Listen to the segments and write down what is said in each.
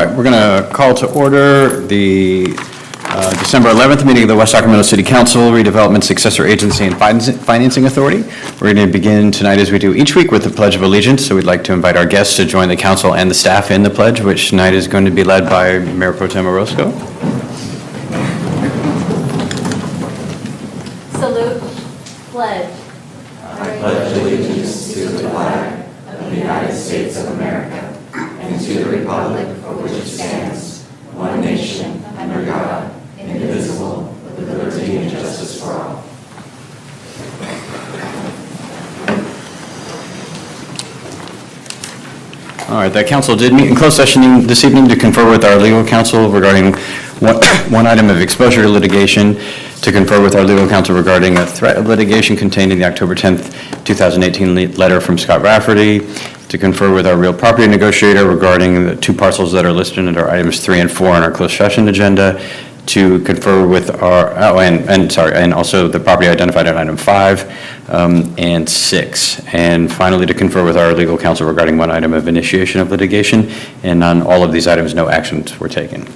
All right, we're going to call to order the December 11th meeting of the West Sacramento City Council, Redevelopment, Successor Agency, and Financing Authority. We're going to begin tonight, as we do each week, with the Pledge of Allegiance. So we'd like to invite our guests to join the council and the staff in the pledge, which tonight is going to be led by Mayor Pro Tem Orozco. Salute. Pledge. I pledge allegiance to the flag of the United States of America and to the republic for which it stands, one nation, under God, indivisible, with liberty and justice for all. All right, the council did meet in closed session this evening to confer with our legal counsel regarding one item of exposure to litigation, to confer with our legal counsel regarding a threat of litigation contained in the October 10th, 2018 letter from Scott Rafferty, to confer with our real property negotiator regarding the two parcels that are listed under items 3 and 4 on our closed session agenda, to confer with our, and also the property identified in item 5 and 6. And finally, to confer with our legal counsel regarding one item of initiation of litigation. And on all of these items, no actions were taken.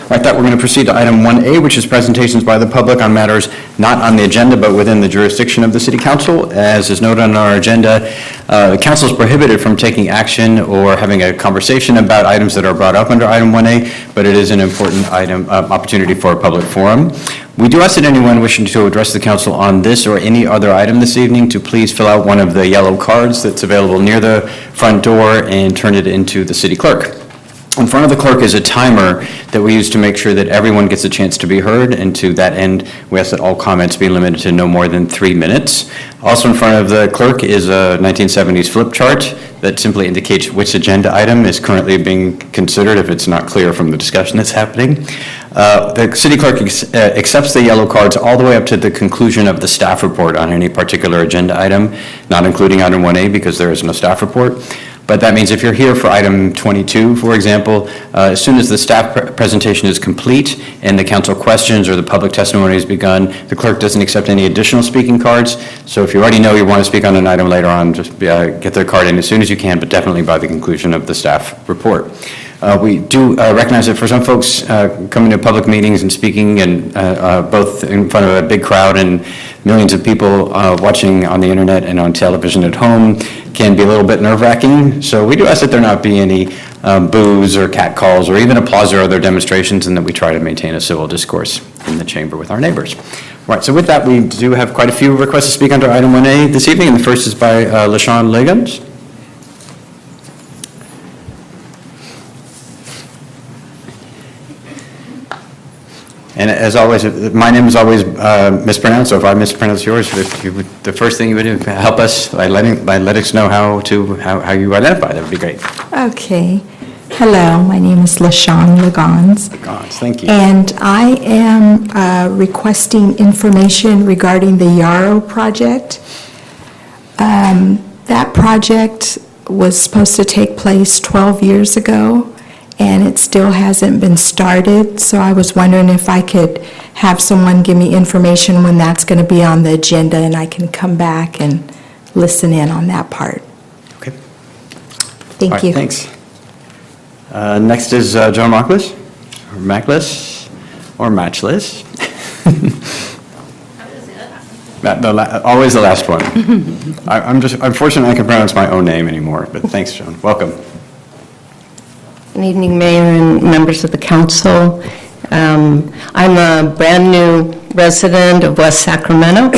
All right, that we're going to proceed to item 1A, which is presentations by the public on matters not on the agenda but within the jurisdiction of the City Council. As is noted on our agenda, the Council is prohibited from taking action or having a conversation about items that are brought up under item 1A, but it is an important opportunity for a public forum. We do ask that anyone wishing to address the Council on this or any other item this evening to please fill out one of the yellow cards that's available near the front door and turn it into the City Clerk. In front of the clerk is a timer that we use to make sure that everyone gets a chance to be heard, and to that end, we ask that all comments be limited to no more than 3 minutes. Also in front of the clerk is a 1970s flip chart that simply indicates which agenda item is currently being considered if it's not clear from the discussion that's happening. The city clerk accepts the yellow cards all the way up to the conclusion of the staff report on any particular agenda item, not including item 1A because there is no staff report. But that means if you're here for item 22, for example, as soon as the staff presentation is complete and the council questions or the public testimony has begun, the clerk doesn't accept any additional speaking cards. So if you already know you want to speak on an item later on, just get their card in as soon as you can, but definitely by the conclusion of the staff report. We do recognize that for some folks coming to public meetings and speaking, and both in front of a big crowd and millions of people watching on the internet and on television at home, can be a little bit nerve-wracking. So we do ask that there not be any boos or cat calls or even applause or other demonstrations, and that we try to maintain a civil discourse in the chamber with our neighbors. Right, so with that, we do have quite a few requests to speak under item 1A this evening, and the first is by LaShawn Liggins. And as always, my name is always mispronounced, so if I mispronounce yours, the first thing you would do, help us by let us know how you identify. That would be great. Okay. Hello, my name is LaShawn Liggins. Liggins, thank you. And I am requesting information regarding the Yarrow project. That project was supposed to take place 12 years ago, and it still hasn't been started, so I was wondering if I could have someone give me information when that's going to be on the agenda, and I can come back and listen in on that part. Okay. Thank All right, you. Thanks. Next is Joan Mackless, or Mackless, or Matchless. Always the last one. I'm fortunate I can pronounce my own name anymore, but thanks, Joan. Welcome. Good evening, Mayor and members of the council. I'm a brand new resident of West Sacramento,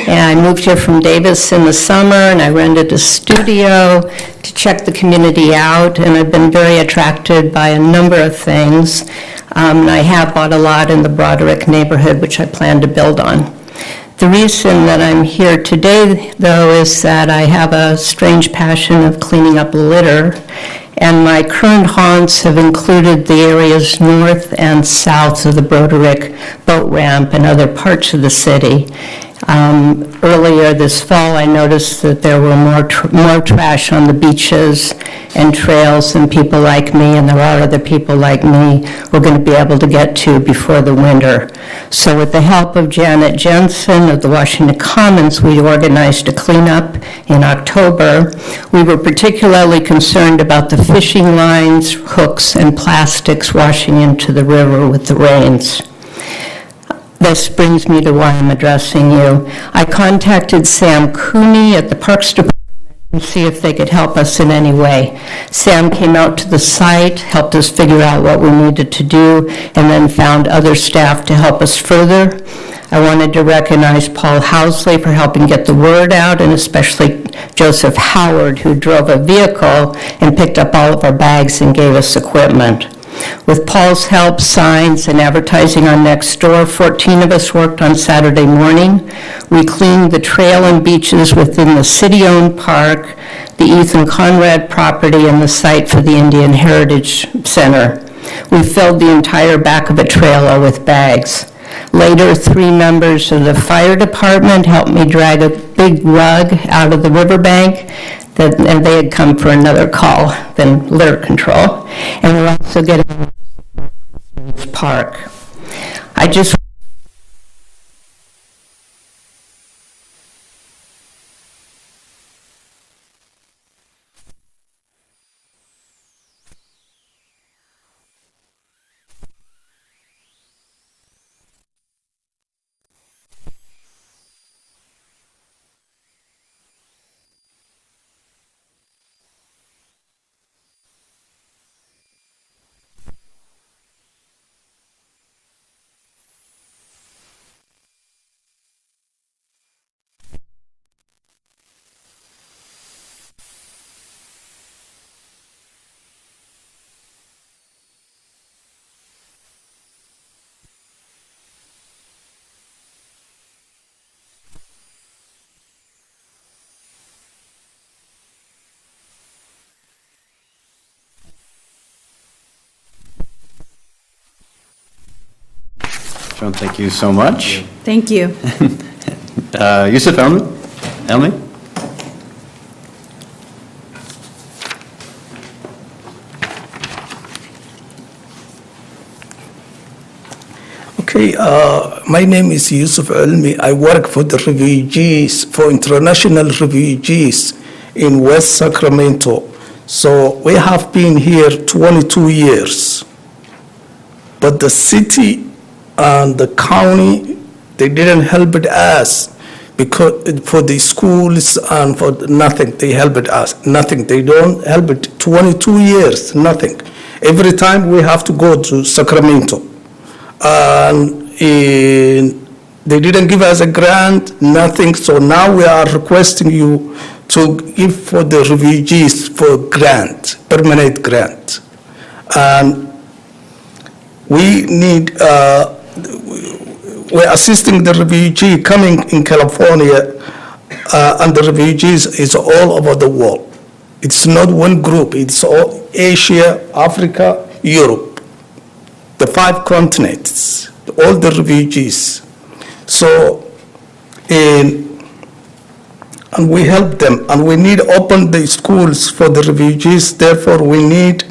and I moved here from Davis in the summer, and I rented a studio to check the community out, and I've been very attracted by a number of things. And I have bought a lot in the Broderick neighborhood, which I plan to build on. The reason that I'm here today, though, is that I have a strange passion of cleaning up litter, and my current haunts have included the areas north and south of the Broderick boat ramp and other parts of the city. Earlier this fall, I noticed that there were more trash on the beaches and trails than people like me, and there are other people like me who are going to be able to get to before the winter. So with the help of Janet Jensen of the Washington Commons, we organized a cleanup in October. We were particularly concerned about the fishing lines, hooks, and plastics washing into the river with the rains. This brings me to why I'm addressing you. I contacted Sam Cooney at the Parks Department and see if they could help us in any way. Sam came out to the site, helped us figure out what we needed to do, and then found other staff to help us further. I wanted to recognize Paul Housley for helping get the word out, and especially Joseph Howard, who drove a vehicle and picked up all of our bags and gave us equipment. With Paul's help, signs, and advertising on Nextdoor, 14 of us worked on Saturday morning. We cleaned the trail and beaches within the city-owned park, the Ethan Conrad property, and the site for the Indian Heritage Center. We filled the entire back of a trailer with bags. Later, 3 members of the fire department helped me drag a big rug out of the riverbank, and they had come for another call than litter control. And we're also getting this park. I just John, thank you so much. Thank you. Yusuf Elmi? Okay, my name is Yusuf Elmi. I work for the refugees, for international refugees in West Sacramento. So we have been here 22 years. But the city and the county, they didn't help us because for the schools and for nothing, they helped us, nothing. They don't help it, 22 years, nothing. Every time we have to go to Sacramento. And they didn't give us a grant, nothing. So now we are requesting you to give for the refugees for grant, permanent grant. And we need, we're assisting the refugee coming in California, and the refugees is all over the world. It's not one group, it's all Asia, Africa, Europe, the 5 continents, all the refugees. So, and we help them, and we need to open the schools for the refugees. Therefore, we need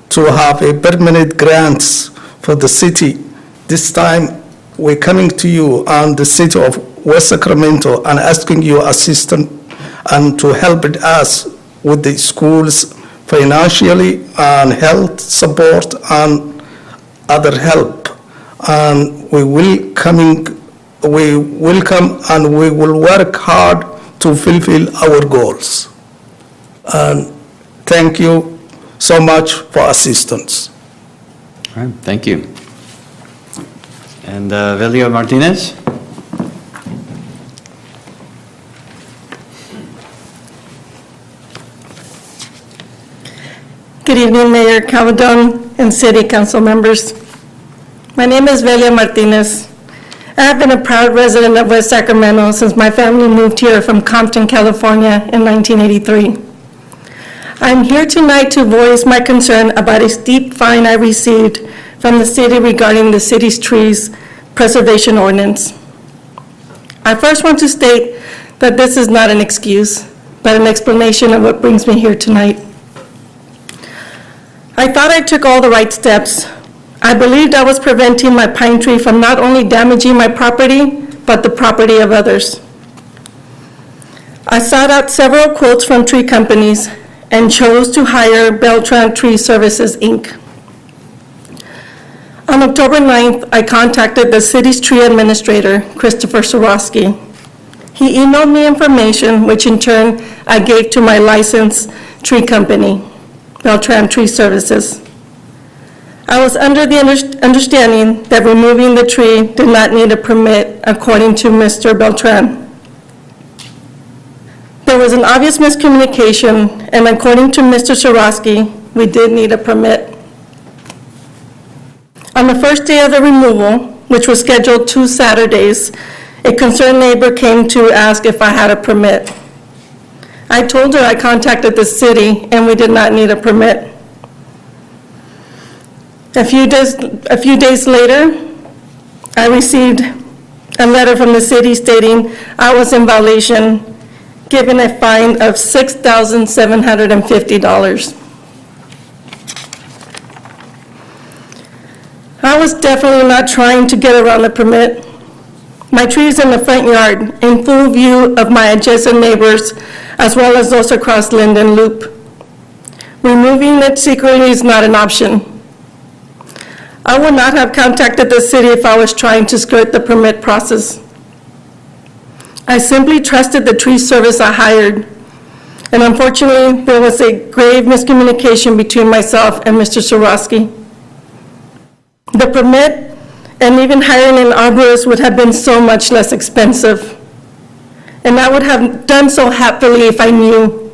to have a permanent grants for the city. This time, we're coming to you and the city of West Sacramento and asking your assistance and to help us with the schools financially and health support and other help. And we will come and we will work hard to fulfill our goals. And thank you so much for assistance. All right, thank you. And Velio Martinez? Good evening, Mayor Calvedon and City Council members. My name is Velia Martinez. I have been a proud resident of West Sacramento since my family moved here from Compton, California in 1983. I'm here tonight to voice my concern about a steep fine I received from the city regarding the city's trees preservation ordinance. I first want to state that this is not an excuse, but an explanation of what brings me here tonight. I thought I took all the right steps. I believed I was preventing my pine tree from not only damaging my property, but the property of others. I sought out several quotes from tree companies and chose to hire Beltran Tree Services, Inc. On October 9th, I contacted the city's tree administrator, Christopher Sorosky. He emailed me information, which in turn I gave to my licensed tree company, Beltran Tree Services. I was under the understanding that removing the tree did not need a permit, according to Mr. Beltran. There was an obvious miscommunication, and according to Mr. Sorosky, we did need a permit. On the first day of the removal, which was scheduled 2 Saturdays, a concerned neighbor came to ask if I had a permit. I told her I contacted the city and we did not need a permit. A few days later, I received a letter from the city stating I was in violation, given a fine of $6,750. I was definitely not trying to get around the permit. My tree is in the front yard, in full view of my adjacent neighbors, as well as those across Linden Loop. Removing it secretly is not an option. I would not have contacted the city if I was trying to skirt the permit process. I simply trusted the tree service I hired, and unfortunately, there was a grave miscommunication between myself and Mr. Sorosky. The permit and even hiring an arborist would have been so much less expensive, and I would have done so happily if I knew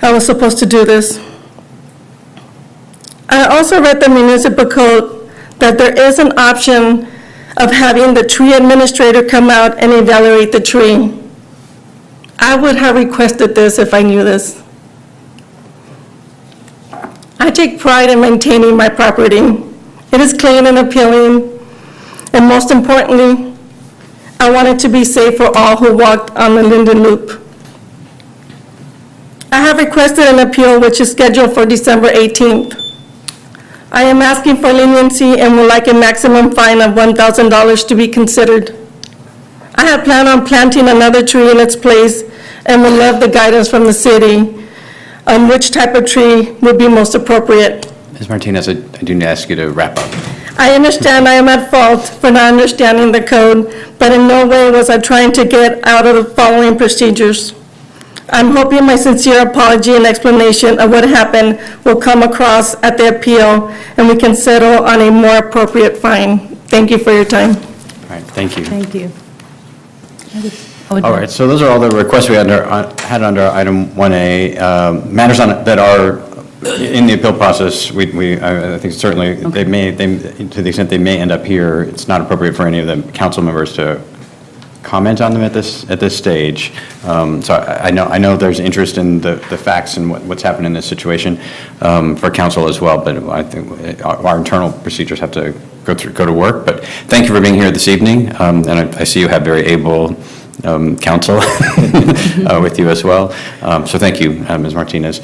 I was supposed to do this. I also read the municipal code that there is an option of having the tree administrator come out and evaluate the tree. I would have requested this if I knew this. I take pride in maintaining my property. It is clean and appealing, and most importantly, I want it to be safe for all who walked on the Linden Loop. I have requested an appeal which is scheduled for December 18th. I am asking for leniency and would like a maximum fine of $1,000 to be considered. I have planned on planting another tree in its place and would love the guidance from the city on which type of tree would be most appropriate. Ms. Martinez, I do need to ask you to wrap up. I understand I am at fault for not understanding the code, but in no way was I trying to get out of the following procedures. I'm hoping my sincere apology and explanation of what happened will come across at the appeal, and we can settle on a more appropriate fine. Thank you for your time. All right, thank you. Thank you. All right, so those are all the requests we had under item 1A. Matters that are in the appeal process, I think certainly they may, to the extent they may end up here, it's not appropriate for any of the council members to comment on them at this stage. So I know there's interest in the facts and what's happened in this situation for council as well, but I think our internal procedures have to go to work. But thank you for being here this evening, and I see you have very able counsel with you as well. So thank you, Ms. Martinez.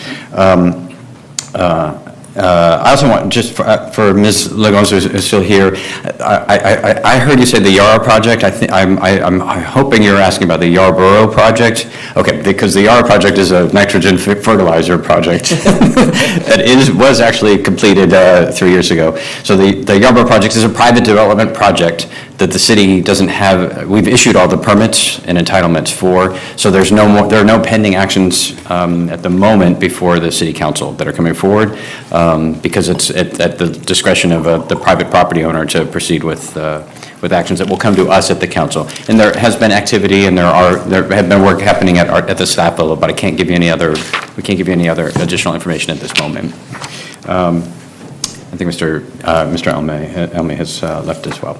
I also want, just for Ms. Lagos who's still here, I heard you say the Yarra project. I'm hoping you're asking about the Yarborough project. Okay, because the Yarra project is a nitrogen fertilizer project that was actually completed 3 years ago. So the Yarborough project is a private development project that the city doesn't have. We've issued all the permits and entitlements for, so there are no pending actions at the moment before the city council that are coming forward, because it's at the discretion of the private property owner to proceed with actions that will come to us at the council. And there has been activity, and there have been work happening at the staff level, but we can't give you any other additional information at this moment. I think Mr. Elme has left as well.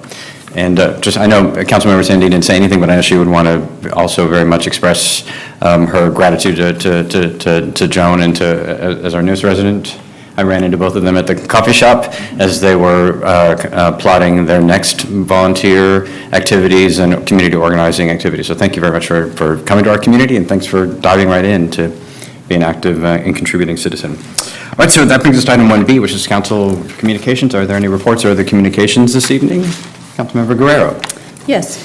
And I know Councilmember Sandy didn't say anything, but I know she would want to also very much express her gratitude to Joan and as our newest resident. I ran into both of them at the coffee shop as they were plotting their next volunteer activities and community organizing activities. So thank you very much for coming to our community, and thanks for diving right in to be an active and contributing citizen. All right, so that brings us to item 1B, which is council communications. Are there any reports or other communications this evening? Councilmember Guerrero. Yes.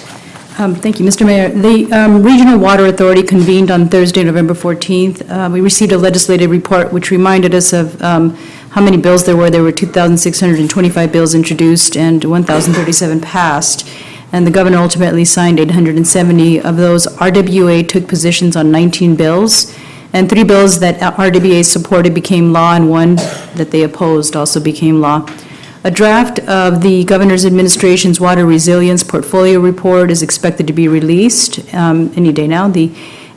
Thank you, Mr. Mayor. The Regional Water Authority convened on Thursday, November 14th. We received a legislative report which reminded us of how many bills there were. There were 2,625 bills introduced and 1,037 passed. And the governor ultimately signed 870 of those. RWA took positions on 19 bills, and 3 bills that RWA supported became law, and 1 that they opposed also became law. A draft of the governor's administration's water resilience portfolio report is expected to be released any day now.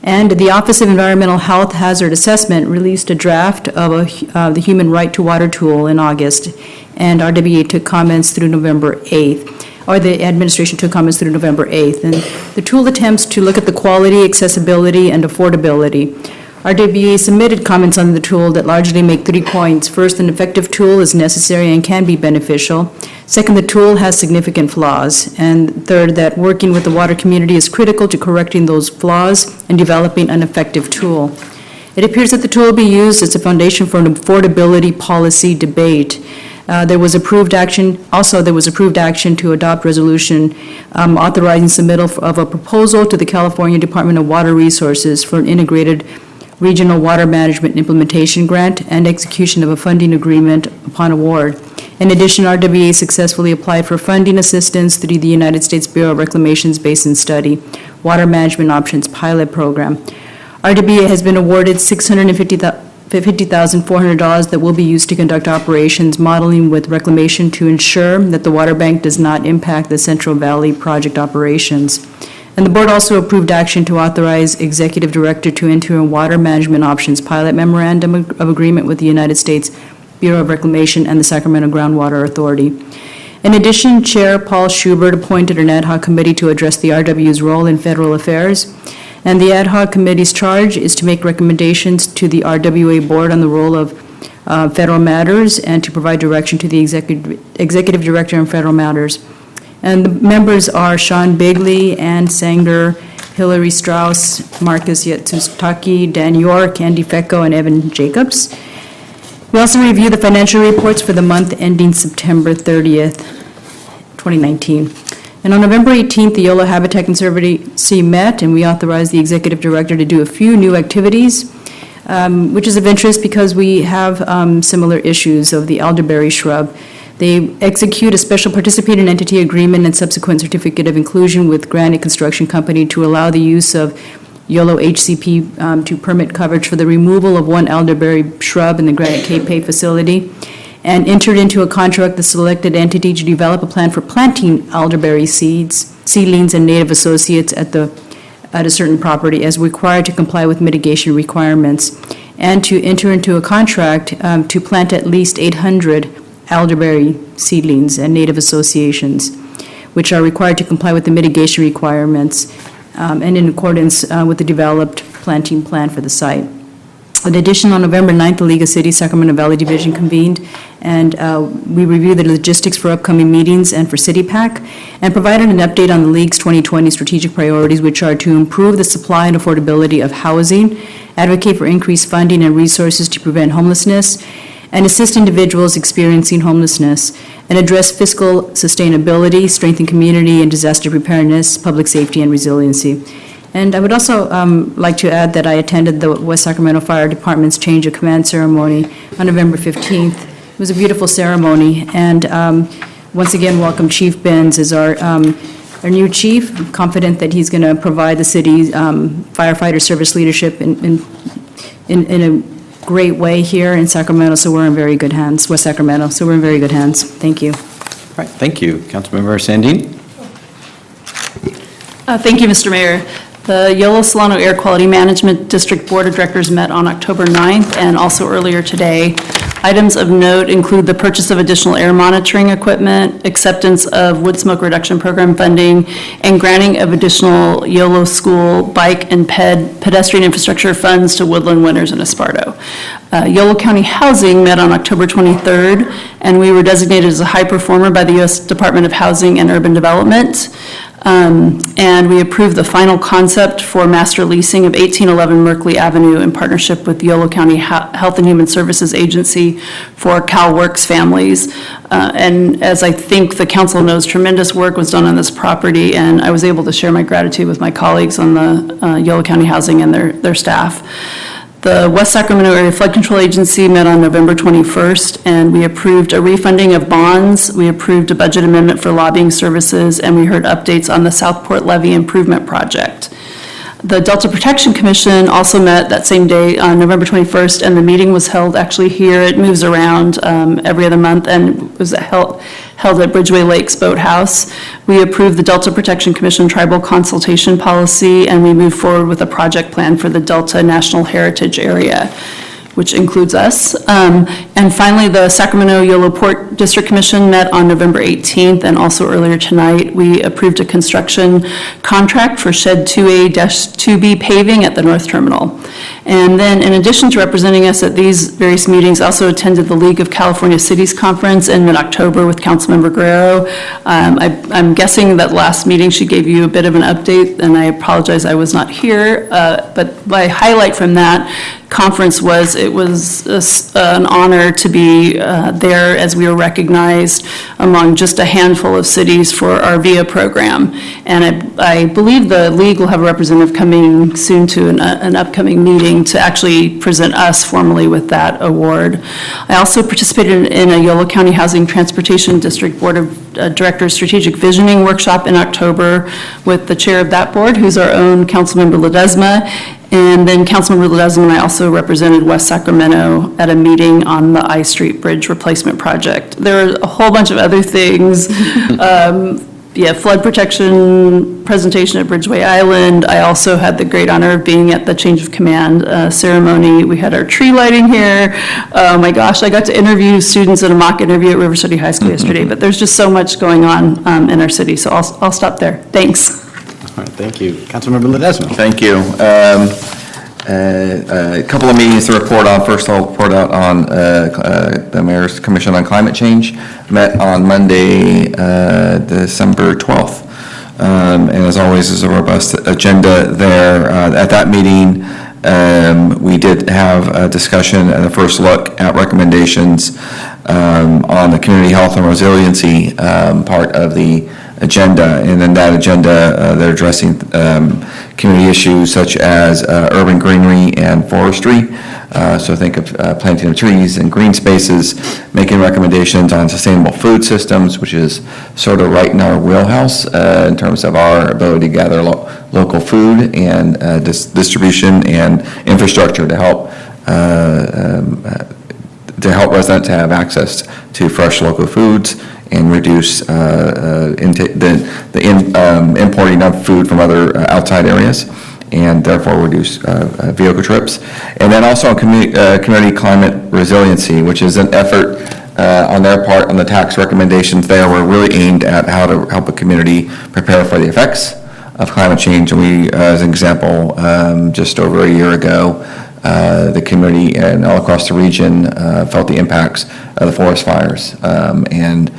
And the Office of Environmental Health Hazard Assessment released a draft of the Human Right to Water tool in August, and RWA took comments through November 8th. Or the administration took comments through November 8th. And the tool attempts to look at the quality, accessibility, and affordability. RWA submitted comments on the tool that largely make 3 points. First, an effective tool is necessary and can be beneficial. Second, the tool has significant flaws. And third, that working with the water community is critical to correcting those flaws and developing an effective tool. It appears that the tool will be used as a foundation for an affordability policy debate. There was approved action to adopt resolution authorizing submittal of a proposal to the California Department of Water Resources for an integrated regional water management implementation grant and execution of a funding agreement upon award. In addition, RWA successfully applied for funding assistance through the United States Bureau of Reclamation's Basin Study Water Management Options Pilot Program. RWA has been awarded $650,400 that will be used to conduct operations modeling with reclamation to ensure that the water bank does not impact the Central Valley project operations. And the board also approved action to authorize Executive Director to enter a Water Management Options Pilot Memorandum of Agreement with the United States Bureau of Reclamation and the Sacramento Groundwater Authority. In addition, Chair Paul Schubert appointed an ad hoc committee to address the RW's role in federal affairs. And the ad hoc committee's charge is to make recommendations to the RWA board on the role of federal matters and to provide direction to the executive director on federal matters. And the members are Sean Bigley, Ann Sanger, Hillary Strauss, Marcus Yatsutaki, Dan York, Andy Fecco, and Evan Jacobs. We also review the financial reports for the month ending September 30th, 2019. And on November 18th, the YOLO Habitat Conservancy met, and we authorized the executive director to do a few new activities, which is of interest because we have similar issues of the elderberry shrub. They execute a special participating entity agreement and subsequent certificate of inclusion with Granite Construction Company to allow the use of YOLO HCP to permit coverage for the removal of 1 elderberry shrub in the Granite Cape Bay facility, and entered into a contract with the selected entity to develop a plan for planting elderberry seedlings, and native associates at a certain property as required to comply with mitigation requirements, and to enter into a contract to plant at least 800 elderberry seedlings and native associations, which are required to comply with the mitigation requirements and in accordance with the developed planting plan for the site. In addition, on November 9th, the League of Cities Sacramento Valley Division convened, and we reviewed the logistics for upcoming meetings and for CityPAC, and provided an update on the League's 2020 strategic priorities, which are to improve the supply and affordability of housing, advocate for increased funding and resources to prevent homelessness, and assist individuals experiencing homelessness, and address fiscal sustainability, strengthen community and disaster preparedness, public safety, and resiliency. And I would also like to add that I attended the West Sacramento Fire Department's change of command ceremony on November 15th. It was a beautiful ceremony, and once again, welcome Chief Benz as our new chief. I'm confident that he's going to provide the city's firefighter service leadership in a great way here in Sacramento, so we're in very good hands, West Sacramento, so we're in very good hands. Thank you. All right, thank you. Councilmember Sandin? Thank you, Mr. Mayor. The Yolo Solano Air Quality Management District Board of Directors met on October 9th, and also earlier today, Items of note include the purchase of additional air monitoring equipment, acceptance of wood smoke reduction program funding, and granting of additional YOLO school bike and pedestrian infrastructure funds to Woodland Winners and Esparto. Yolo County Housing met on October 23rd, and we were designated as a high performer by the U.S. Department of Housing and Urban Development. And we approved the final concept for master leasing of 1811 Merkley Avenue in partnership with Yolo County Health and Human Services Agency for CalWorks families. And as I think the council knows, tremendous work was done on this property, and I was able to share my gratitude with my colleagues on the Yolo County Housing and their staff. The West Sacramento Area Flood Control Agency met on November 21st, and we approved a refunding of bonds, we approved a budget amendment for lobbying services, and we heard updates on the Southport Levee Improvement Project. The Delta Protection Commission also met that same day on November 21st, and the meeting was held actually here. It moves around every other month, and was held at Bridgeway Lakes Boathouse. We approved the Delta Protection Commission Tribal Consultation Policy, and we moved forward with a project plan for the Delta National Heritage Area, which includes us. And finally, the Sacramento Yolo Port District Commission met on November 18th, and also earlier tonight, we approved a construction contract for Shed 2A-2B paving at the North Terminal. And then, in addition to representing us at these various meetings, also attended the League of California Cities Conference in mid-October with Councilmember Guerrero. I'm guessing that last meeting she gave you a bit of an update, and I apologize I was not here, but my highlight from that conference was it was an honor to be there as we were recognized among just a handful of cities for our VIA program. And I believe the league will have a representative coming soon to an upcoming meeting to actually present us formally with that award. I also participated in a Yolo County Housing Transportation District Board of Directors Strategic Visioning Workshop in October with the chair of that board, who's our own Councilmember Ledesma. And then Councilmember Ledesma and I also represented West Sacramento at a meeting on the I Street Bridge Replacement Project. There are a whole bunch of other things. Flood protection presentation at Bridgeway Island. I also had the great honor of being at the change of command ceremony. We had our tree lighting here. Oh my gosh, I got to interview students in a mock interview at River City High School yesterday, but there's just so much going on in our city, so I'll stop there. Thanks. All right, thank you. Councilmember Ledesma. Thank you. A couple of meetings to report on. First, I'll report out on the Mayor's Commission on Climate Change. Met on Monday, December 12th. And as always, there's a robust agenda there. At that meeting, we did have a discussion and a first look at recommendations on the community health and resiliency part of the agenda, and in that agenda, they're addressing community issues such as urban greenery and forestry. So think of planting of trees and green spaces, making recommendations on sustainable food systems, which is sort of right in our wheelhouse in terms of our ability to gather local food and distribution and infrastructure to help residents have access to fresh local foods and reduce importing of food from other outside areas, and therefore reduce vehicle trips. And then also on community climate resiliency, which is an effort on their part on the tax recommendations there were really aimed at how to help a community prepare for the effects of climate change. And we, as an example, just over a year ago, the community and all across the region felt the impacts of the forest fires, and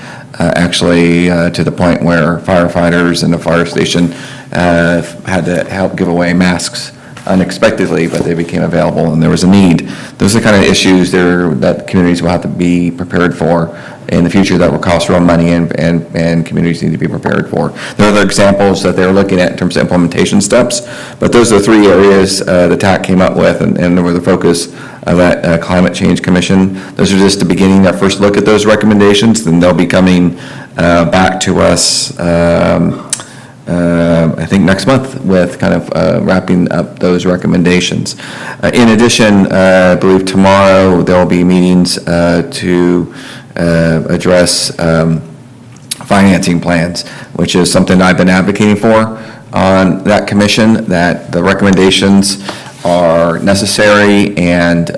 actually to the point where firefighters and the fire station had to help give away masks unexpectedly, but they became available and there was a need. Those are the kind of issues that communities will have to be prepared for in the future that will cost real money, and communities need to be prepared for. There are other examples that they're looking at in terms of implementation steps, but those are three areas the TAC came up with and were the focus of that Climate Change Commission. Those are just the beginning, our first look at those recommendations, then they'll be coming back to us I think next month with kind of wrapping up those recommendations. In addition, I believe tomorrow there will be meetings to address financing plans, which is something I've been advocating for on that commission, that the recommendations are necessary and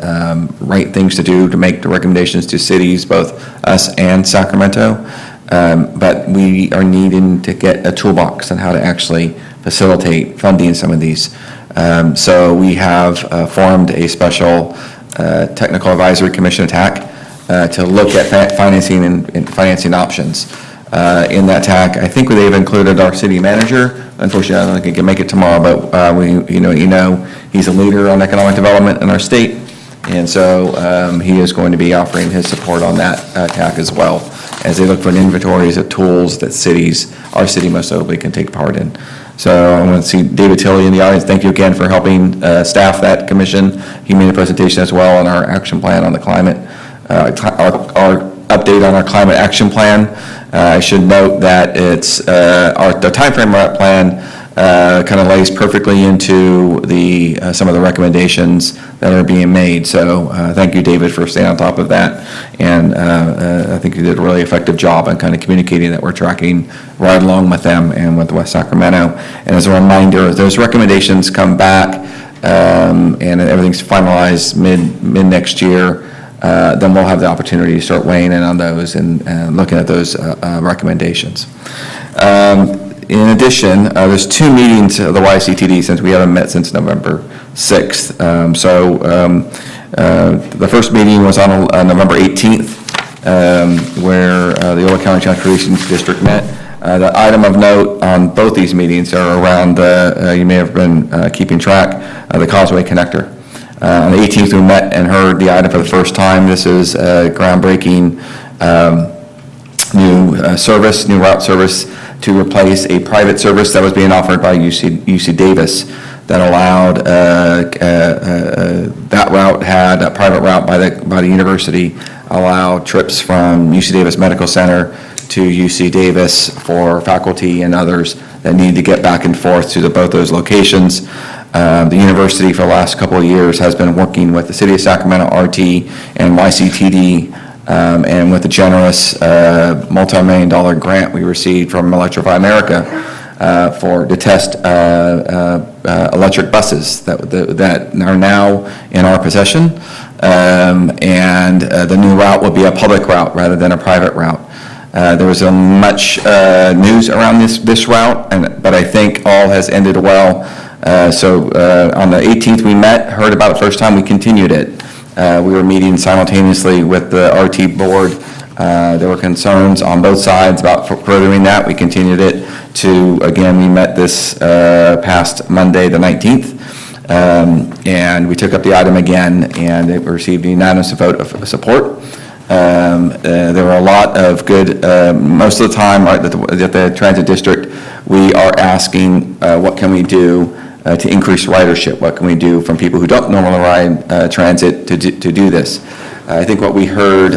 right things to do to make the recommendations to cities, both us and Sacramento. But we are needing to get a toolbox on how to actually facilitate funding some of these. So we have formed a special technical advisory commission to look at financing and financing options. In that TAC, I think they've included our city manager. Unfortunately, I don't think he can make it tomorrow, but he's a leader on economic development in our state, and so he is going to be offering his support on that TAC as well, as they look for inventories of tools that our city most notably can take part in. So I want to see David Tilley in the audience. Thank you again for helping staff that commission. He made a presentation as well on our action plan on the climate, our update on our climate action plan. I should note that it's the timeframe of that plan kind of lays perfectly into some of the recommendations that are being made. So thank you, David, for staying on top of that. And I think you did a really effective job on kind of communicating that we're tracking right along with them and with West Sacramento. And as a reminder, as those recommendations come back and everything's finalized mid next year, then we'll have the opportunity to start weighing in on those and looking at those recommendations. In addition, there's 2 meetings of the YCTD since we haven't met since November 6th. The first meeting was on November 18th, where the Ola County Transportation District met. The item of note on both these meetings are around, you may have been keeping track, the Causeway Connector. On the 18th, we met and heard the item for the first time. This is a groundbreaking new route service to replace a private service that was being offered by UC Davis that allowed, that route had a private route by the university, allowed trips from UC Davis Medical Center to UC Davis for faculty and others that need to get back and forth to both those locations. The university for the last couple of years has been working with the City of Sacramento, RT, and YCTD, and with the generous multi-million-dollar grant we received from Electrify America to test electric buses that are now in our possession, and the new route will be a public route rather than a private route. There was much news around this route, but I think all has ended well. So on the 18th we met, heard about it first time, we continued it. We were meeting simultaneously with the RT board. There were concerns on both sides about furthering that. We continued it again, we met this past Monday, the 19th, and we took up the item again, and it received a unanimous vote of support. There were a lot of good, most of the time at the transit district, we are asking what can we do to increase ridership? What can we do from people who don't normally ride transit to do this? I think what we heard,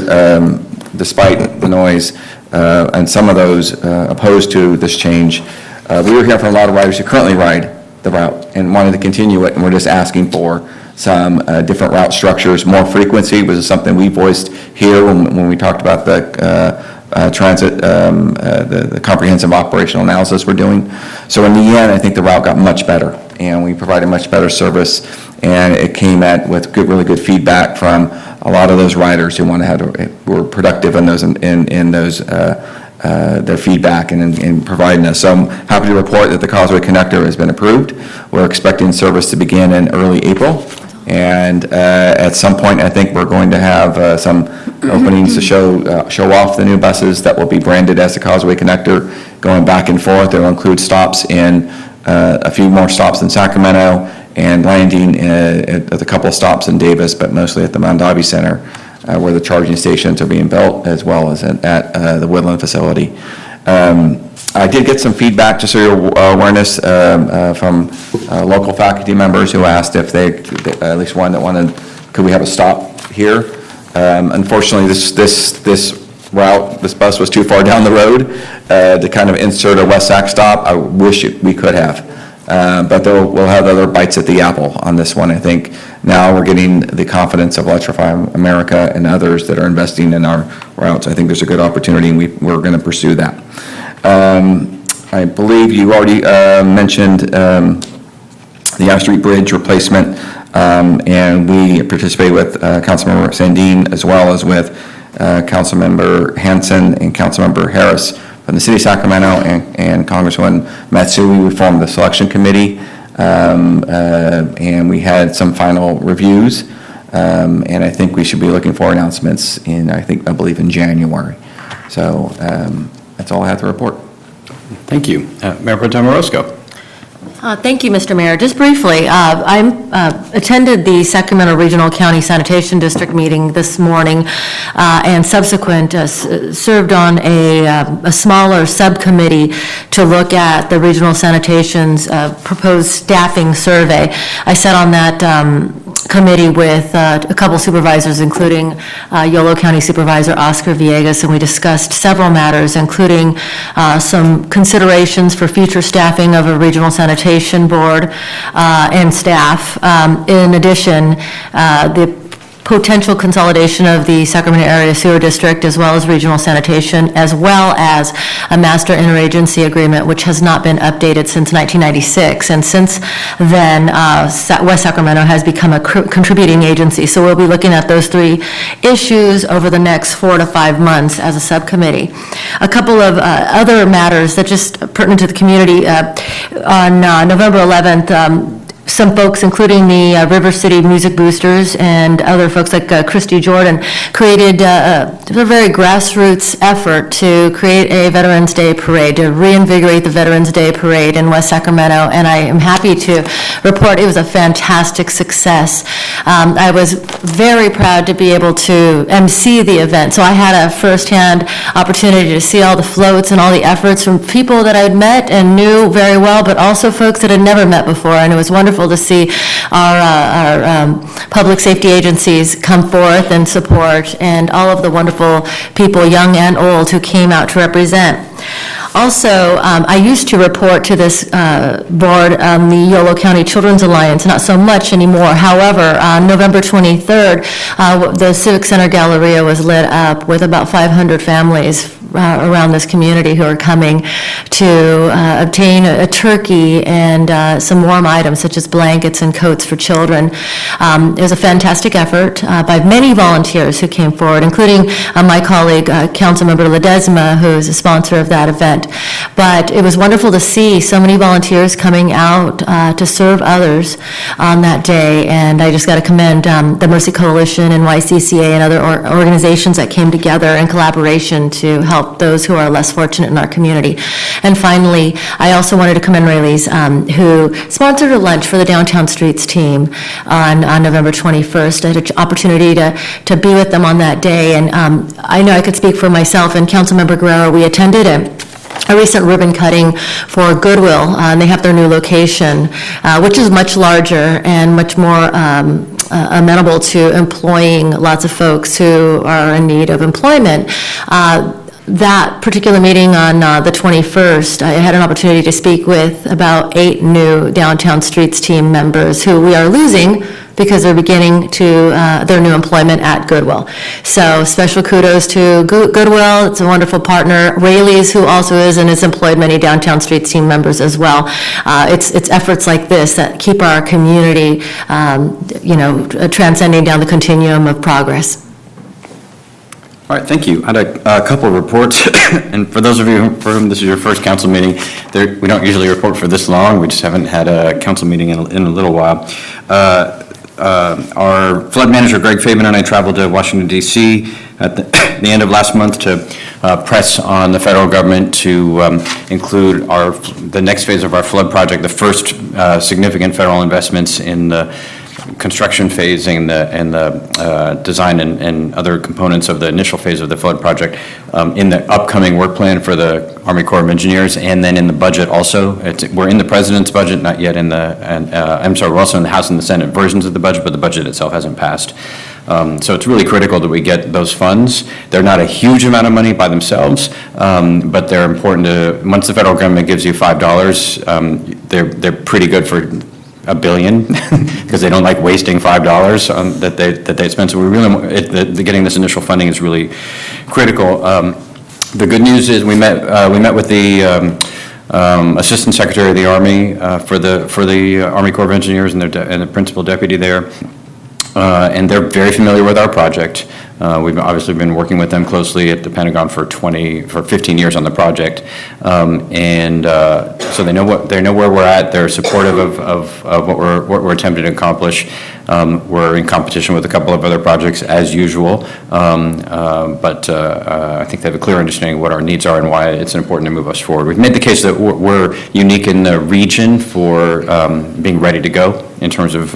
despite the noise, and some of those opposed to this change, we were hearing from a lot of riders who currently ride the route and wanted to continue it, and we're just asking for some different route structures. More frequency was something we voiced here when we talked about the transit, the comprehensive operational analysis we're doing. So in the end, I think the route got much better, and we provided much better service, and it came with really good feedback from a lot of those riders who were productive in those their feedback and providing us. So I'm happy to report that the Causeway Connector has been approved. We're expecting service to begin in early April. And at some point, I think we're going to have some openings to show off the new buses that will be branded as the Causeway Connector, going back and forth. It will include stops in a few more stops in Sacramento and landing at a couple of stops in Davis, but mostly at the Mondavi Center, where the charging stations are being built, as well as at the Woodland facility. I did get some feedback, just so your awareness, from local faculty members who asked if at least one that wanted, could we have a stop here? Unfortunately, this route, this bus was too far down the road to kind of insert a West Sac stop. I wish we could have. But we'll have other bites at the apple on this one. I think now we're getting the confidence of Electrify America and others that are investing in our routes. I think there's a good opportunity, and we're going to pursue that. I believe you already mentioned the the Young Street Bridge replacement, and we participated with Councilmember Sandin as well as with Councilmember Hanson and Councilmember Harris from the City of Sacramento and Congresswoman Matsui. We formed the selection committee, and we had some final reviews, and I think we should be looking for announcements I believe in January. So that's all I have to report. Thank you. Mayor Pro Tem Orozco. Thank you, Mr. Mayor. Just briefly, I attended the Sacramento Regional County Sanitation District meeting this morning and subsequent served on a smaller subcommittee to look at the regional sanitation's proposed staffing survey. I sat on that committee with a couple supervisors, including Yolo County Supervisor Oscar Villegas, and we discussed several matters, including some considerations for future staffing of a regional sanitation board and staff. In addition, the potential consolidation of the Sacramento Area Sewer District as well as regional sanitation, as well as a master interagency agreement, which has not been updated since 1996. And since then, West Sacramento has become a contributing agency. So we'll be looking at those three issues over the next 4 to 5 months as a subcommittee. A couple of other matters that just pertinent to the community. On November 11th, some folks, including the River City Music Boosters and other folks like Christy Jordan, created a very grassroots effort to create a Veterans Day Parade, to reinvigorate the Veterans Day Parade in West Sacramento, and I am happy to report it was a fantastic success. I was very proud to be able to MC the event, so I had a firsthand opportunity to see all the floats and all the efforts from people that I'd met and knew very well, but also folks that I'd never met before, and it was wonderful to see our public safety agencies come forth and support, and all of the wonderful people, young and old, who came out to represent. Also, I used to report to this board the Yolo County Children's Alliance, not so much anymore. However, on November 23rd, the Civic Center Galleria was lit up with about 500 families around this community who are coming to obtain a turkey and some warm items such as blankets and coats for children. It was a fantastic effort by many volunteers who came forward, including my colleague, Councilmember Ledesma, who is a sponsor of that event. But it was wonderful to see so many volunteers coming out to serve others on that day, and I just got to commend the Mercy Coalition and YCCA and other organizations that came together in collaboration to help those who are less fortunate in our community. And finally, I also wanted to commend Rayleigh's, who sponsored a lunch for the Downtown Streets team on November 21st. I had an opportunity to be with them on that day, and I know I could speak for myself and Councilmember Guerrero. We attended a recent ribbon cutting for Goodwill, and they have their new location, which is much larger and much more amenable to employing lots of folks who are in need of employment. That particular meeting on the 21st, I had an opportunity to speak with about 8 new Downtown Streets team members who we are losing because they're beginning to their new employment at Goodwill. So special kudos to Goodwill. It's a wonderful partner. Rayleigh's, who also is and has employed many Downtown Streets team members as well. It's efforts like this that keep our community, transcending down the continuum of progress. All right, thank you. I had a couple of reports, and for those of you for whom this is your first council meeting, we don't usually report for this long. We just haven't had a council meeting in a little while. Our flood manager, Greg Fabian, and I traveled to Washington, D.C. at the end of last month to press on the federal government to include the next phase of our flood project, the first significant federal investments in the construction phase and the design and other components of the initial phase of the flood project in the upcoming work plan for the Army Corps of Engineers, and then in the budget also. We're in the President's budget, not yet in we're also in the House and the Senate versions of the budget, but the budget itself hasn't passed. So it's really critical that we get those funds. They're not a huge amount of money by themselves, but they're important to, once the federal government gives you $5, they're pretty good for $1 billion because they don't like wasting $5 that they spend. So we really getting this initial funding is really critical. The good news is we met with the Assistant Secretary of the Army for the Army Corps of Engineers and the principal deputy there. And they're very familiar with our project. We've obviously been working with them closely at the Pentagon for 15 years on the project. So they know where we're at. They're supportive of what we're attempting to accomplish. We're in competition with a couple of other projects as usual. But I think they have a clear understanding of what our needs are and why it's important to move us forward. We've made the case that we're unique in the region for being ready to go in terms of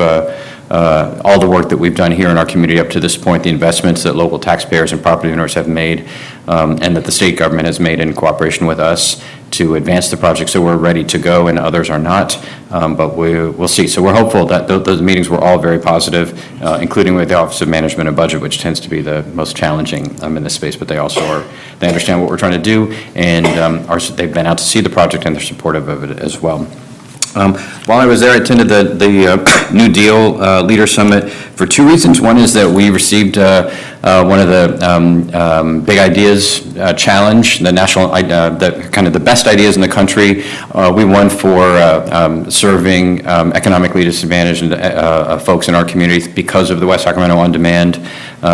all the work that we've done here in our community up to this point, the investments that local taxpayers and property owners have made, and that the state government has made in cooperation with us to advance the project. So we're ready to go, and others are not, but we'll see. So we're hopeful that those meetings were all very positive, including with the Office of Management and Budget, which tends to be the most challenging in this space, but they understand what we're trying to do, and they've been out to see the project, and they're supportive of it as well. While I was there, I attended the New Deal Leader Summit for two reasons. One is that we received one of the Big Ideas Challenge, the national, kind of the best ideas in the country. We won for serving economically disadvantaged folks in our community because of the West Sacramento On Demand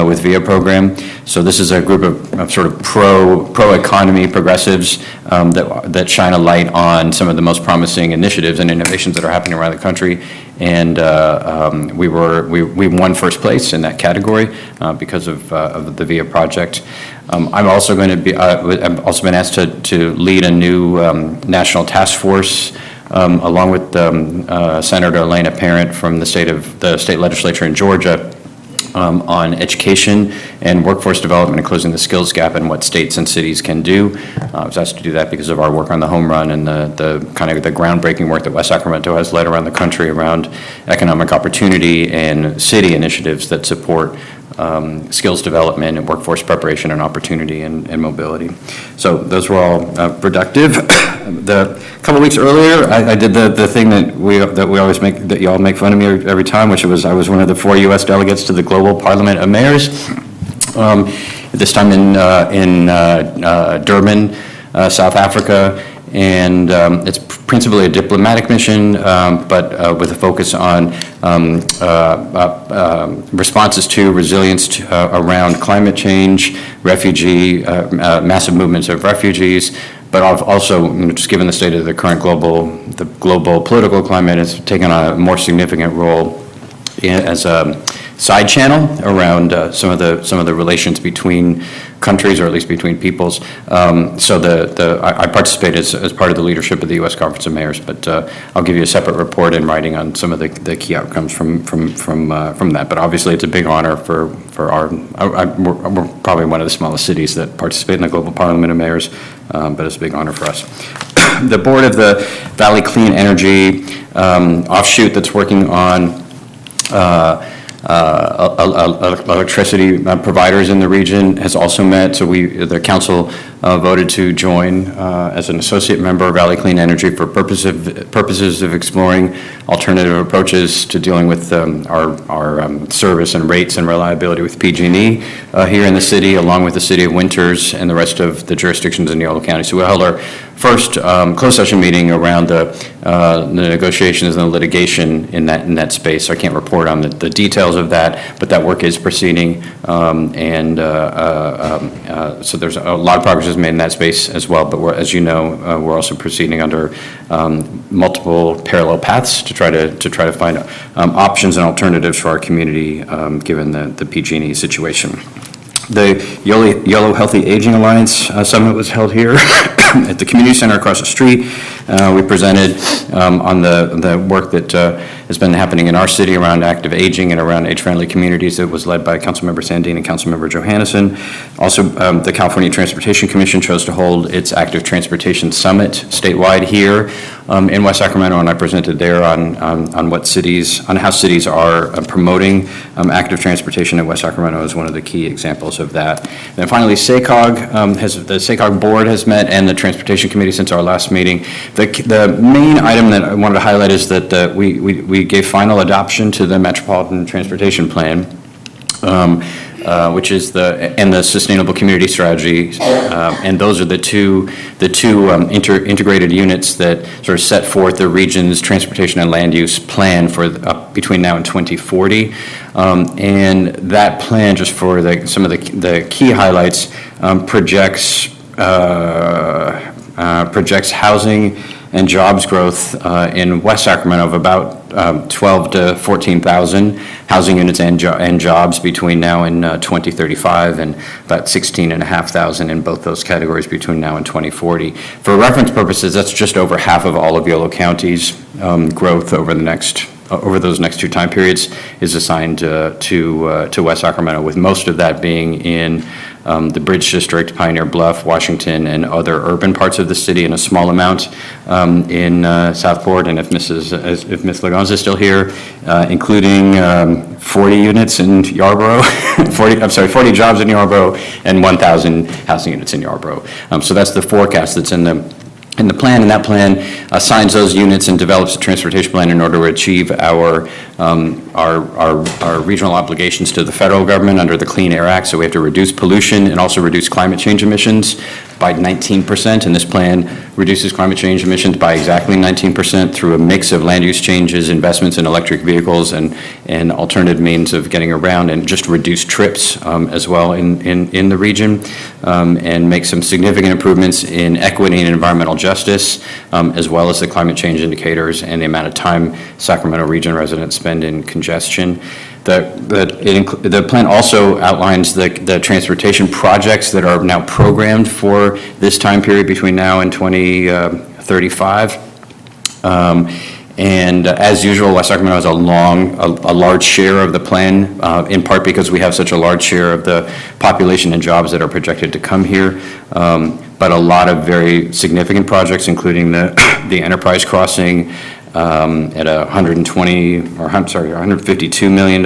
with VIA program. So this is a group of sort of pro-economy progressives that shine a light on some of the most promising initiatives and innovations that are happening around the country. And we won first place in that category because of the VIA project. I'm also going to be. I've also been asked to lead a new national task force along with Senator Elena Parent from the state legislature in Georgia. On education and workforce development and closing the skills gap and what states and cities can do. I was asked to do that because of our work on the home run and the kind of the groundbreaking work that West Sacramento has led around the country around economic opportunity and city initiatives that support skills development and workforce preparation and opportunity and mobility. So those were all productive. A couple weeks earlier, I did the thing that we always make, that you all make fun of me every time, which was I was one of the 4 U.S. delegates to the Global Parliament of Mayors. This time in Durban, South Africa. And it's principally a diplomatic mission, but with a focus on responses to resilience around climate change, massive movements of refugees, but also, just given the state of the current global political climate, has taken on a more significant role as a side channel around some of the relations between countries, or at least between peoples. So I participate as part of the leadership of the U.S. Conference of Mayors, but I'll give you a separate report in writing on some of the key outcomes from that. But obviously, it's a big honor for we're probably one of the smallest cities that participate in the Global Parliament of Mayors, but it's a big honor for us. The board of the Valley Clean Energy offshoot that's working on electricity providers in the region has also met. So the council voted to join as an associate member of Valley Clean Energy for purposes of exploring alternative approaches to dealing with our service and rates and reliability with PG&E here in the city, along with the city of Winters and the rest of the jurisdictions in Yolo County. So we held our first closed session meeting around the negotiations and the litigation in that space. So I can't report on the details of that, but that work is proceeding, so there's a lot of progress is made in that space as well. But as you know, we're also proceeding under multiple parallel paths to try to find options and alternatives for our community, given the PG&E situation. The Yolo Healthy Aging Alliance Summit was held here at the community center across the street. We presented on the work that has been happening in our city around active aging and around age-friendly communities. It was led by Councilmember Sandine and Councilmember Johannesson. Also, the California Transportation Commission chose to hold its Active Transportation Summit statewide here in West Sacramento, and I presented there on how cities are promoting active transportation in West Sacramento is one of the key examples of that. And then finally, the SACOG board has met, and the Transportation Committee since our last meeting. The main item that I wanted to highlight is that we gave final adoption to the Metropolitan Transportation Plan. which is the Sustainable Community Strategy. And those are the two integrated units that sort of set forth the region's transportation and land use plan for between now and 2040. And that plan, just for some of the key highlights, projects housing and jobs growth in West Sacramento of about 12 to 14,000 housing units and jobs between now and 2035, and about 16,500 in both those categories between now and 2040. For reference purposes, that's just over half of all of Yolo County's growth over those next two time periods is assigned to West Sacramento, with most of that being in the Bridge District, Pioneer Bluff, Washington, and other urban parts of the city, and a small amount in Southport. And if Ms. Lagonza is still here, including 40 units in Yarborough, 40 jobs in Yarborough, and 1,000 housing units in Yarborough. So that's the forecast that's in the plan, and that plan assigns those units and develops a transportation plan in order to achieve our regional obligations to the federal government under the Clean Air Act. So we have to reduce pollution and also reduce climate change emissions by 19%, and this plan reduces climate change emissions by exactly 19% through a mix of land use changes, investments in electric vehicles, and alternative means of getting around, and just reduce trips as well in the region, and make some significant improvements in equity and environmental justice, as well as the climate change indicators and the amount of time Sacramento region residents spend in congestion. The plan also outlines the transportation projects that are now programmed for this time period between now and 2035. And as usual, West Sacramento has a large share of the plan, in part because we have such a large share of the population and jobs that are projected to come here. But a lot of very significant projects, including the Enterprise Crossing, at $152 million,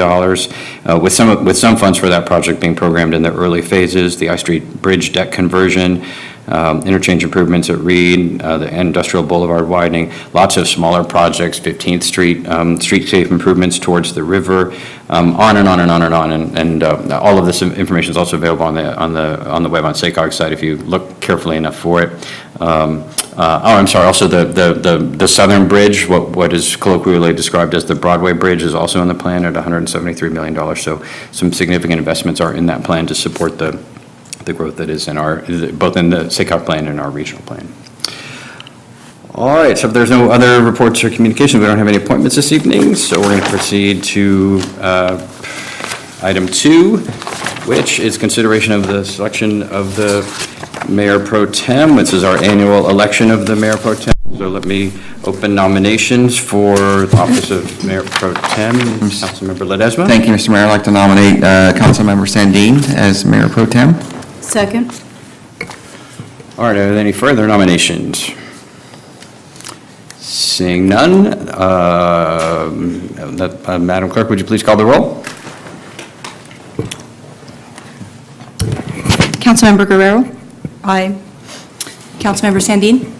with some funds for that project being programmed in the early phases. The I Street Bridge deck conversion, interchange improvements at Reed, the Industrial Boulevard widening, lots of smaller projects, 15th Street, streetscape improvements towards the river, on and on and on and on. And all of this information is also available on the web on SACOG's site if you look carefully enough for it. Also the Southern Bridge, what is colloquially described as the Broadway Bridge, is also in the plan at $173 million. So some significant investments are in that plan to support the growth that is both in the SACOG plan and our regional plan. All right, so if there's no other reports or communications, we don't have any appointments this evening, so we're going to proceed to item 2, which is consideration of the selection of the Mayor Pro Tem. This is our annual election of the Mayor Pro Tem. So let me open nominations for the office of Mayor Pro Tem. Councilmember Ledesma. Thank you, Mr. Mayor. I'd like to nominate Councilmember Sandin as Mayor Pro Tem. Second. All right, are there any further nominations? Seeing none, Madam Clerk, would you please call the roll? Councilmember Guerrero? Aye. Councilmember Sandin?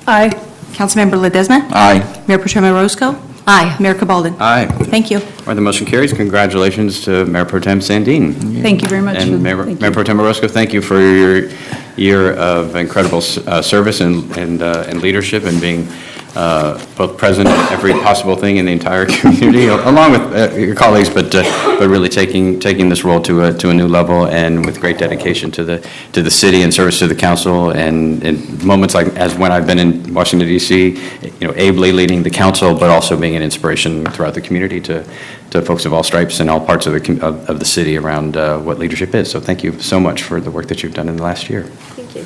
Aye. Councilmember Ledesma? Aye. Mayor Pro Tem Orozco? Aye. Mayor Cabaldon? Aye. Thank you. All right, the motion carries. Congratulations to Mayor Pro Tem Sandin. Thank you very much. And Mayor Pro Tem Orozco, thank you for your year of incredible service and leadership, and being both present at every possible thing in the entire community, along with your colleagues, but really taking this role to a new level, and with great dedication to the city and service to the council, and in moments like as when I've been in Washington D.C., ably leading the council, but also being an inspiration throughout the community to folks of all stripes and all parts of the city around what leadership is. So thank you so much for the work that you've done in the last year. Thank you.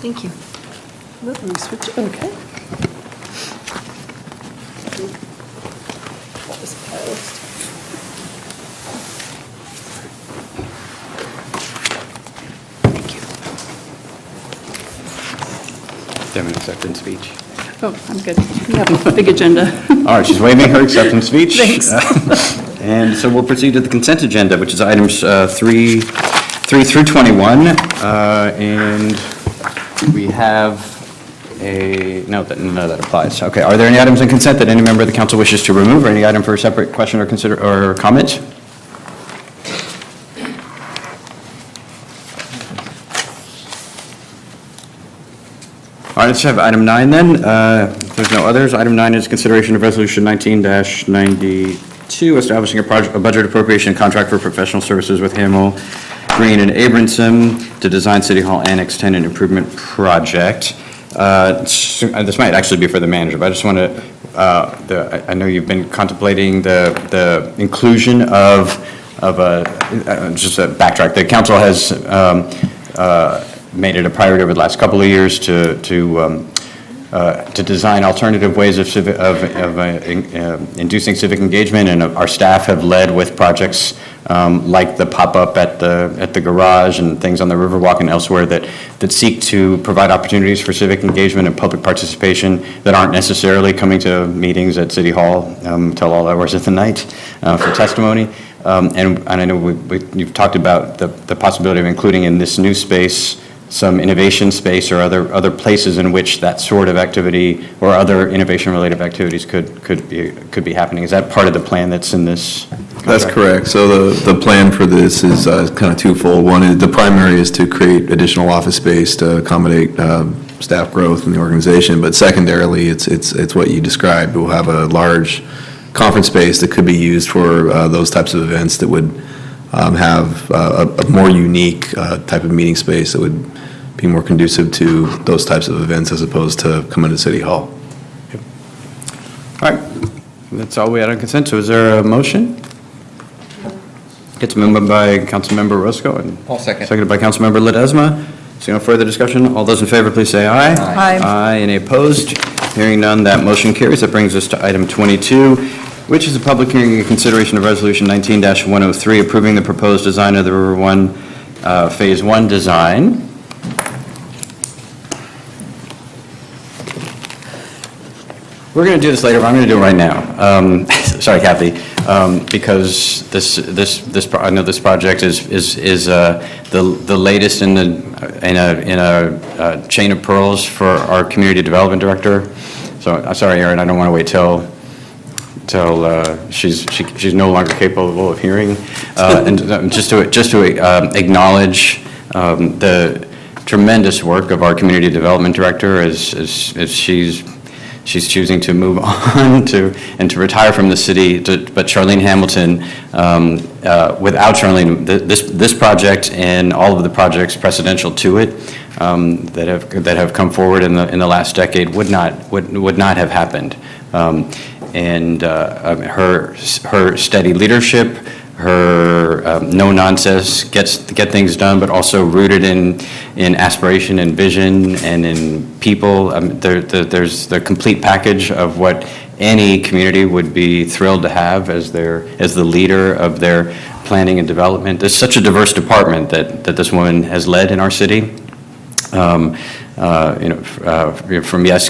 Thank you. Okay. Do you have an acceptance speech? Oh, I'm good. We have a big agenda. All right, she's waiving her acceptance speech. Thanks. And so we'll proceed to the consent agenda, which is items 3 through 21. And we have none of that applies. Okay, are there any items in consent that any member of the council wishes to remove, or any item for a separate question or comment? All right, let's have item 9 then. If there's no others, item 9 is consideration of resolution 19-92, establishing a budget appropriation contract for professional services with Hamel, Green, and Abramson to design City Hall Annex 10 and improvement project. This might actually be for the manager, but I just want to, I know you've been contemplating the inclusion of just a backtrack. The council has made it a priority over the last couple of years to design alternative ways of inducing civic engagement, and our staff have led with projects like the pop-up at the garage and things on the Riverwalk and elsewhere that seek to provide opportunities for civic engagement and public participation that aren't necessarily coming to meetings at City Hall till all hours of the night for testimony. And I know you've talked about the possibility of including in this new space some innovation space or other places in which that sort of activity or other innovation-related activities could be happening. Is that part of the plan that's in this contract? That's correct. So the plan for this is kind of twofold. One is the primary is to create additional office space to accommodate staff growth in the organization, but secondarily, it's what you described. We'll have a large conference space that could be used for those types of events that would have a more unique type of meeting space that would be more conducive to those types of events as opposed to coming to City Hall. All right, that's all we had on consent. So is there a motion? It's moved by Councilmember Roscoe and I'll second. seconded by Councilmember Ledesma. See no further discussion. All those in favor, please say aye. Aye. Aye. Any opposed? Hearing none, that motion carries. That brings us to item 22, which is a public hearing and consideration of Resolution 19-103, approving the proposed design of the River One Phase 1 design. We're going to do this later, but I'm going to do it right now. Sorry, Kathy, because I know this project is the latest in a chain of pearls for our community development director. So I'm sorry, Erin, I don't want to wait till she's no longer capable of hearing, and just to acknowledge the tremendous work of our community development director as she's choosing to move on to retire from the city. But Charlene Hamilton, without Charlene, this project and all of the projects precedential to it that have come forward in the last decade would not have happened. And her steady leadership, her no nonsense, get things done, but also rooted in aspiration and vision and in people. There's the complete package of what any community would be thrilled to have as the leader of their planning and development. There's such a diverse department that this woman has led in our city. From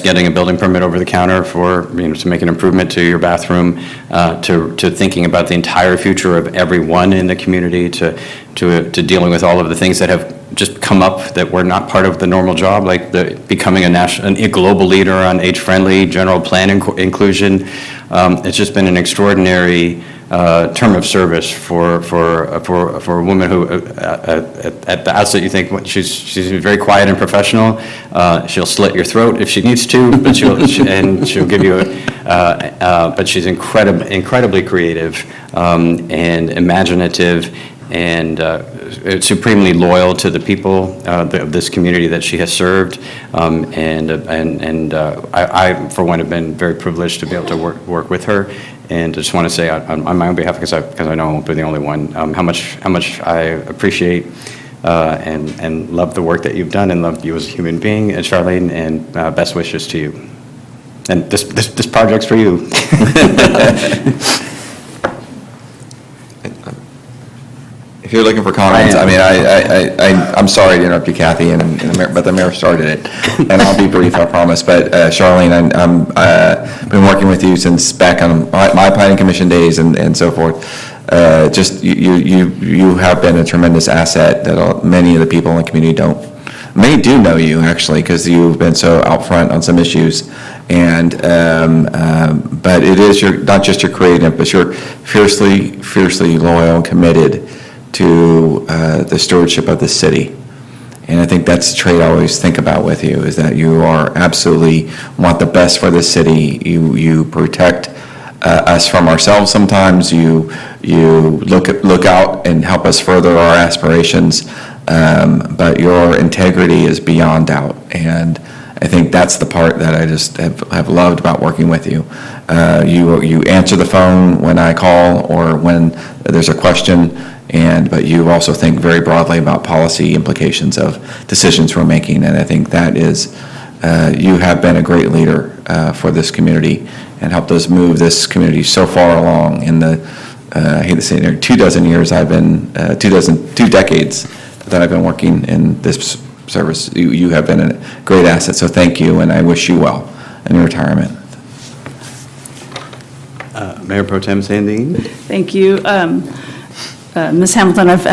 getting a building permit over the counter to make an improvement to your bathroom, to thinking about the entire future of everyone in the community, to dealing with all of the things that have just come up that were not part of the normal job, like becoming a global leader on age-friendly general plan inclusion. It's just been an extraordinary term of service for a woman who, at the outset, you think she's very quiet and professional. She'll slit your throat if she needs to, but she'll give you but she's incredibly creative and imaginative and supremely loyal to the people of this community that she has served. I, for one, have been very privileged to be able to work with her. And I just want to say on my own behalf, because I know I won't be the only one, how much I appreciate and love the work that you've done and love you as a human being, and Charlene, and best wishes to you. And this project's for you. If you're looking for comments, I'm sorry to interrupt you, Kathy, but the mayor started it, and I'll be brief, I promise. But Charlene, I've been working with you since back on my planning commission days and so forth. Just you have been a tremendous asset that many of the people in the community many do know you, actually, because you've been so out front on some issues. And but it is not just your creative, but you're fiercely loyal and committed to the stewardship of the city. And I think that's a trait I always think about with you, is that you are absolutely want the best for the city. You protect us from ourselves sometimes. You look out and help us further our aspirations. But your integrity is beyond doubt. And I think that's the part that I just have loved about working with you. You answer the phone when I call or when there's a question, but you also think very broadly about policy implications of decisions we're making, and I think that is, you have been a great leader for this community and helped us move this community so far along in the, I hate to say it, 24 years I've been, 2 decades that I've been working in this service. You have been a great asset, so thank you, and I wish you well in your retirement. Mayor Pro Tem Sandine? Thank you. Ms. Hamilton, I've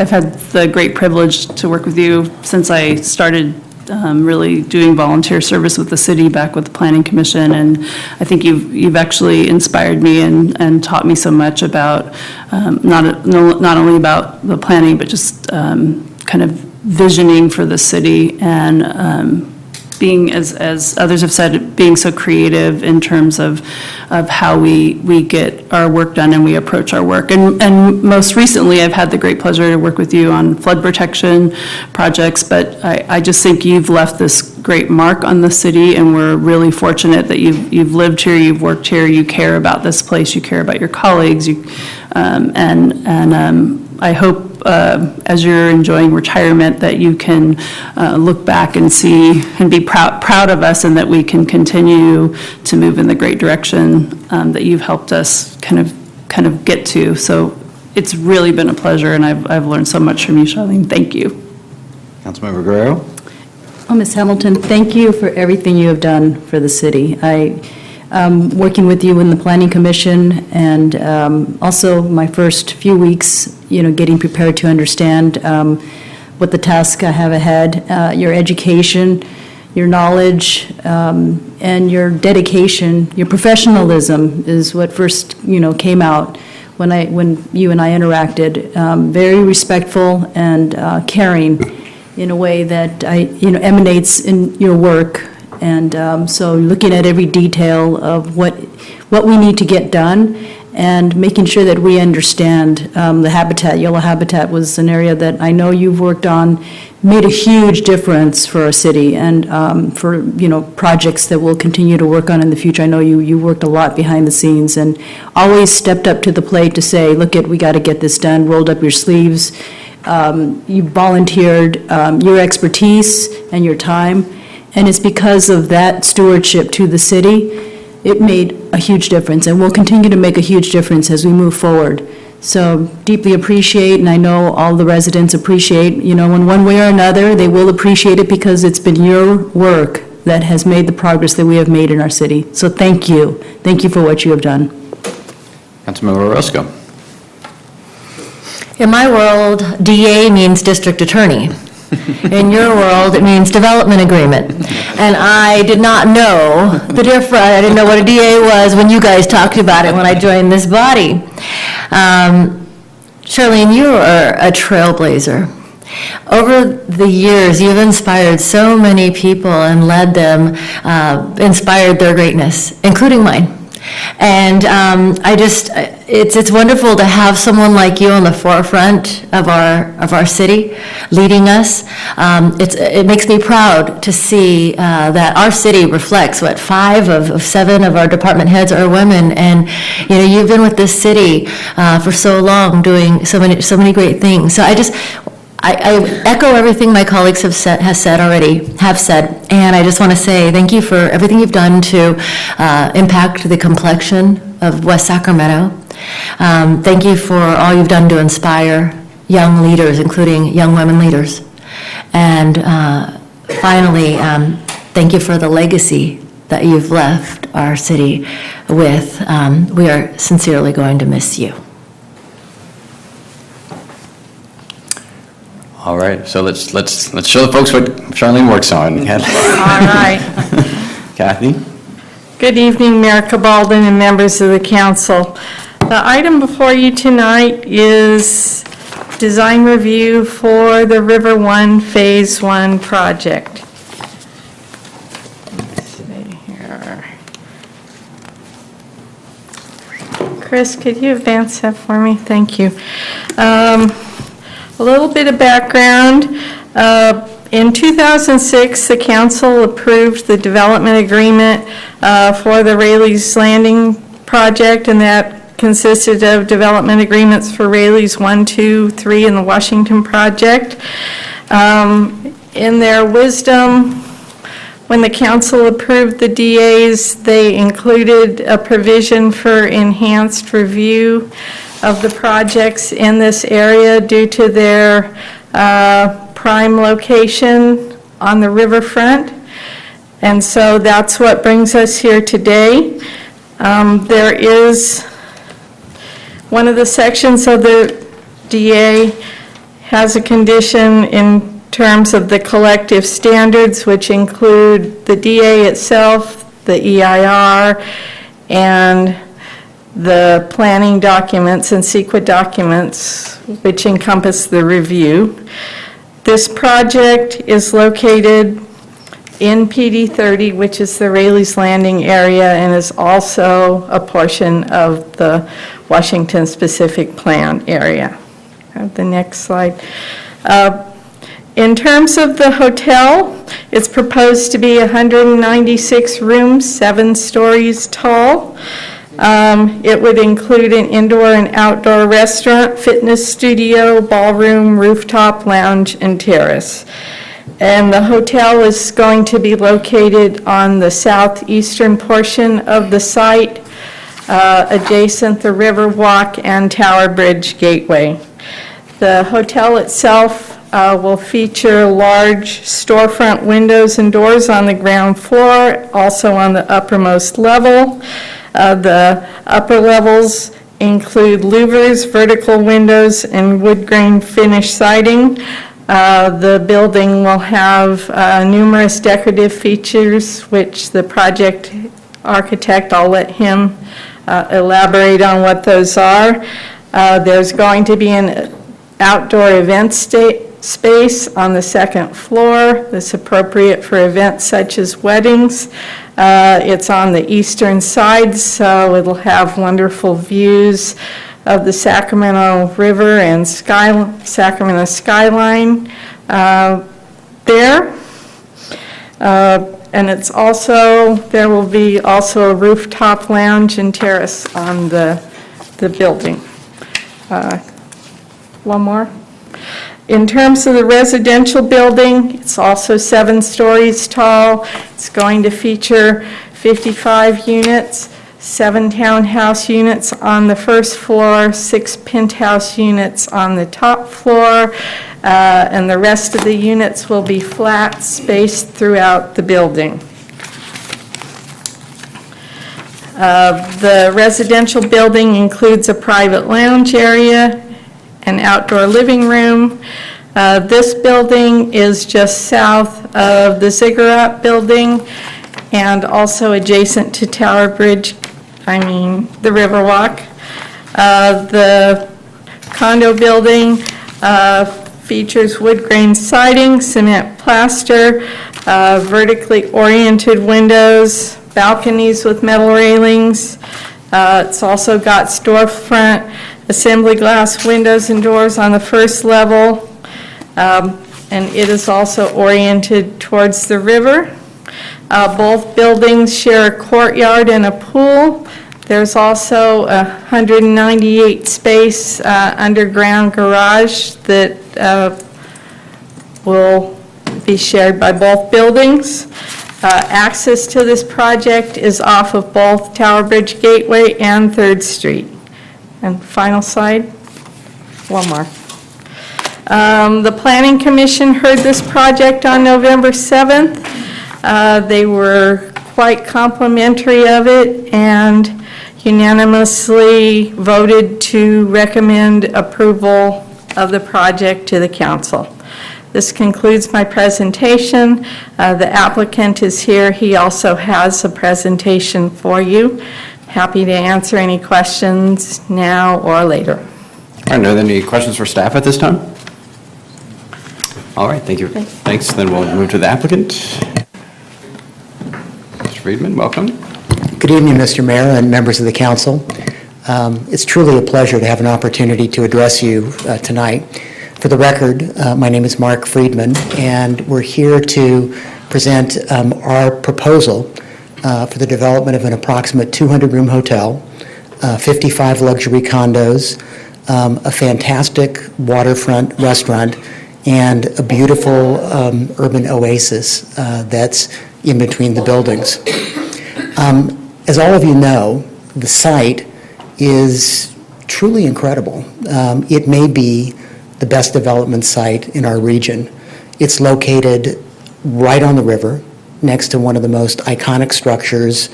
had the great privilege to work with you since I started really doing volunteer service with the city back with the Planning Commission, and I think you've actually inspired me and taught me so much about not only about the planning, but just kind of visioning for the city and being, as others have said, being so creative in terms of how we get our work done and we approach our work. And most recently, I've had the great pleasure to work with you on flood protection projects, but I just think you've left this great mark on the city, and we're really fortunate that you've lived here, you've worked here, you care about this place, you care about your colleagues, I hope as you're enjoying retirement that you can look back and see and be proud of us, and that we can continue to move in the great direction that you've helped us kind of get to. So it's really been a pleasure, and I've learned so much from you, Charlene. Thank you. Councilmember Guerrero? Oh, Ms. Hamilton, thank you for everything you have done for the city. Working with you in the Planning Commission, and also my first few weeks, getting prepared to understand what the task I have ahead, your education, your knowledge, and your dedication, your professionalism is what first, came out when you and I interacted. Very respectful and caring in a way that emanates in your work. And so looking at every detail of what we need to get done, and making sure that we understand the habitat. Yellow habitat was an area that I know you've worked on, made a huge difference for our city, and for projects that we'll continue to work on in the future. I know you worked a lot behind the scenes and always stepped up to the plate to say, we got to get this done, rolled up your sleeves. You volunteered your expertise and your time. And it's because of that stewardship to the city, it made a huge difference, and will continue to make a huge difference as we move forward. So deeply appreciate, and I know all the residents appreciate, in one way or another, they will appreciate it because it's been your work that has made the progress that we have made in our city. So thank you. Thank you for what you have done. Councilmember Orozco? In my world, DA means district attorney. In your world, it means development agreement. And I did not know the difference. I didn't know what a DA was when you guys talked about it when I joined this body. Charlene, you are a trailblazer. Over the years, you've inspired so many people and led them, inspired their greatness, including mine. And it's wonderful to have someone like you on the forefront of our city, leading us. It makes me proud to see that our city reflects 5 of 7 of our department heads are women, and you've been with this city for so long, doing so many great things. So I echo everything my colleagues have said, and I just want to say thank you for everything you've done to impact the complexion of West Sacramento. Thank you for all you've done to inspire young leaders, including young women leaders. And finally, thank you for the legacy that you've left our city with. We are sincerely going to miss you. All right, so let's show the folks what Charlene works on. All right. Kathy? Good evening, Mayor Cabaldon and members of the council. The item before you tonight is design review for the River One Phase 1 project. Let's see here. Chris, could you advance that for me? Thank you. A little bit of background. In 2006, the council approved the development agreement for the Rayleigh's Landing project, and that consisted of development agreements for Rayleigh's 1, 2, 3, and the Washington project. In their wisdom, when the council approved the DAs, they included a provision for enhanced review of the projects in this area due to their prime location on the riverfront. And so that's what brings us here today. There is one of the sections of the DA has a condition in terms of the collective standards, which include the DA itself, the EIR, and the planning documents and CEQA documents, which encompass the review. This project is located in PD 30, which is the Rayleigh's Landing area, and is also a portion of the Washington Specific Plan area. The next slide. In terms of the hotel, it's proposed to be 196 rooms, 7 stories tall. It would include an indoor and outdoor restaurant, fitness studio, ballroom, rooftop, lounge, and terrace. And the hotel is going to be located on the southeastern portion of the site, adjacent the Riverwalk and Tower Bridge Gateway. The hotel itself will feature large storefront windows and doors on the ground floor, also on the uppermost level. The upper levels include louvers, vertical windows, and wood grain finish siding. The building will have numerous decorative features, which the project architect, I'll let him elaborate on what those are. There's going to be an outdoor event space on the second floor that's appropriate for events such as weddings. It's on the eastern side, so it'll have wonderful views of the Sacramento River and Sacramento skyline there. And it's also, there will be also a rooftop lounge and terrace on the building. One more. In terms of the residential building, it's also 7 stories tall. It's going to feature 55 units, 7 townhouse units on the first floor, 6 penthouse units on the top floor, and the rest of the units will be flat, spaced throughout the building. The residential building includes a private lounge area, an outdoor living room. This building is just south of the Ziggurat building and also adjacent to Tower Bridge, the Riverwalk. The condo building features wood grain siding, cement plaster, vertically oriented windows, balconies with metal railings. It's also got storefront assembly glass windows and doors on the first level, and it is also oriented towards the river. Both buildings share a courtyard and a pool. There's also a 198 space underground garage that will be shared by both buildings. Access to this project is off of both Tower Bridge Gateway and 3rd Street. And final slide. One more. The Planning Commission heard this project on November 7th. They were quite complimentary of it and unanimously voted to recommend approval of the project to the council. This concludes my presentation. The applicant is here. He also has a presentation for you. Happy to answer any questions now or later. right, are there any questions for staff at this time? All right, thank you. Thanks, then we'll move to the applicant. Mr. Friedman, welcome. Good evening, Mr. Mayor and members of the council. It's truly a pleasure to have an opportunity to address you tonight. For the record, my name is Mark Friedman, and we're here to present our proposal for the development of an approximate 200-room hotel, 55 luxury condos, a fantastic waterfront restaurant, and a beautiful urban oasis that's in between the buildings. As all of you know, the site is truly incredible. It may be the best development site in our region. It's located right on the river, next to one of the most iconic structures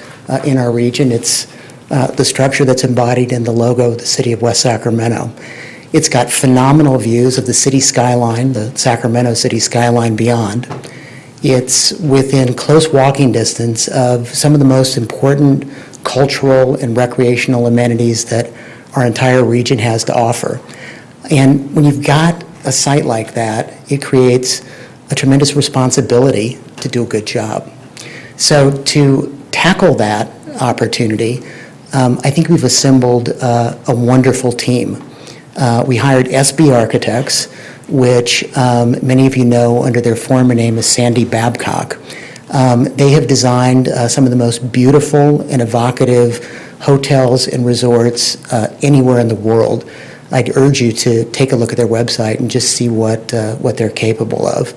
in our region. It's the structure that's embodied in the logo of the city of West Sacramento. It's got phenomenal views of the city skyline, the Sacramento city skyline beyond. It's within close walking distance of some of the most important cultural and recreational amenities that our entire region has to offer. And when you've got a site like that, it creates a tremendous responsibility to do a good job. So to tackle that opportunity, I think we've assembled a wonderful team. We hired SB Architects, which many of you know under their former name is Sandy Babcock. They have designed some of the most beautiful and evocative hotels and resorts anywhere in the world. I'd urge you to take a look at their website and just see what they're capable of.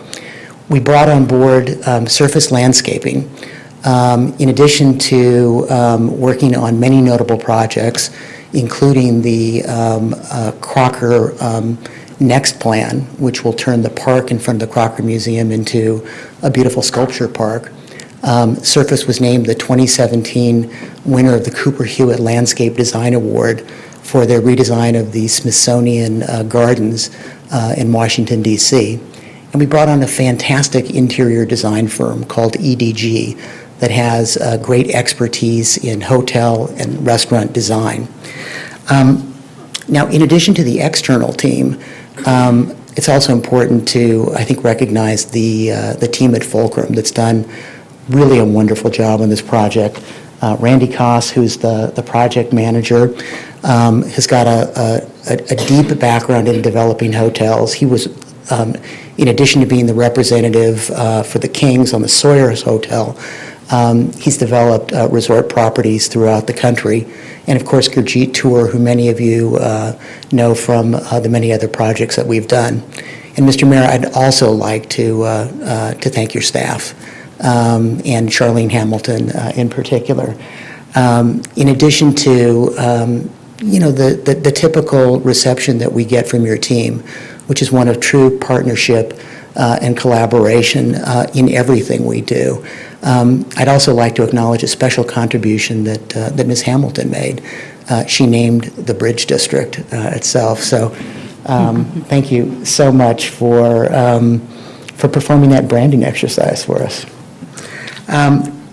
We brought on board Surface Landscaping. In addition to working on many notable projects, including the Crocker Next Plan, which will turn the park in front of the Crocker Museum into a beautiful sculpture park. Surface was named the 2017 winner of the Cooper Hewitt Landscape Design Award for their redesign of the Smithsonian Gardens in Washington, D.C. And we brought on a fantastic interior design firm called EDG that has great expertise in hotel and restaurant design. Now, in addition to the external team, it's also important to, I think, recognize the team at Fulcrum that's done really a wonderful job on this project. Randy Koss, who's the project manager, has got a deep background in developing hotels. He was, in addition to being the representative for the Kings on the Sawyer's Hotel, he's developed resort properties throughout the country. And of course, Gurjeet Tour, who many of you know from the many other projects that we've done. And Mr. Mayor, I'd also like to thank your staff and Charlene Hamilton in particular. In addition to the typical reception that we get from your team, which is one of true partnership and collaboration in everything we do. I'd also like to acknowledge a special contribution that Ms. Hamilton made. She named the Bridge District itself. So thank you so much for performing that branding exercise for us.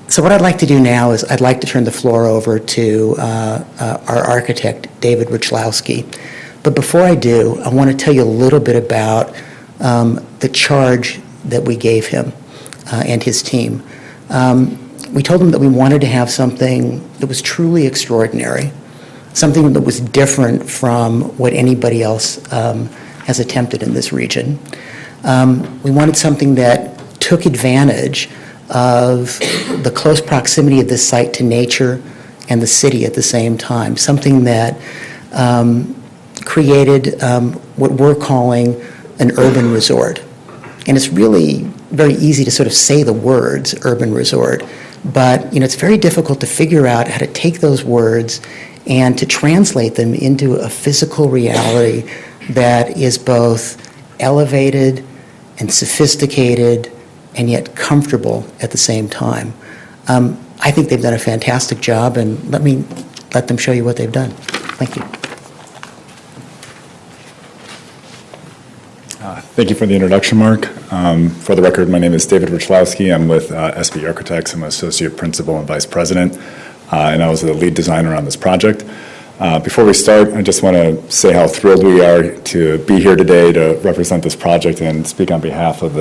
So what I'd like to do now is I'd like to turn the floor over to our architect, David Richlowski. But before I do, I want to tell you a little bit about the charge that we gave him and his team. We told him that we wanted to have something that was truly extraordinary, something that was different from what anybody else has attempted in this region. We wanted something that took advantage of the close proximity of this site to nature and the city at the same time, something that created what we're calling an urban resort. And it's really very easy to sort of say the words urban resort, but it's very difficult to figure out how to take those words and to translate them into a physical reality that is both elevated and sophisticated and yet comfortable at the same time. I think they've done a fantastic job, and let them show you what they've done. Thank you. Thank you for the introduction, Mark. For the record, my name is David Richlowski. I'm with SB Architects. I'm an associate principal and vice president, and I was the lead designer on this project. Before we start, I just want to say how thrilled we are to be here today to represent this project and speak on behalf of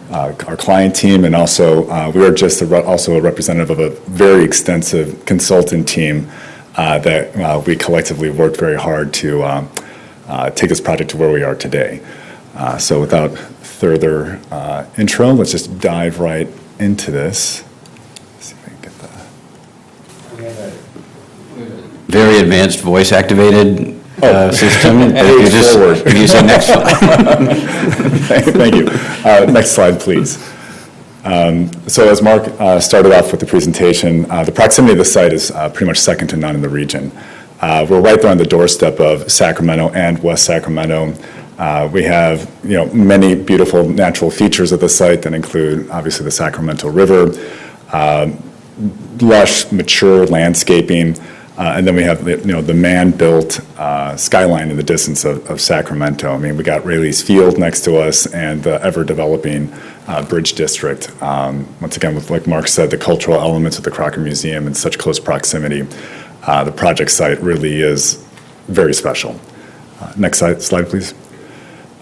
our client team, and also we are just also a representative of a very extensive consultant team that we collectively worked very hard to take this project to where we are today. So without further intro, let's just dive right into this. Let's see if I can get the... Very advanced voice-activated system. If you say next slide. Thank you. Next slide, please. So as Mark started off with the presentation, the proximity of the site is pretty much second to none in the region. We're right there on the doorstep of Sacramento and West Sacramento. We have, many beautiful natural features of the site that include, obviously, the Sacramento River, lush, mature landscaping, and then we have the man-built skyline in the distance of Sacramento. I mean, we got Rayleigh's Field next to us and the ever-developing Bridge District. Once again, like Mark said, the cultural elements of the Crocker Museum in such close proximity. The project site really is very special. Next slide, please.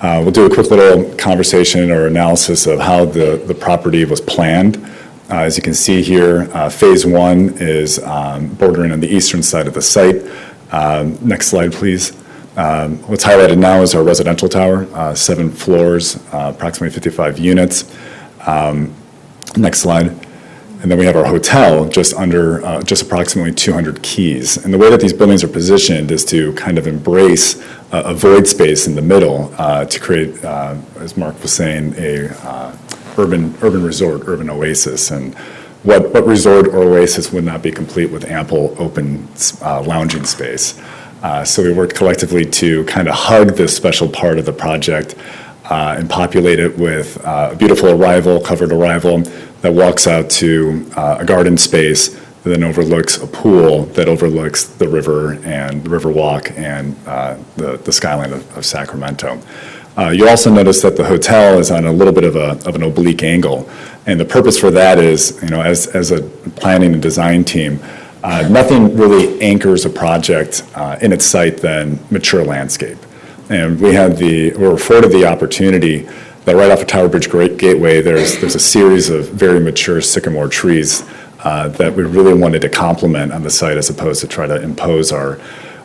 We'll do a quick little conversation or analysis of how the property was planned. As you can see here, phase 1 is bordering on the eastern side of the site. Next slide, please. What's highlighted now is our residential tower, 7 floors, approximately 55 units. Next slide. And then we have our hotel just approximately 200 keys. And the way that these buildings are positioned is to kind of embrace a void space in the middle to create, as Mark was saying, a urban resort, urban oasis. And what resort or oasis would not be complete with ample open lounging space? So we worked collectively to kind of hug this special part of the project and populate it with a beautiful covered arrival that walks out to a garden space that then overlooks a pool that overlooks the river and the river walk and the skyline of Sacramento. You'll also notice that the hotel is on a little bit of an oblique angle, and the purpose for that is, as a planning and design team, nothing really anchors a project in its site than mature landscape. And we're afforded the opportunity that right off of Tower Bridge Gateway, there's a series of very mature sycamore trees that we really wanted to complement on the site as opposed to try to impose our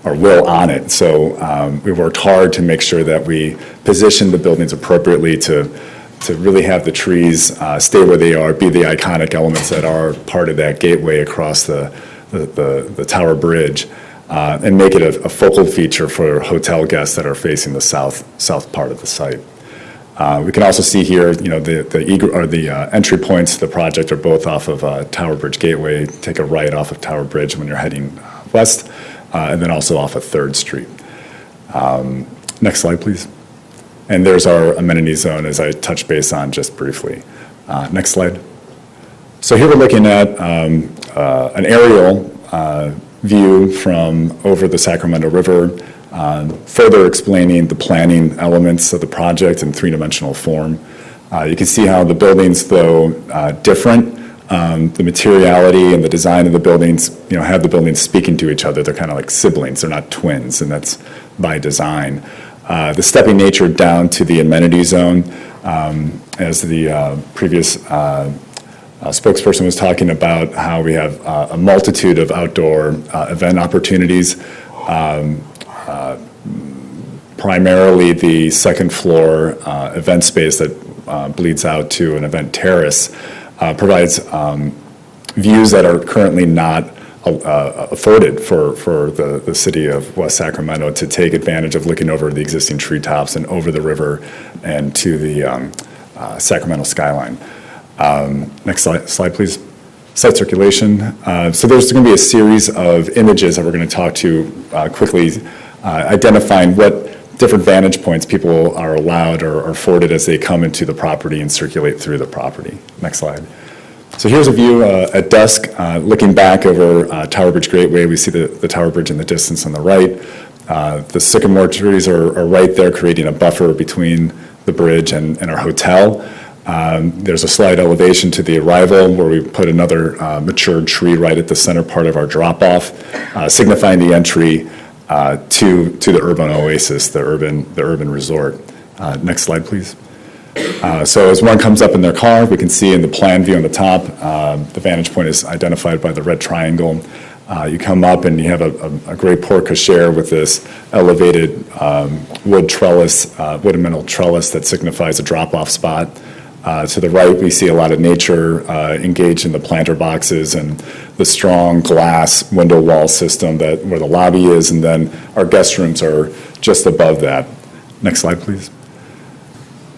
will on it. So we worked hard to make sure that we positioned the buildings appropriately to really have the trees stay where they are, be the iconic elements that are part of that gateway across the Tower Bridge, and make it a focal feature for hotel guests that are facing the south part of the site. We can also see here, the entry points to the project are both off of Tower Bridge Gateway. Take a right off of Tower Bridge when you're heading west, and then also off of 3rd Street. Next slide, please. And there's our amenity zone, as I touched base on just briefly. Next slide. So here we're looking at an aerial view from over the Sacramento River, further explaining the planning elements of the project in 3-dimensional form. You can see how the buildings, though different, the materiality and the design of the buildings, have the buildings speaking to each other. They're kind of like siblings. They're not twins, and that's by design. The stepping nature down to the amenity zone, as the previous spokesperson was talking about, how we have a multitude of outdoor event opportunities. Primarily the second floor event space that bleeds out to an event terrace provides views that are currently not afforded for the city of West Sacramento to take advantage of looking over the existing treetops and over the river and to the Sacramento skyline. Next slide, please. Site circulation. So there's going to be a series of images that we're going to talk to quickly, identifying what different vantage points people are allowed or are afforded as they come into the property and circulate through the property. Next slide. So here's a view at dusk, looking back over Tower Bridge Gateway. We see the Tower Bridge in the distance on the right. The sycamore trees are right there, creating a buffer between the bridge and our hotel. There's a slight elevation to the arrival where we put another matured tree right at the center part of our drop-off, signifying the entry to the urban oasis, the urban resort. Next slide, please. So as one comes up in their car, we can see in the plan view on the top, the vantage point is identified by the red triangle. You come up and you have a great porte cochere with this elevated wood trellis, wood and metal trellis that signifies a drop-off spot. To the right, we see a lot of nature engaged in the planter boxes and the strong glass window wall system where the lobby is, and then our guest rooms are just above that. Next slide, please.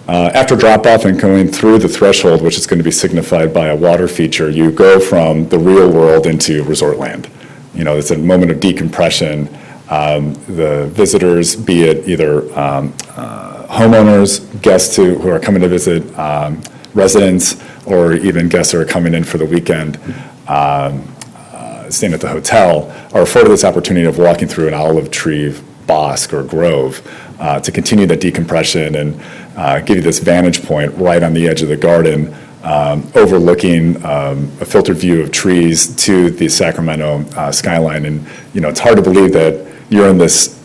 After drop-off and going through the threshold, which is going to be signified by a water feature, you go from the real world into resort land. You know, it's a moment of decompression. The visitors, be it either homeowners, guests who are coming to visit, residents, or even guests who are coming in for the weekend, staying at the hotel, are afforded this opportunity of walking through an olive tree bosque or grove to continue that decompression and give you this vantage point right on the edge of the garden, overlooking a filtered view of trees to the Sacramento skyline. And, you know, it's hard to believe that you're in this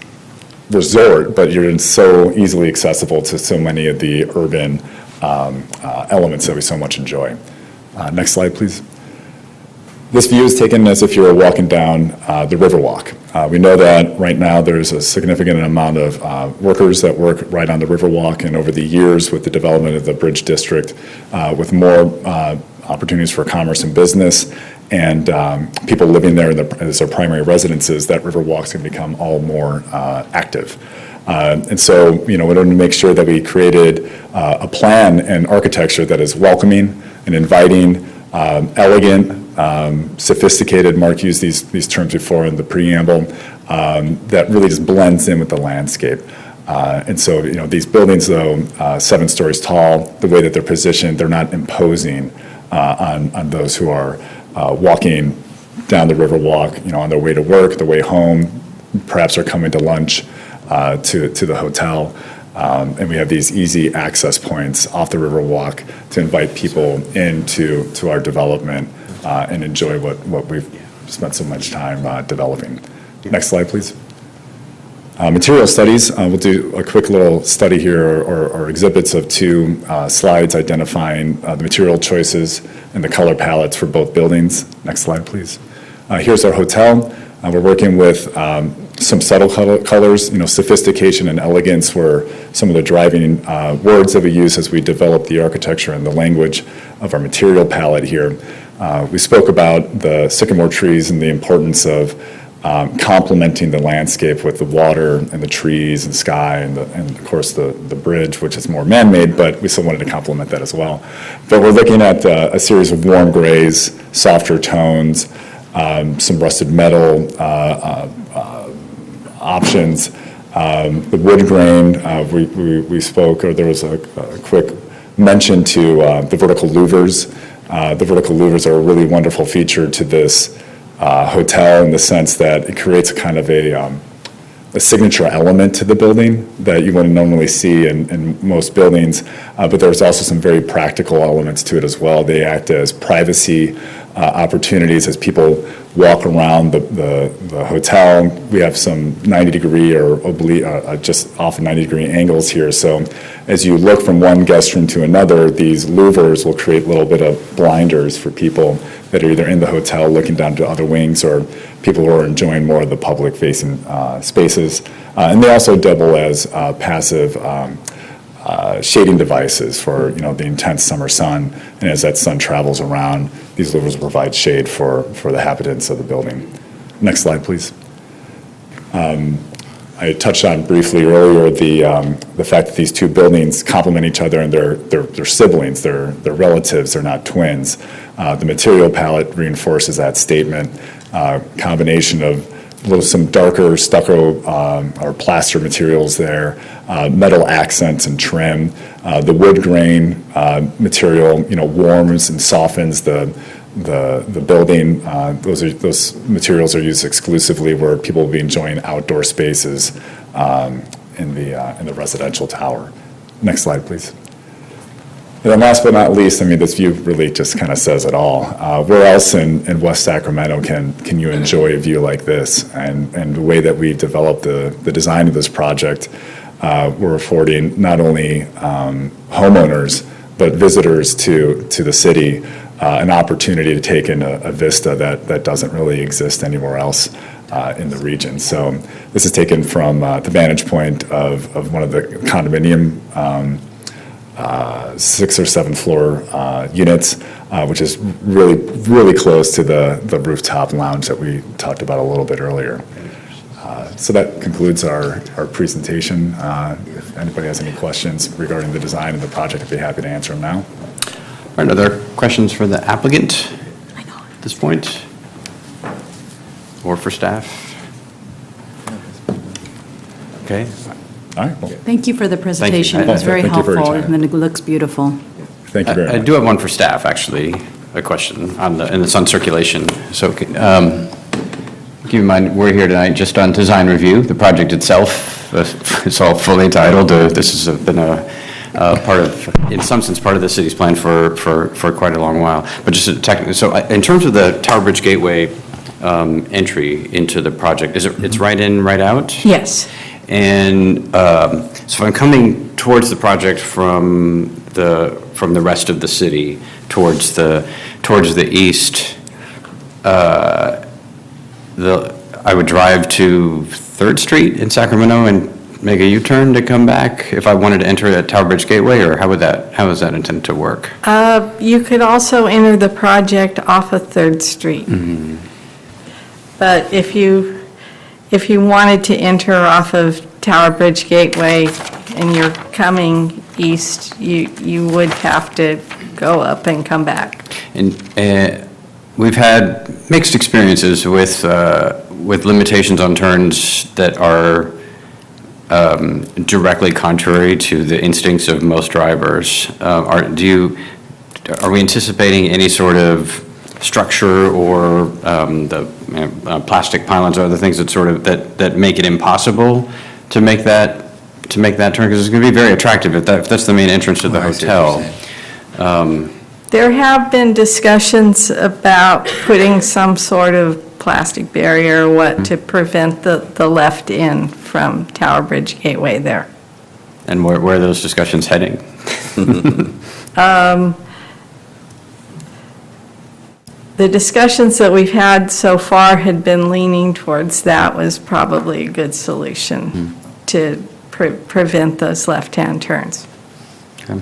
resort, but you're so easily accessible to so many of the urban elements that we so much enjoy. Next slide, please. This view is taken as if you were walking down the Riverwalk. We know that right now there's a significant amount of workers that work right on the Riverwalk, and over the years with the development of the Bridge District, with more opportunities for commerce and business, and people living there as their primary residences, that Riverwalk's going to become all more active. And so, you know, in order to make sure that we created a plan and architecture that is welcoming and inviting, elegant, sophisticated, Mark used these terms before in the preamble, that really just blends in with the landscape. And so, you know, these buildings, though, 7 stories tall, the way that they're positioned, they're not imposing on those who are walking down the Riverwalk, you know, on their way to work, their way home, perhaps are coming to lunch to the hotel. And we have these easy access points off the Riverwalk to invite people into our development and enjoy what we've spent so much time developing. Next slide, please. Material studies. We'll do a quick little study here, or exhibits of 2 slides identifying the material choices and the color palettes for both buildings. Next slide, please. Here's our hotel. We're working with some subtle colors. You know, sophistication and elegance were some of the driving words that we use as we develop the architecture and the language of our material palette here. We spoke about the sycamore trees and the importance of complementing the landscape with the water and the trees and sky and of course the bridge, which is more man-made, but we still wanted to complement that as well. But we're looking at a series of warm grays, softer tones, some rusted metal options. The wood grain, we spoke, or there was a quick mention to the vertical louvers. The vertical louvers are a really wonderful feature to this hotel, in the sense that it creates kind of a signature element to the building that you wouldn't normally see in most buildings, but there's also some very practical elements to it as well. They act as privacy opportunities as people walk around the hotel. We have some 90-degree or oblique, just off 90-degree angles here. So as you look from one guest room to another, these louvers will create a little bit of blinders for people that are either in the hotel looking down to other wings, or people who are enjoying more of the public-facing spaces. And they also double as passive shading devices for, you know, the intense summer sun. And as that sun travels around, these louvers will provide shade for the inhabitants of the building. Next slide, please. I touched on briefly earlier the fact that these 2 buildings complement each other, and they're siblings, they're relatives, they're not twins. The material palette reinforces that statement. Combination of some darker stucco or plaster materials there, metal accents and trim. The wood grain material, you know, warms and softens the building. Those materials are used exclusively where people will be enjoying outdoor spaces in the residential tower. Next slide, please. And then last but not least, I mean, this view really just kind of says it all. Where else in West Sacramento can you enjoy a view like this? And the way that we developed the design of this project, we're affording not only homeowners, but visitors to the city an opportunity to take in a vista that doesn't really exist anywhere else in the region. So this is taken from the vantage point of one of the condominium 6th or 7th floor units, which is really close to the rooftop lounge that we talked about a little bit earlier. So that concludes our presentation. If anybody has any questions regarding the design of the project, I'd be happy to answer them now. All right, other questions for the applicant at this point? Or for staff? Okay. All right. Well, Thank you for the presentation. It was very Thank you for your helpful, time. and it looks beautiful. thank you very much. I do have one for staff, actually, a question in the sun circulation. So keep in mind, we're here tonight just on design review. The project itself, it's all fully entitled. This has been a part of, in some sense, part of the city's plan for quite a long while. But just technically, so in terms of the Tower Bridge Gateway entry into the project, it's right in, right out? Yes. And so if I'm coming towards the project from the rest of the city, towards the east, I would drive to 3rd Street in Sacramento and make a U-turn to come back if I wanted to enter at Tower Bridge Gateway, or how is that intended to work? You could also enter the project off of 3rd Street. But if you wanted to enter off of Tower Bridge Gateway and you're coming east, you would have to go up and come back. And we've had mixed experiences with limitations on turns that are directly contrary to the instincts of most drivers. Are we anticipating any sort of structure or the plastic pylons or other things that make it impossible to make that turn? Because it's going to be very attractive if that's the main entrance to the hotel. There have been discussions about putting some sort of plastic barrier or to prevent the left in from Tower Bridge Gateway there. And where are those discussions heading? The discussions that we've had so far had been leaning towards that was probably a good solution to prevent those left-hand turns. Okay.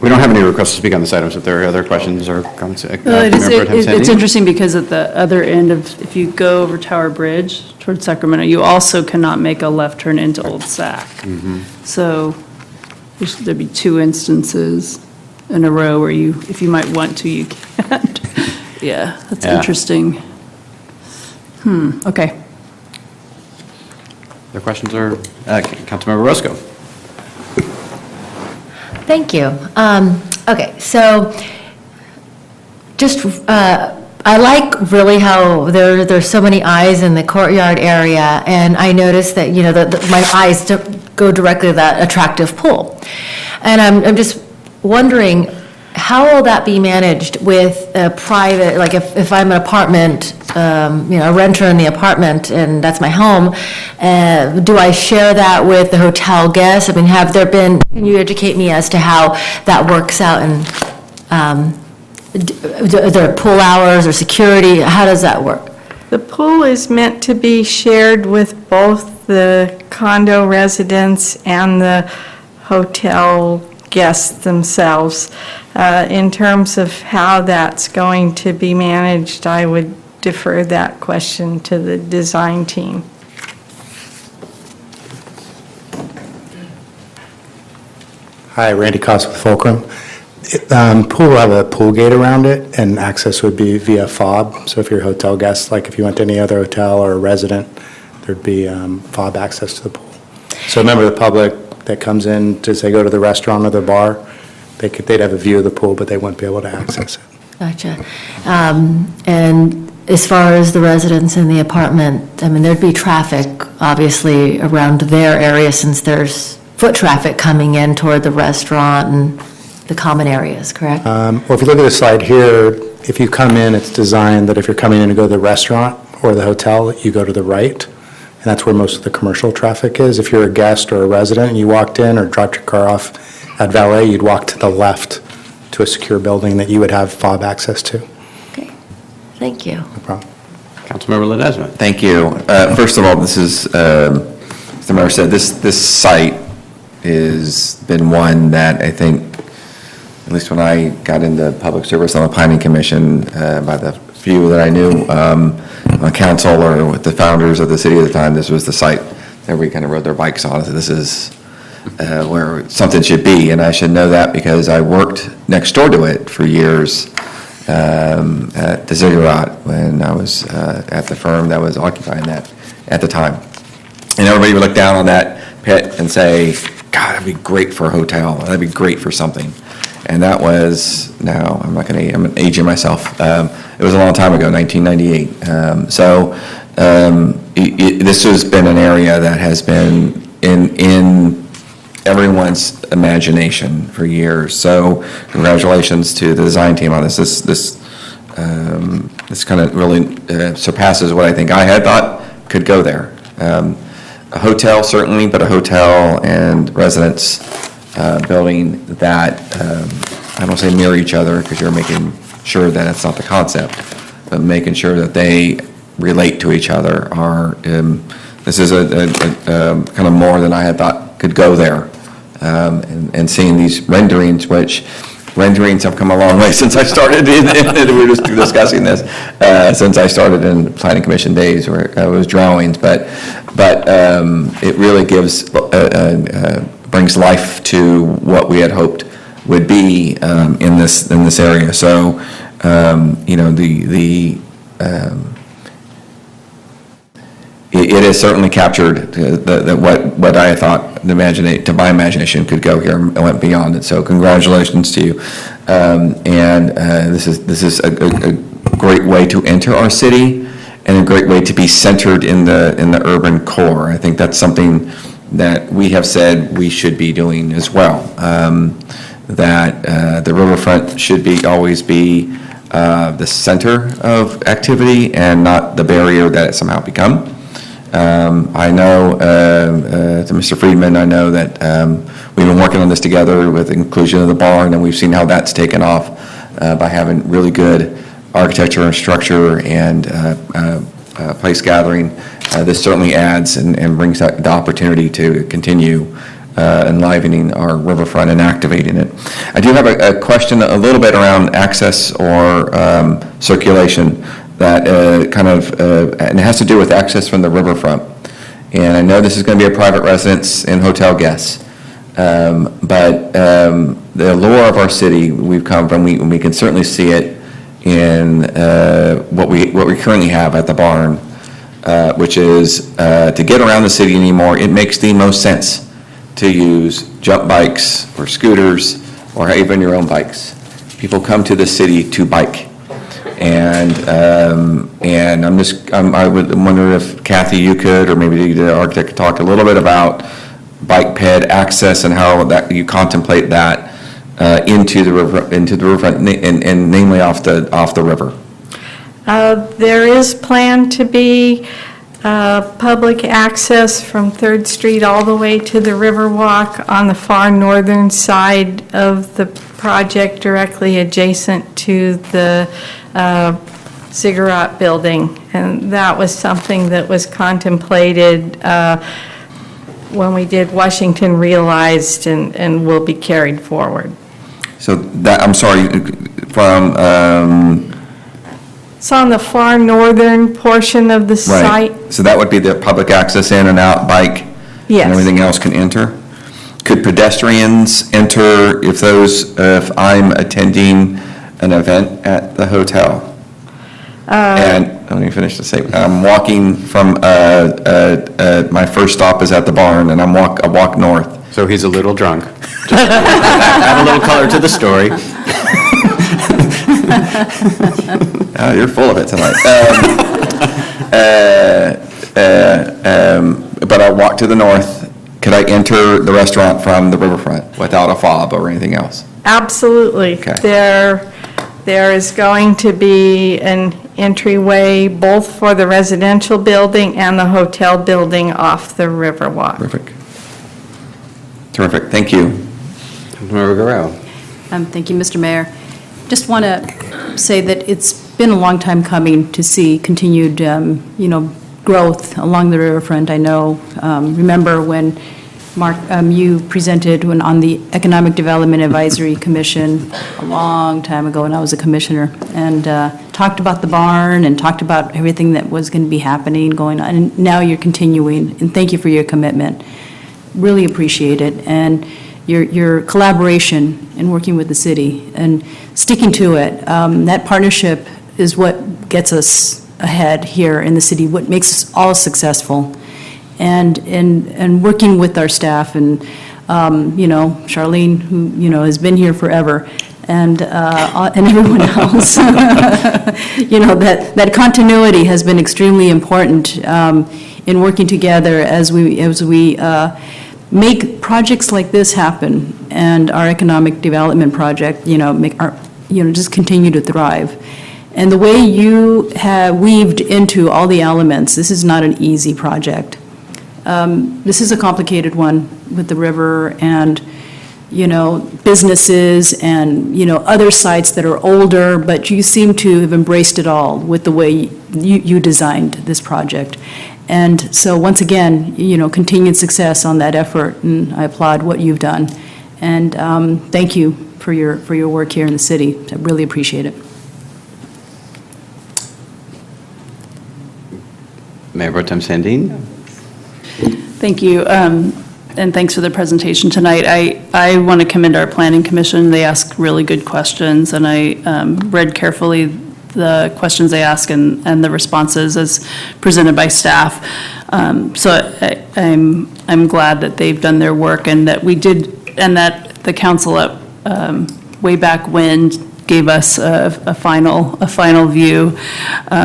We don't have any requests to speak on this item, so if there are other questions or comments. It's interesting because at the other end of, if you go over Tower Bridge towards Sacramento, you also cannot make a left turn into Old Sac. So there'd be 2 instances in a row where if you might want to, you can't. Yeah, that's interesting. Okay. Other questions or, Councilmember Roscoe? Thank you. Okay, so just, I like really how there's so many eyes in the courtyard area, and I noticed that, my eyes don't go directly to that attractive pool. And I'm just wondering, how will that be managed with a private, like if I'm an apartment, a renter in the apartment and that's my home, do I share that with the hotel guests? I mean, can you educate me as to how that works out, and are there pool hours or security? How does that work? The pool is meant to be shared with both the condo residents and the hotel guests themselves. In terms of how that's going to be managed, I would defer that question to the design team. Hi, Randy Cost with Fulcrum. Pool will have a pool gate around it, and access would be via fob. So if you're a hotel guest, like if you went to any other hotel or a resident, there'd be fob access to the pool. So a member of the public that comes in to, say, go to the restaurant or the bar, they'd have a view of the pool, but they wouldn't be able to access it. Gotcha. And as far as the residents in the apartment, I mean, there'd be traffic, obviously, around their area since there's foot traffic coming in toward the restaurant and the common areas, correct? Well, if you look at the slide here, if you come in, it's designed that if you're coming in to go to the restaurant or the hotel, you go to the right, and that's where most of the commercial traffic is. If you're a guest or a resident and you walked in or dropped your car off at valet, you'd walk to the left to a secure building that you would have fob access to. Okay, thank you. No problem. Councilmember Ledesma. Thank you. First of all, this is, as the mayor said, this site has been one that I think, at least when I got into public service on the planning commission, by the few that I knew on council or with the founders of the city at the time, this was the site that we kind of rode their bikes on. So this is where something should be, and I should know that because I worked next door to it for years at the Ziggurat when I was at the firm that was occupying that at the time. And everybody would look down on that pit and say, God, that'd be great for a hotel. That'd be great for something. And that was, now, I'm aging myself. It was a long time ago, 1998. This has been an area that has been in everyone's imagination for years. So congratulations to the design team on this. This kind of really surpasses what I think I had thought could go there. A hotel certainly, but a hotel and residence building that, I don't say mirror each other because you're making sure that it's not the concept, but making sure that they relate to each other are, this is a kind of more than I had thought could go there. And seeing these renderings, which renderings have come a long way since I started, and we were just discussing this, since I started in planning commission days where it was drawings, but it really gives, brings life to what we had hoped would be in this area. So, it has certainly captured what I thought to my imagination could go here and went beyond it. So congratulations to you. This is a great way to enter our city and a great way to be centered in the urban core. I think that's something that we have said we should be doing as well. That the riverfront should always be the center of activity and not the barrier that it somehow become. I know, to Mr. Friedman, I know that we've been working on this together with the inclusion of the barn, and we've seen how that's taken off by having really good architecture and structure and place gathering. This certainly adds and brings the opportunity to continue enlivening our riverfront and activating it. I do have a question a little bit around access or circulation that and it has to do with access from the riverfront. And I know this is going to be a private residence and hotel guests, but the allure of our city we've come from, we can certainly see it in what we currently have at the barn, which is to get around the city anymore, it makes the most sense to use jump bikes or scooters or even your own bikes. People come to the city to bike. And I would wonder if Kathy, you could, or maybe the architect could talk a little bit about bike ped access and how that you contemplate that into the riverfront, and namely off the river. There is planned to be public access from 3rd Street all the way to the Riverwalk on the far northern side of the project, directly adjacent to the Ziggurat building. And that was something that was contemplated when we did Washington Realized and will be carried forward. So that, I'm sorry, from... It's on the far northern portion of the site. Right. So that would be the public access in and out, bike, Yes. and everything else can enter? Could pedestrians enter if I'm attending an event at the hotel? And let me finish the statement. I'm walking from, my first stop is at the barn, and I walk north. So he's a little drunk. Just add a little color to the story. You're full of it tonight. But I walk to the north, Could I enter the restaurant from the riverfront without a fob or anything else? Absolutely. Okay. There is going to be an entryway both for the residential building and the hotel building off the Riverwalk. Terrific, thank you. Councilmember Guerrero. Thank you, Mr. Mayor. Just want to say that it's been a long time coming to see continued, growth along the riverfront. I know, remember when, Mark, you presented on the Economic Development Advisory Commission a long time ago when I was a commissioner, and talked about the barn and talked about everything that was going to be happening, going on, and now you're continuing, and thank you for your commitment. Really appreciate it, and your collaboration in working with the city and sticking to it. That partnership is what gets us ahead here in the city, what makes us all successful. And working with our staff and, Charlene, who, has been here forever, and everyone else. That continuity has been extremely important in working together as we make projects like this happen, and our economic development project, just continue to thrive. And the way you have weaved into all the elements, this is not an easy project. This is a complicated one with the river and, businesses and, other sites that are older, but you seem to have embraced it all with the way you designed this project. And so once again, continued success on that effort, and I applaud what you've done. And thank you for your work here in the city. I really appreciate it. Mayor Pro Tem Sandin. Thank you, and thanks for the presentation tonight. I want to commend our Planning Commission. They ask really good questions, and I read carefully the questions they ask and the responses as presented by staff. So I'm glad that they've done their work, and that we did, and that the council at way back when gave us a final view,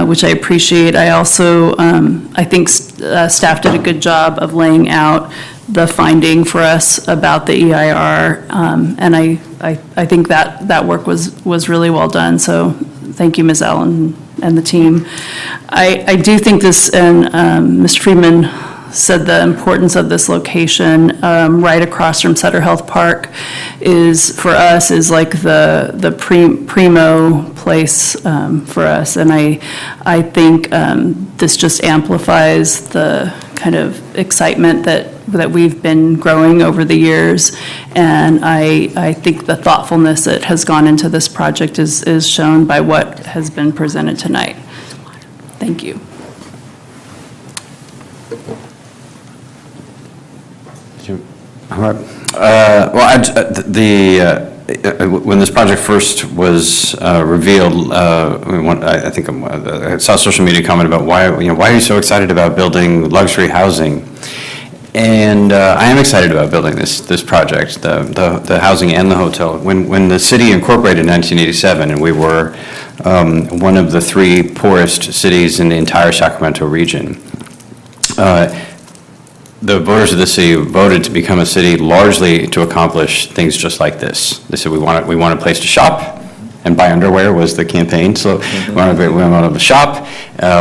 which I appreciate. I also, I think staff did a good job of laying out the finding for us about the EIR, and I think that work was really well done. So thank you, Ms. Allen and the team. I do think this, and Mr. Friedman said the importance of this location right across from Sutter Health Park is, for us, is like the primo place for us. And I think this just amplifies the kind of excitement that we've been growing over the years. And I think the thoughtfulness that has gone into this project is shown by what has been presented tonight. Thank you. All right. When this project first was revealed, I think I saw a social media comment about why are you so excited about building luxury housing? And I am excited about building this project, the housing and the hotel. When the city incorporated in 1987, and we were one of the 3 poorest cities in the entire Sacramento region, the voters of the city voted to become a city largely to accomplish things just like this. They said, we want a place to shop, and buy underwear was the campaign. So we want a shop,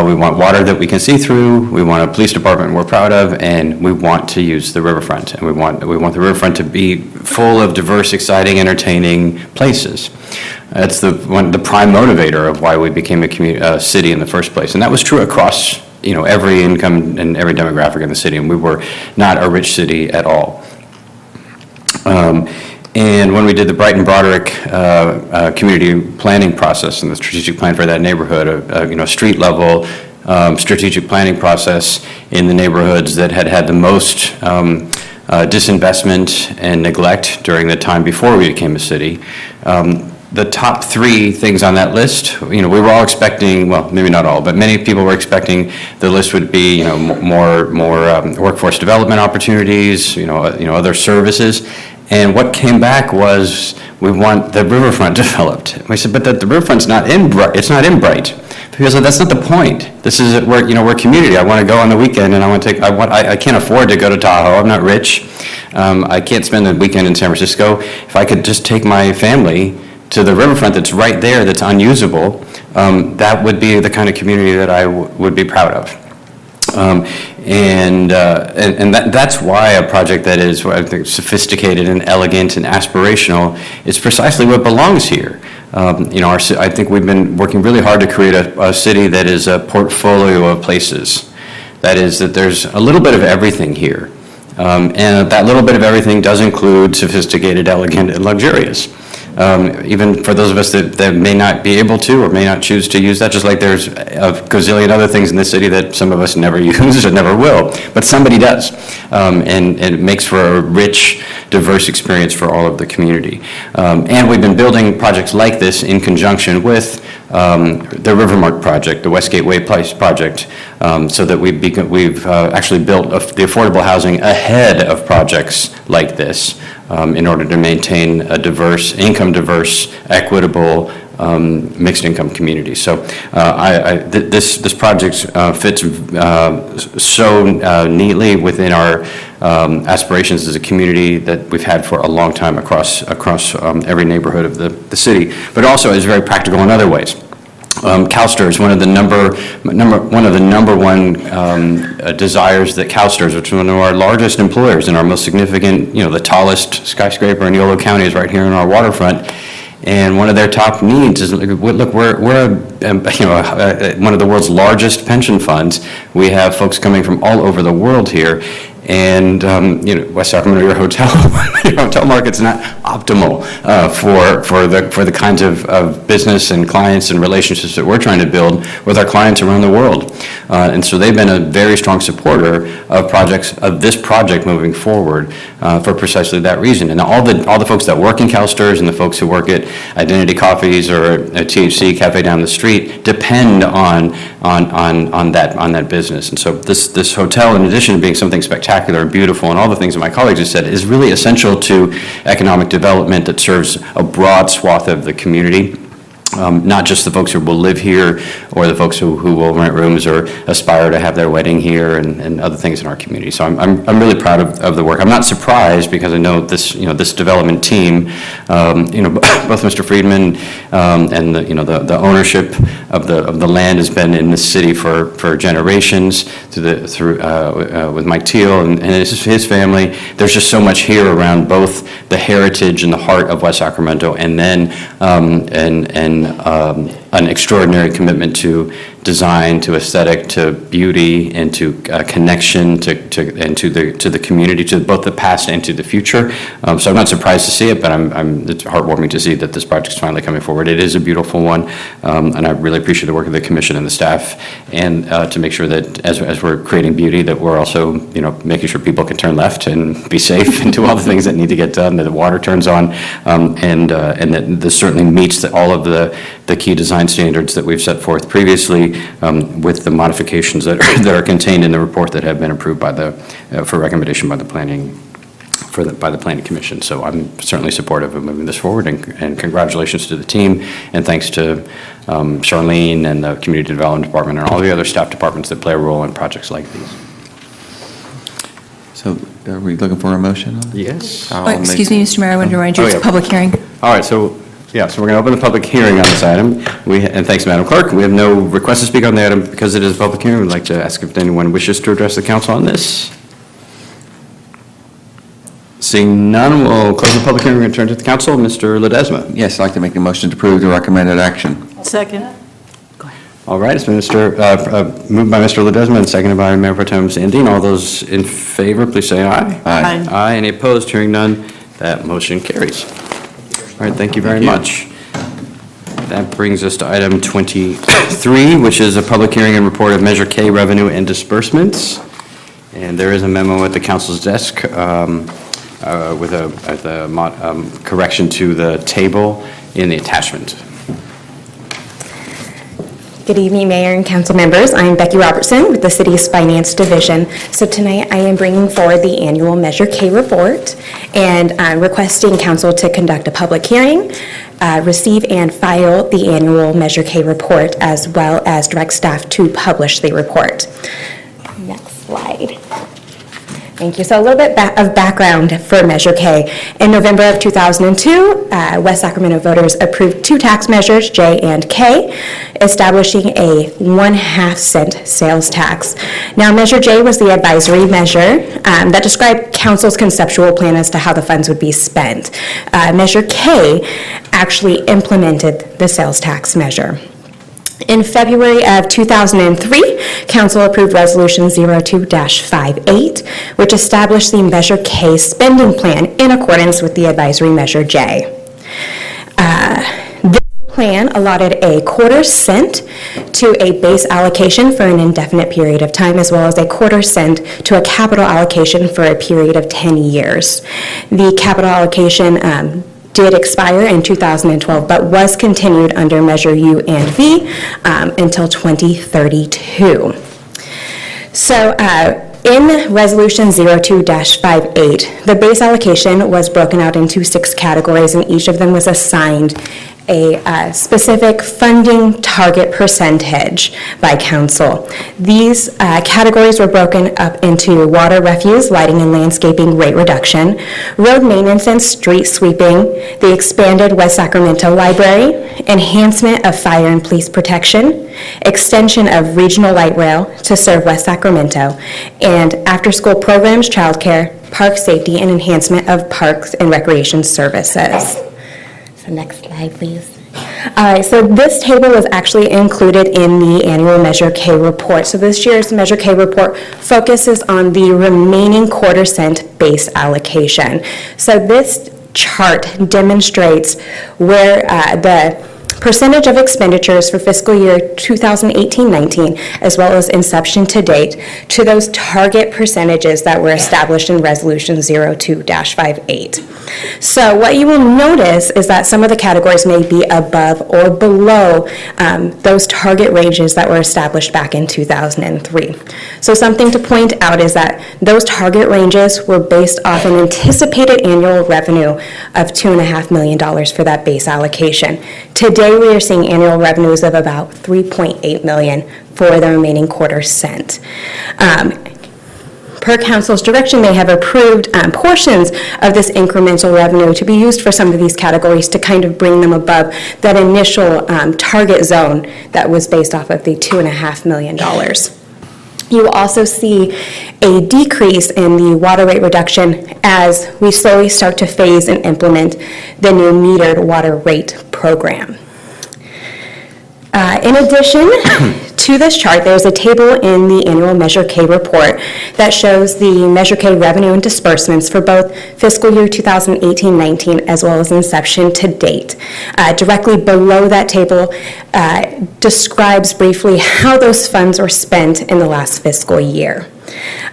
we want water that we can see through, we want a police department we're proud of, and we want to use the riverfront. And we want the riverfront to be full of diverse, exciting, entertaining places. That's the prime motivator of why we became a city in the first place. And that was true across every income and every demographic in the city, and we were not a rich city at all. And when we did the Brighton Broderick community planning process and the strategic plan for that neighborhood, street level strategic planning process in the neighborhoods that had the most disinvestment and neglect during the time before we became a city, the top 3 things on that list, we were all expecting, well, maybe not all, but many people were expecting the list would be, more workforce development opportunities, other services. And what came back was, we want the riverfront developed. We said, but the riverfront's not in Bright. It's not in Bright. Because that's not the point. This is, we're a community. I want to go on the weekend, and I can't afford to go to Tahoe. I'm not rich. I can't spend the weekend in San Francisco. If I could just take my family to the riverfront that's right there, that's unusable, that would be the kind of community that I would be proud of. That's why a project that is, I think, sophisticated and elegant and aspirational is precisely what belongs here. I think we've been working really hard to create a city that is a portfolio of places. That is, that there's a little bit of everything here. And that little bit of everything does include sophisticated, elegant, and luxurious. Even for those of us that may not be able to or may not choose to use that, just like there's a gazillion other things in this city that some of us never use or never will, but somebody does. And it makes for a rich, diverse experience for all of the community. And we've been building projects like this in conjunction with the Rivermark project, the West Gateway Place project, so that we've actually built the affordable housing ahead of projects like this in order to maintain a diverse, income-diverse, equitable, mixed-income community. So this project fits so neatly within our aspirations as a community that we've had for a long time across every neighborhood of the city, but also is very practical in other ways. CalSTRS is one of the number one desires that CalSTRS, which is one of our largest employers and our most significant, the tallest skyscraper in Yolo County is right here in our waterfront. And one of their top needs is, look, we're one of the world's largest pension funds. We have folks coming from all over the world here. And, West Sacramento, your hotel market's not optimal for the kinds of business and clients and relationships that we're trying to build with our clients around the world. And so they've been a very strong supporter of this project moving forward for precisely that reason. And all the folks that work in CalSTRS and the folks who work at Identity Coffees or a THC cafe down the street depend on that business. And so this hotel, in addition to being something spectacular and beautiful and all the things that my colleagues have said, is really essential to economic development that serves a broad swath of the community. Not just the folks who will live here or the folks who will rent rooms or aspire to have their wedding here and other things in our community. So I'm really proud of the work. I'm not surprised because I know this development team, both Mr. Friedman and the ownership of the land has been in this city for generations with Mike Teal and his family. There's just so much here around both the heritage and the heart of West Sacramento, and then an extraordinary commitment to design, to aesthetic, to beauty, and to connection to the community, to both the past and to the future. So I'm not surprised to see it, but it's heartwarming to see that this project is finally coming forward. It is a beautiful one, and I really appreciate the work of the commission and the staff, and to make sure that as we're creating beauty, that we're also making sure people can turn left and be safe and do all the things that need to get done, that the water turns on, and that this certainly meets all of the key design standards that we've set forth previously, with the modifications that are contained in the report that have been approved for recommendation by the Planning Commission. So I'm certainly supportive of moving this forward, and congratulations to the team, and thanks to Charlene and the Community Development Department and all the other staff departments that play a role in projects like these. So are we looking for a motion? Yes. Excuse me, Mr. Mayor, I wanted to remind you it's a public hearing. All right, so we're going to open the public hearing on this item. And thanks, Madam Clerk. We have no request to speak on the item because it is a public hearing. We'd like to ask if anyone wishes to address the council on this. Seeing none, we'll close the public hearing and turn to the council. Mr. Ledesma. Yes, I'd like to make a motion to approve the recommended action. Second. All right, it's been moved by Mr. Ledesma and seconded by Mayor Pro Tem Sandin. All those in favor, please say aye. Aye. Aye. Any opposed? Hearing none, that motion carries. All right, thank you very much. That brings us to item 23, which is a public hearing and report of Measure K revenue and disbursements. And there is a memo at the council's desk with a correction to the table in the attachment. Good evening, Mayor and council members. I'm Becky Robertson with the city's Finance Division. So tonight I am bringing forward the annual Measure K report, and I'm requesting council to conduct a public hearing, receive and file the annual Measure K report, as well as direct staff to publish the report. Next slide. Thank you. So a little bit of background for Measure K. In November of 2002, West Sacramento voters approved 2 tax measures, J and K, establishing a 1/2 cent sales tax. Now, Measure J was the advisory measure that described council's conceptual plan as to how the funds would be spent. Measure K actually implemented the sales tax measure. In February of 2003, Council approved Resolution 02-58, which established the Measure K spending plan in accordance with the advisory Measure J. This plan allotted a 1/4 cent to a base allocation for an indefinite period of time, as well as a 1/4 cent to a capital allocation for a period of 10 years. The capital allocation did expire in 2012, but was continued under Measure U and V until 2032. So in Resolution 02-58, the base allocation was broken out into 6 categories, and each of them was assigned a specific funding target percentage by council. These categories were broken up into water refuse, lighting and landscaping rate reduction, road maintenance and street sweeping, the expanded West Sacramento Library, enhancement of fire and police protection, extension of regional light rail to serve West Sacramento, and after-school programs, childcare, park safety, and enhancement of parks and recreation services. So next slide, please. All right, so this table was actually included in the annual Measure K report. So this year's Measure K report focuses on the remaining 1/4 cent base allocation. So this chart demonstrates where the percentage of expenditures for fiscal year 2018-19, as well as inception to date, to those target percentages that were established in Resolution 02-58. So what you will notice is that some of the categories may be above or below those target ranges that were established back in 2003. So something to point out is that those target ranges were based off an anticipated annual revenue of $2.5 million for that base allocation. Today, we are seeing annual revenues of about $3.8 million for the remaining 1/4 cent. Per council's direction, they have approved portions of this incremental revenue to be used for some of these categories to kind of bring them above that initial target zone that was based off of the $2.5 million. You will also see a decrease in the water rate reduction as we slowly start to phase and implement the new metered water rate program. In addition to this chart, there's a table in the annual Measure K report that shows the Measure K revenue and disbursements for both fiscal year 2018-19 as well as inception to date. Directly below that table describes briefly how those funds were spent in the last fiscal year.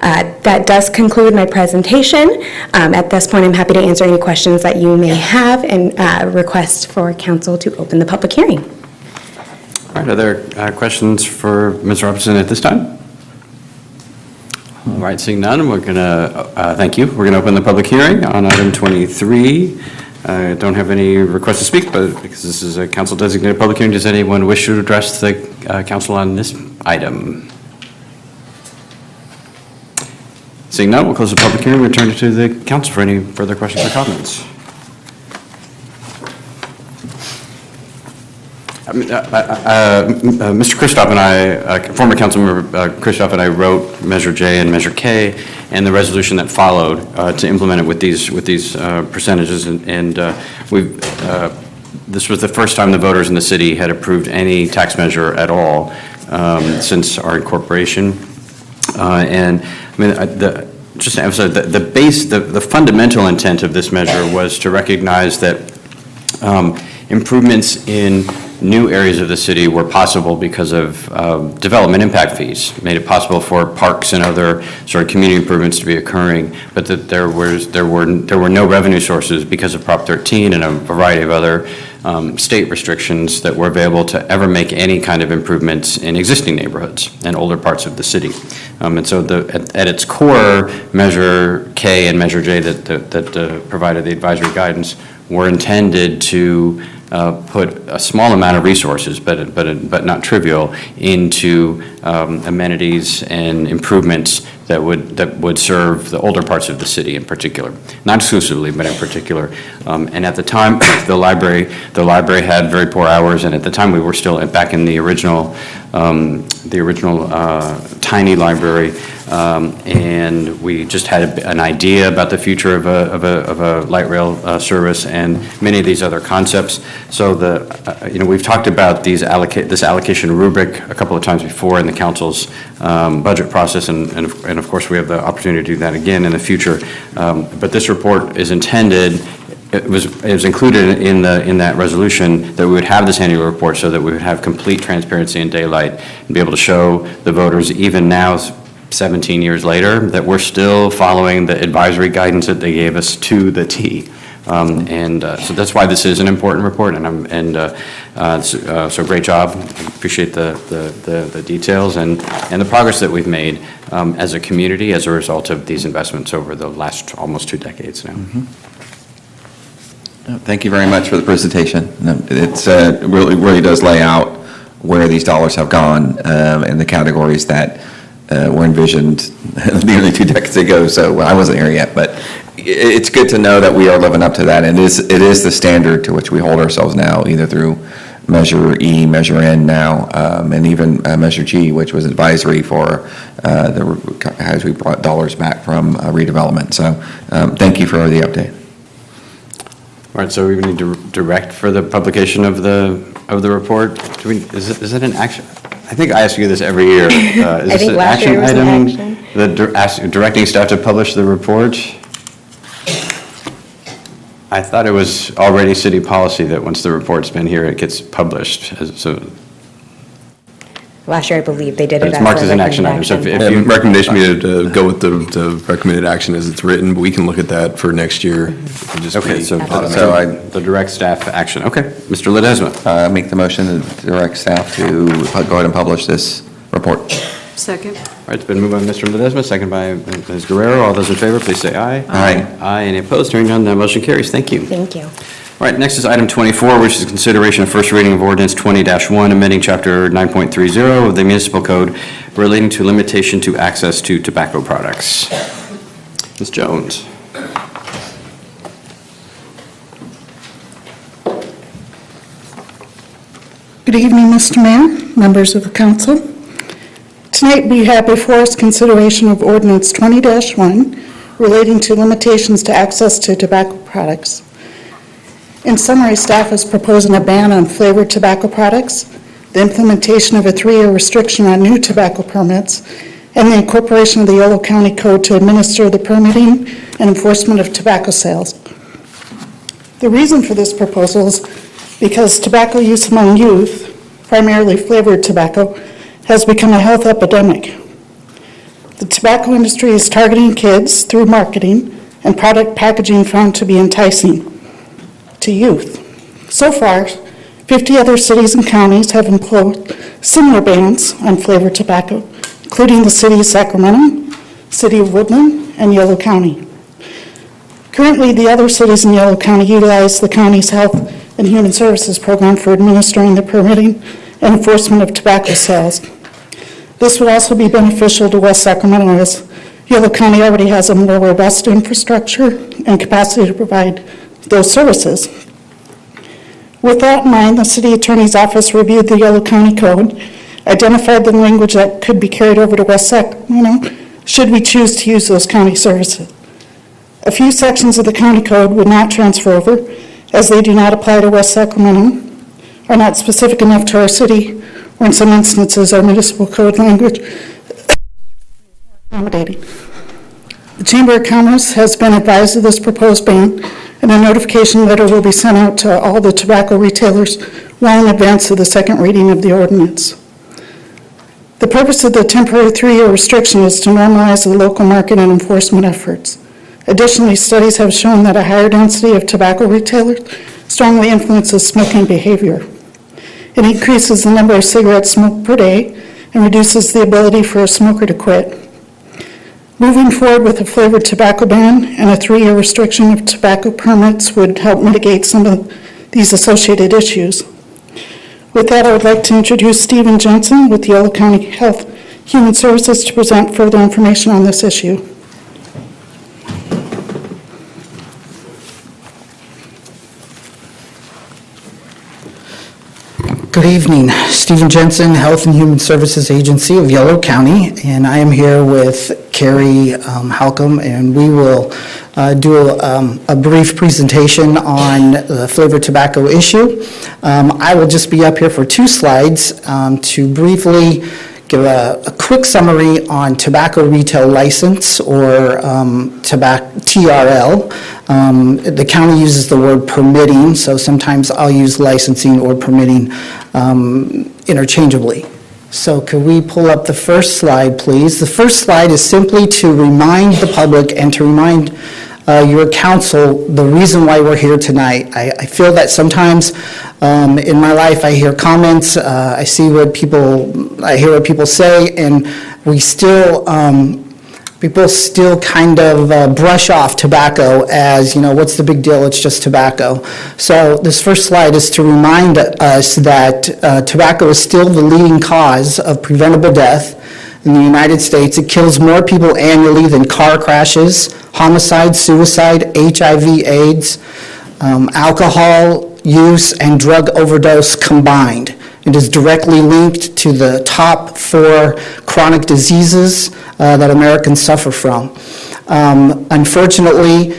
That does conclude my presentation. At this point, I'm happy to answer any questions that you may have and request for council to open the public hearing. All right, are there questions for Ms. Robertson at this time? All right, seeing none, we're going to, thank you. We're going to open the public hearing on item 23. I don't have any requests to speak, but because this is a council designated public hearing, does anyone wish to address the council on this item? Seeing none, we'll close the public hearing. We'll turn it to the council for any further questions or comments. Mr. Christoph and I, former council member Christoph and I wrote Measure J and Measure K and the resolution that followed to implement it with these percentages, and this was the first time the voters in the city had approved any tax measure at all since our incorporation. And I mean, just to emphasize, the fundamental intent of this measure was to recognize that improvements in new areas of the city were possible because of development impact fees, made it possible for parks and other sort of community improvements to be occurring, but that there were no revenue sources because of Prop 13 and a variety of other state restrictions that were available to ever make any kind of improvements in existing neighborhoods and older parts of the city. And so at its core, Measure K and Measure J that provided the advisory guidance were intended to put a small amount of resources, but not trivial, into amenities and improvements that would serve the older parts of the city in particular, not exclusively, but in particular. And at the time, the library had very poor hours, and at the time we were still back in the original tiny library, and we just had an idea about the future of a light rail service and many of these other concepts. So we've talked about this allocation rubric a couple of times before in the council's budget process, and of course we have the opportunity to do that again in the future. But this report is intended. It was included in that resolution that we would have this annual report so that we would have complete transparency and daylight and be able to show the voters, even now, 17 years later, that we're still following the advisory guidance that they gave us to the T. So that's why this is an important report, so great job. Appreciate the details and the progress that we've made as a community as a result of these investments over the last almost 2 decades now. Mm-hmm. Thank you very much for the presentation. It's really does lay out where these dollars have gone and the categories that were envisioned nearly 2 decades ago. So I wasn't here yet, but it's good to know that we are living up to that. And it is the standard to which we hold ourselves now, either through Measure E, Measure N now, and even Measure G, which was advisory for as we brought dollars back from redevelopment. So thank you for the update. All right, so we need to direct for the publication of the report. Is it an action? I think I ask you this every year. Is this an action item? Directing staff to publish the report? I thought it was already city policy that once the report's been here, it gets published. So Last year, I believe they did it it's as marked a as an action item. So if you recommendation me to go with the recommended action as it's written, but we can look at that for next year. Okay, so the direct staff action. Okay, Mr. Ledesma. Make the motion to direct staff to go ahead and publish this report. Second. All right, it's been moved by Mr. Ledesma, second by Ms. Guerrero. All those in favor, please say aye. Aye. Aye. Any opposed? Hearing none, that motion carries. Thank you. Thank you. All right, next is item 24, which is consideration of first reading of ordinance 20-1, amending chapter 9.30 of the municipal code relating to limitation to access to tobacco products. Ms. Jones. Good evening, Mr. Mayor, members of the council. Tonight we have before us consideration of ordinance 20-1 relating to limitations to access to tobacco products. In summary, staff is proposing a ban on flavored tobacco products, the implementation of a 3-year restriction on new tobacco permits, and the incorporation of the Yolo County Code to administer the permitting and enforcement of tobacco sales. The reason for this proposal is because tobacco use among youth, primarily flavored tobacco, has become a health epidemic. The tobacco industry is targeting kids through marketing and product packaging found to be enticing to youth. So far, 50 other cities and counties have imposed similar bans on flavored tobacco, including the city of Sacramento, city of Woodland, and Yolo County. Currently, the other cities in Yolo County utilize the county's Health and Human Services Program for administering the permitting and enforcement of tobacco sales. This would also be beneficial to West Sacramento, as Yolo County already has a more robust infrastructure and capacity to provide those services. With that in mind, the City Attorney's Office reviewed the Yolo County Code, identified the language that could be carried over to West Sacramento should we choose to use those county services. A few sections of the county code would not transfer over, as they do not apply to West Sacramento, are not specific enough to our city, or in some instances our municipal code language accommodating. The Chamber of Commerce has been advised of this proposed ban, and a notification letter will be sent out to all the tobacco retailers well in advance of the second reading of the ordinance. The purpose of the temporary 3-year restriction is to normalize the local market and enforcement efforts. Additionally, studies have shown that a higher density of tobacco retailers strongly influences smoking behavior. It increases the number of cigarettes smoked per day and reduces the ability for a smoker to quit. Moving forward with a flavored tobacco ban and a 3-year restriction of tobacco permits would help mitigate some of these associated issues. With that, I would like to introduce Stephen Jensen with Yolo County Health Human Services to present further information on this issue. Good evening. Stephen Jensen, Health and Human Services Agency of Yolo County, and I am here with Carrie Halcomb, and we will do a brief presentation on the flavored tobacco issue. I will just be up here for 2 slides to briefly give a quick summary on tobacco retail license, or TRL. The county uses the word permitting, so sometimes I'll use licensing or permitting interchangeably. So could we pull up the first slide, please? The first slide is simply to remind the public and to remind your council the reason why we're here tonight. I feel that sometimes in my life I hear comments, I hear what people say, and we still, people still kind of brush off tobacco as, what's the big deal, it's just tobacco. So this first slide is to remind us that tobacco is still the leading cause of preventable death in the United States. It kills more people annually than car crashes, homicide, suicide, HIV, AIDS, alcohol use, and drug overdose combined. It is directly linked to the top 4 chronic diseases that Americans suffer from. Unfortunately,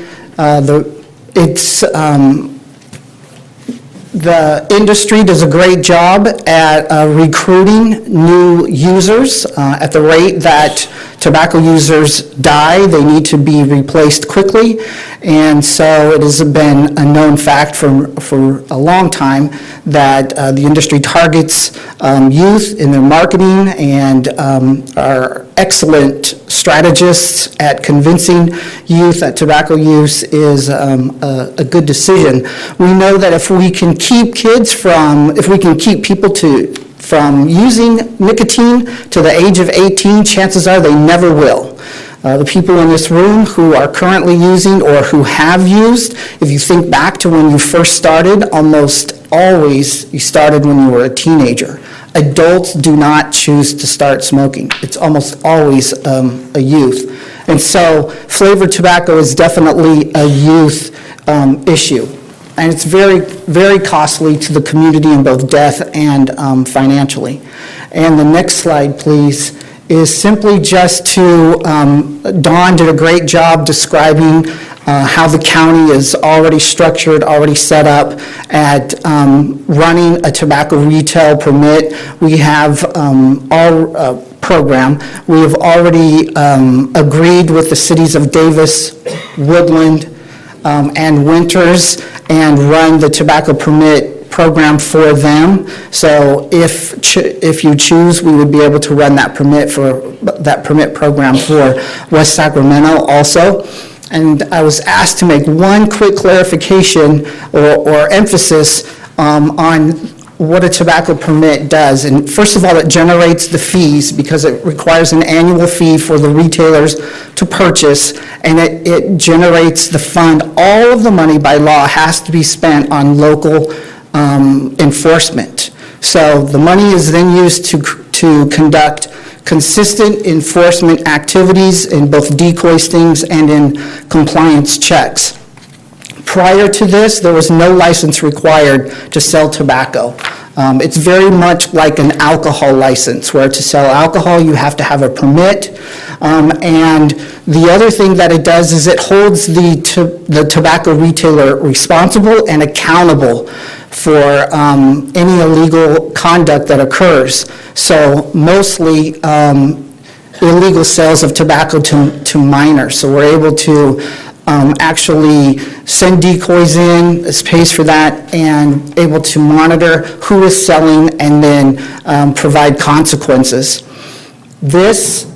the industry does a great job at recruiting new users. At the rate that tobacco users die, they need to be replaced quickly. And so it has been a known fact for a long time that the industry targets youth in their marketing and are excellent strategists at convincing youth that tobacco use is a good decision. We know that if we can keep people from using nicotine to the age of 18, chances are they never will. The people in this room who are currently using or who have used, if you think back to when you first started, almost always you started when you were a teenager. Adults do not choose to start smoking. It's almost always a youth. And so flavored tobacco is definitely a youth issue. And it's very, very costly to the community in both death and financially. And the next slide, please, is simply just to, Dawn did a great job describing how the county is already structured, already set up at running a tobacco retail permit. We have our program. We have already agreed with the cities of Davis, Woodland, and Winters, and run the tobacco permit program for them. So if you choose, we would be able to run that permit program for West Sacramento also. And I was asked to make one quick clarification or emphasis on what a tobacco permit does. And first of all, it generates the fees because it requires an annual fee for the retailers to purchase, and it generates the fund. All of the money by law has to be spent on local enforcement. So the money is then used to conduct consistent enforcement activities in both decoy stings and in compliance checks. Prior to this, there was no license required to sell tobacco. It's very much like an alcohol license, where to sell alcohol, you have to have a permit. And the other thing that it does is it holds the tobacco retailer responsible and accountable for any illegal conduct that occurs. So mostly illegal sales of tobacco to minors. So we're able to actually send decoys in, this pays for that, and able to monitor who is selling and then provide consequences. This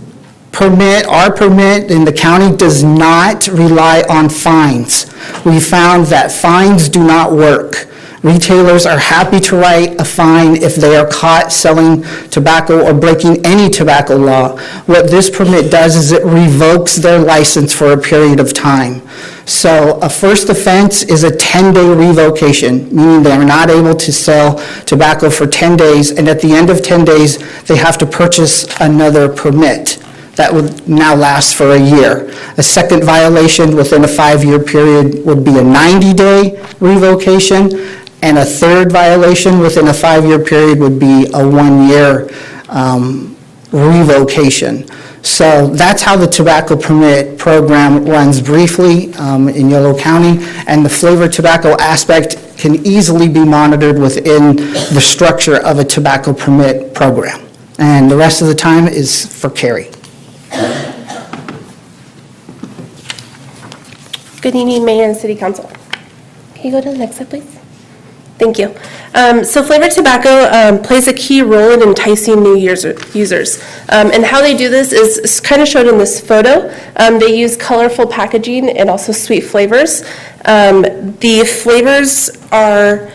permit, our permit in the county does not rely on fines. We found that fines do not work. Retailers are happy to write a fine if they are caught selling tobacco or breaking any tobacco law. What this permit does is it revokes their license for a period of time. So a first offense is a 10-day revocation, meaning they are not able to sell tobacco for 10 days, and at the end of 10 days, they have to purchase another permit. That would now last for a year. A second violation within a 5-year period would be a 90-day revocation, and a third violation within a 5-year period would be a 1-year revocation. So that's how the tobacco permit program runs briefly in Yolo County, and the flavored tobacco aspect can easily be monitored within the structure of a tobacco permit program. And the rest of the time is for Carrie. Good evening, Mayor and City Council. Can you go to the next slide, please? Thank you. So flavored tobacco plays a key role in enticing new users. And how they do this is kind of showed in this photo. They use colorful packaging and also sweet flavors. The flavors are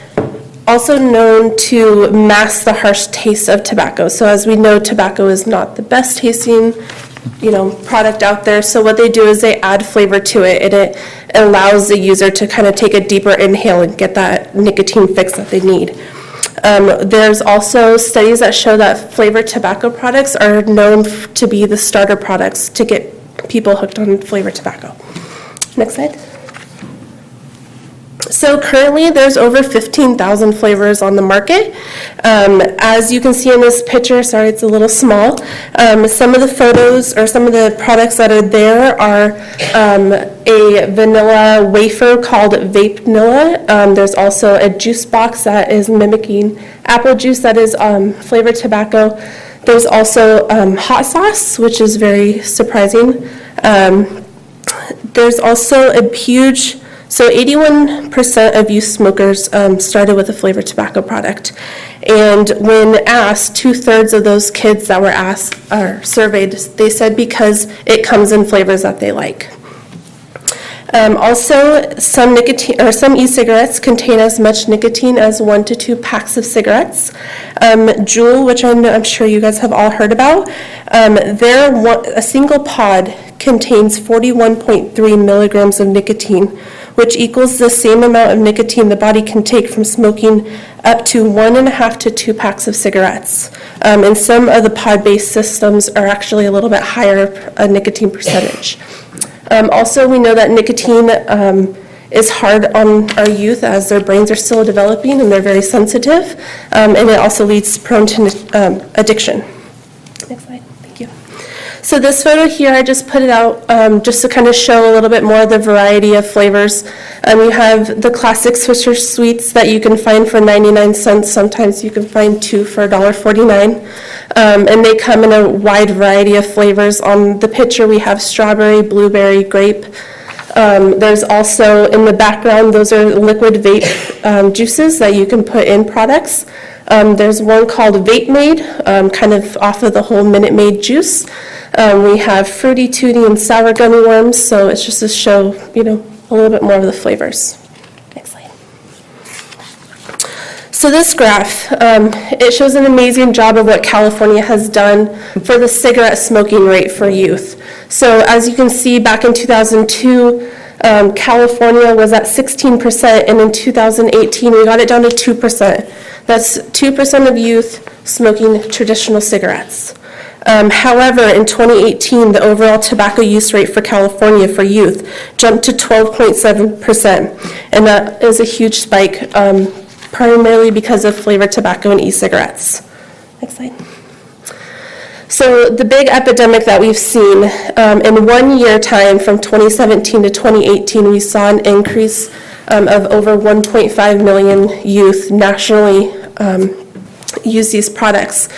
also known to mask the harsh taste of tobacco. So as we know, tobacco is not the best tasting product out there. So what they do is they add flavor to it, and it allows the user to kind of take a deeper inhale and get that nicotine fix that they need. There's also studies that show that flavored tobacco products are known to be the starter products to get people hooked on flavored tobacco. Next slide. So currently, there's over 15,000 flavors on the market. As you can see in this picture, sorry, it's a little small. Some of the photos or some of the products that are there are a vanilla wafer called Vape Vanilla. There's also a juice box that is mimicking apple juice that is flavored tobacco. There's also hot sauce, which is very surprising. There's also a huge... So 81% of youth smokers started with a flavored tobacco product. And when asked, 2/3 of those kids that were asked or surveyed, they said because it comes in flavors that they like. Also, some e-cigarettes contain as much nicotine as 1 to 2 packs of cigarettes. Juul, which I'm sure you guys have all heard about, a single pod contains 41.3 milligrams of nicotine, which equals the same amount of nicotine the body can take from smoking up to 1.5 to 2 packs of cigarettes. And some of the pod-based systems are actually a little bit higher nicotine percentage. Also, we know that nicotine is hard on our youth as their brains are still developing and they're very sensitive, and it also leads prone to addiction. Next slide, thank you. So this photo here, I just put it out just to kind of show a little bit more of the variety of flavors. You have the classic Swisher Sweets that you can find for 99 cents. Sometimes you can find 2 for $1.49. And they come in a wide variety of flavors. On the picture, we have strawberry, blueberry, grape. There's also, in the background, those are liquid vape juices that you can put in products. There's one called Vape Made, kind of off of the whole Minute Maid juice. We have Fruity Tooty and Sour Gummy Worms, so it's just to show, a little bit more of the flavors. Next slide. So this graph, it shows an amazing job of what California has done for the cigarette smoking rate for youth. So as you can see, back in 2002, California was at 16%, and in 2018, we got it down to 2%. That's 2% of youth smoking traditional cigarettes. However, in 2018, the overall tobacco use rate for California for youth jumped to 12.7%, and that is a huge spike, primarily because of flavored tobacco and e-cigarettes. Next slide. So the big epidemic that we've seen, in 1 year time from 2017 to 2018, we saw an increase of over 1.5 million youth nationally use these products.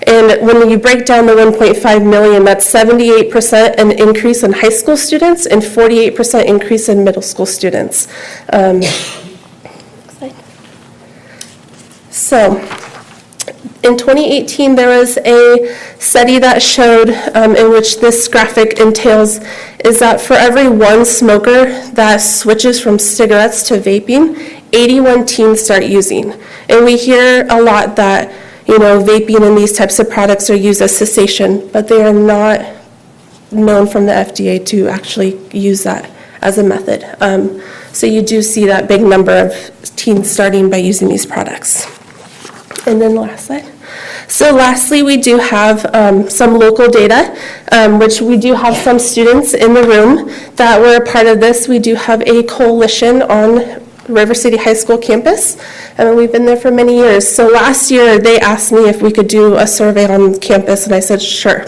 And when you break down the 1.5 million, that's 78% an increase in high school students and 48% increase in middle school students. So, in 2018, there was a study that showed, in which this graphic entails, is that for every one smoker that switches from cigarettes to vaping, 81 teens start using. And we hear a lot that, vaping and these types of products are used as cessation, but they are not known from the FDA to actually use that as a method. So you do see that big number of teens starting by using these products. And then last slide. So lastly, we do have some local data, which we do have some students in the room that were a part of this. We do have a coalition on River City High School campus, and we've been there for many years. So last year, they asked me if we could do a survey on campus, and I said, sure.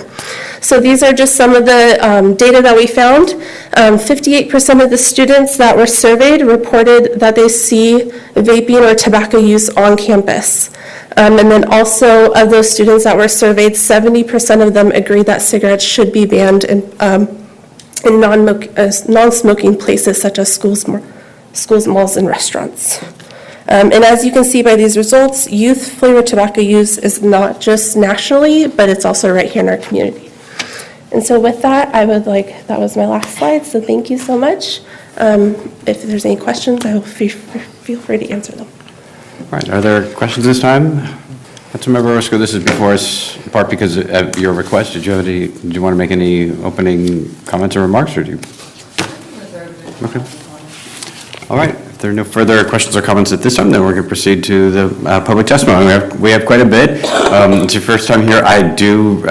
So these are just some of the data that we found. 58% of the students that were surveyed reported that they see vaping or tobacco use on campus. And then also of those students that were surveyed, 70% of them agreed that cigarettes should be banned in non-smoking places such as schools, malls, and restaurants. And as you can see by these results, youth flavored tobacco use is not just nationally, but it's also right here in our community. And so with that, that was my last slide, so thank you so much. If there's any questions, I will feel free to answer them. All right, are there questions this time? Councilmember Orozco, this is before us, in part because of your request. Did you want to make any opening comments or remarks, or do you? Okay. All right, if there are no further questions or comments at this time, then we're going to proceed to the public testimony. We have quite a bit. It's your first time here. I do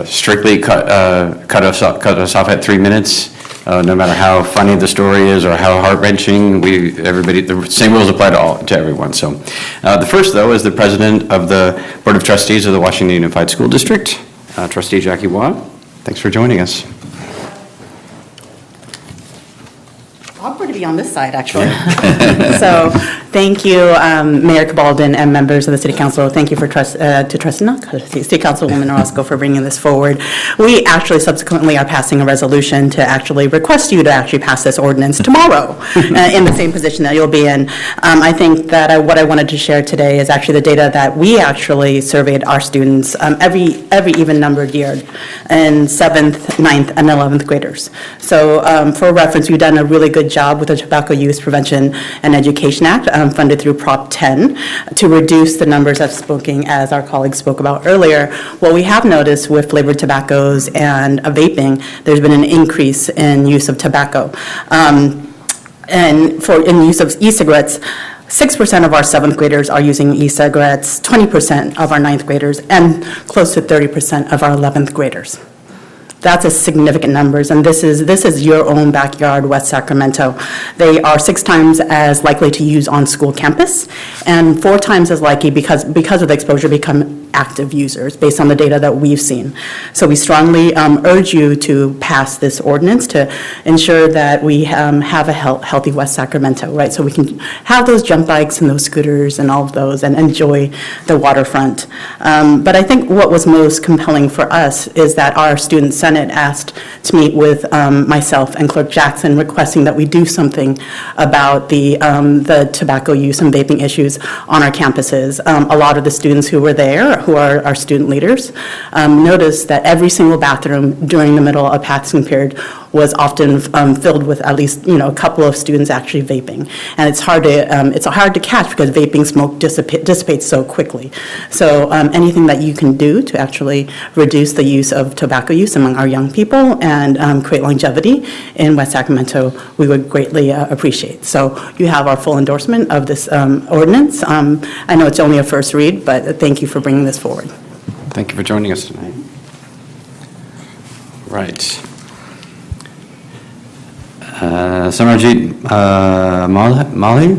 strictly cut us off at 3 minutes. No matter how funny the story is or how heart-wrenching, the same rules apply to everyone. So, the first, though, is the president of the Board of Trustees of the Washington Unified School District, Trustee Jackie Watt. Thanks for joining us. Awkward to be on this side, actually. So, thank you, Mayor Cabalden and members of the City Council. Thank you for City Councilwoman Orozco for bringing this forward. We actually subsequently are passing a resolution to actually request you to actually pass this ordinance tomorrow in the same position that you'll be in. I think that what I wanted to share today is actually the data that we actually surveyed our students every even numbered year in 7th, 9th, and 11th graders. So for reference, we've done a really good job with the Tobacco Use Prevention and Education Act, funded through Prop 10, to reduce the numbers of smoking, as our colleagues spoke about earlier. What we have noticed with flavored tobaccos and vaping, there's been an increase in use of tobacco. And in use of e-cigarettes, 6% of our 7th graders are using e-cigarettes, 20% of our 9th graders, and close to 30% of our 11th graders. That's a significant numbers, and this is your own backyard, West Sacramento. They are 6 times as likely to use on school campus, and 4 times as likely, because of the exposure, become active users, based on the data that we've seen. So we strongly urge you to pass this ordinance to ensure that we have a healthy West Sacramento, right? So we can have those jump bikes and those scooters and all of those and enjoy the waterfront. But I think what was most compelling for us is that our student senate asked to meet with myself and Clerk Jackson, requesting that we do something about the tobacco use and vaping issues on our campuses. A lot of the students who were there, who are our student leaders, noticed that every single bathroom during the middle of passing period was often filled with at least a couple of students actually vaping, and it's hard to catch because vaping smoke dissipates so quickly. So anything that you can do to actually reduce the use of tobacco use among our young people and create longevity in West Sacramento, we would greatly appreciate. So you have our full endorsement of this ordinance. I know it's only a first read, but thank you for bringing this forward. Thank you for joining us tonight. Right. Samarjit Mali?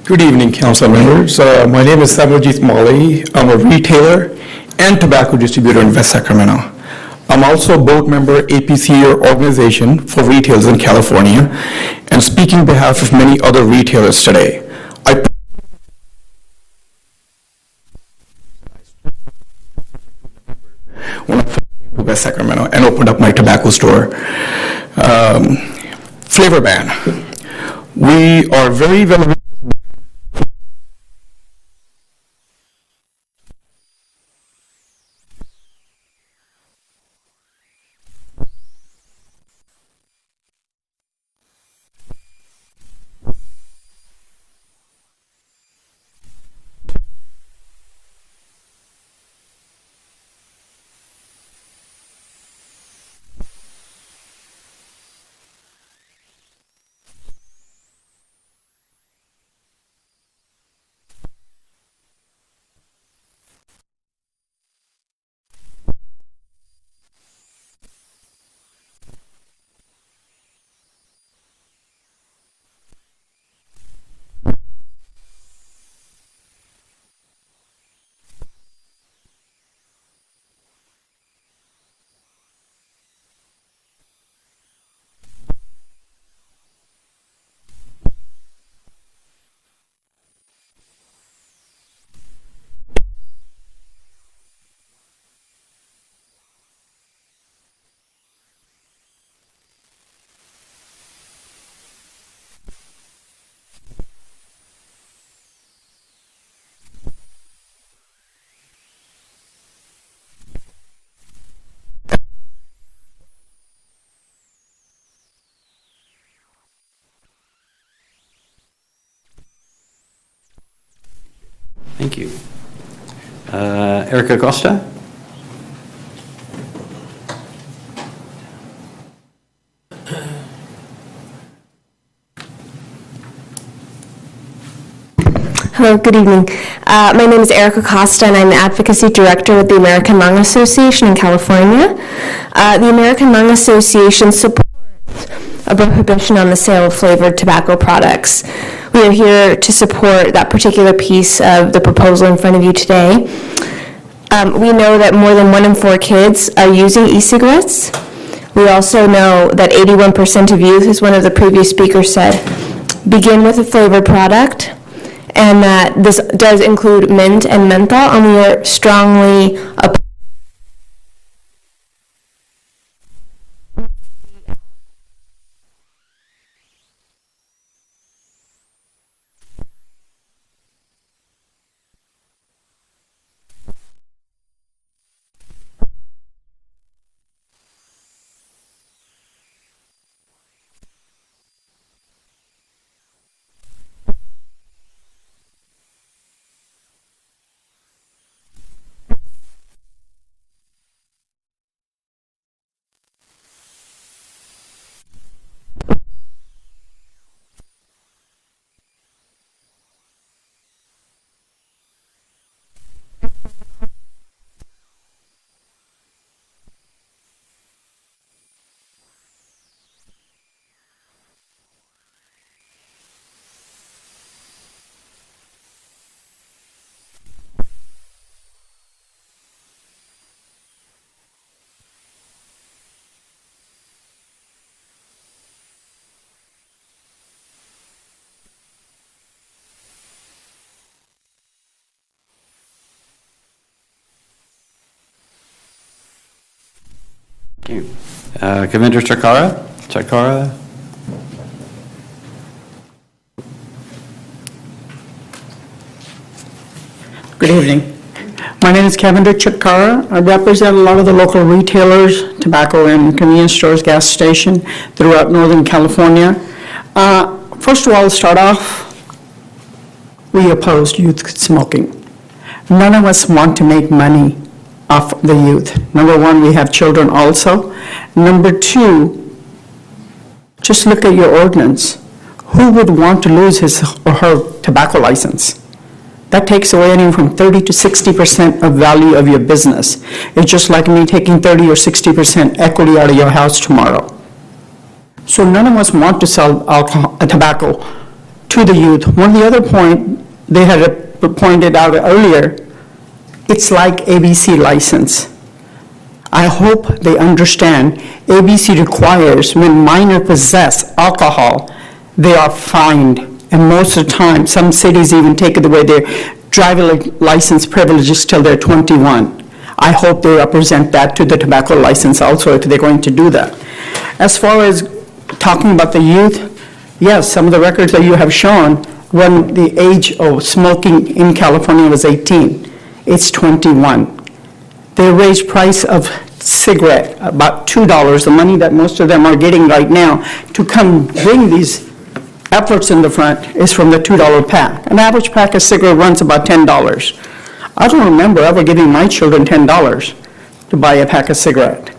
Good evening, council members. My name is Samarjit Mali. I'm a retailer and tobacco distributor in West Sacramento. I'm also a board member, APC organization for retailers in California, and speaking on behalf of many other retailers today. When I came to West Sacramento and opened up my tobacco store. Flavor ban. We are very well. Thank you. Erica Costa? Hello, good evening. My name is Erica Costa, and I'm the Advocacy Director with the American Lung Association in California. The American Lung Association supports a prohibition on the sale of flavored tobacco products. We are here to support that particular piece of the proposal in front of you today. We know that more than 1 in 4 kids are using e-cigarettes. We also know that 81% of youth, as one of the previous speakers said, begin with a flavored product, and that this does include mint and menthol, and we are strongly opposed. Thank you. Kavinder Chakara? Good evening. My name is Kavinder Chakara. I represent a lot of the local retailers, tobacco and convenience stores, gas station throughout Northern California. First of all, to start off, we oppose youth smoking. None of us want to make money off the youth. Number one, we have children also. Number two, just look at your ordinance. Who would want to lose his or her tobacco license? That takes away anywhere from 30 to 60% of value of your business. It's just like me taking 30 or 60% equity out of your house tomorrow. So none of us want to sell tobacco to the youth. One of the other point they had pointed out earlier, it's like ABC license. I hope they understand ABC requires when minor possess alcohol, they are fined. And most of the time, some cities even take away their driver license privileges till they're 21. I hope they represent that to the tobacco license also if they're going to do that. As far as talking about the youth, yes, some of the records that you have shown, when the age of smoking in California was 18, it's 21. They raised price of cigarette about $2, the money that most of them are getting right now to come bring these efforts in the front is from the $2 pack. An average pack of cigarette runs about $10. I don't remember ever giving my children $10 to buy a pack of cigarette.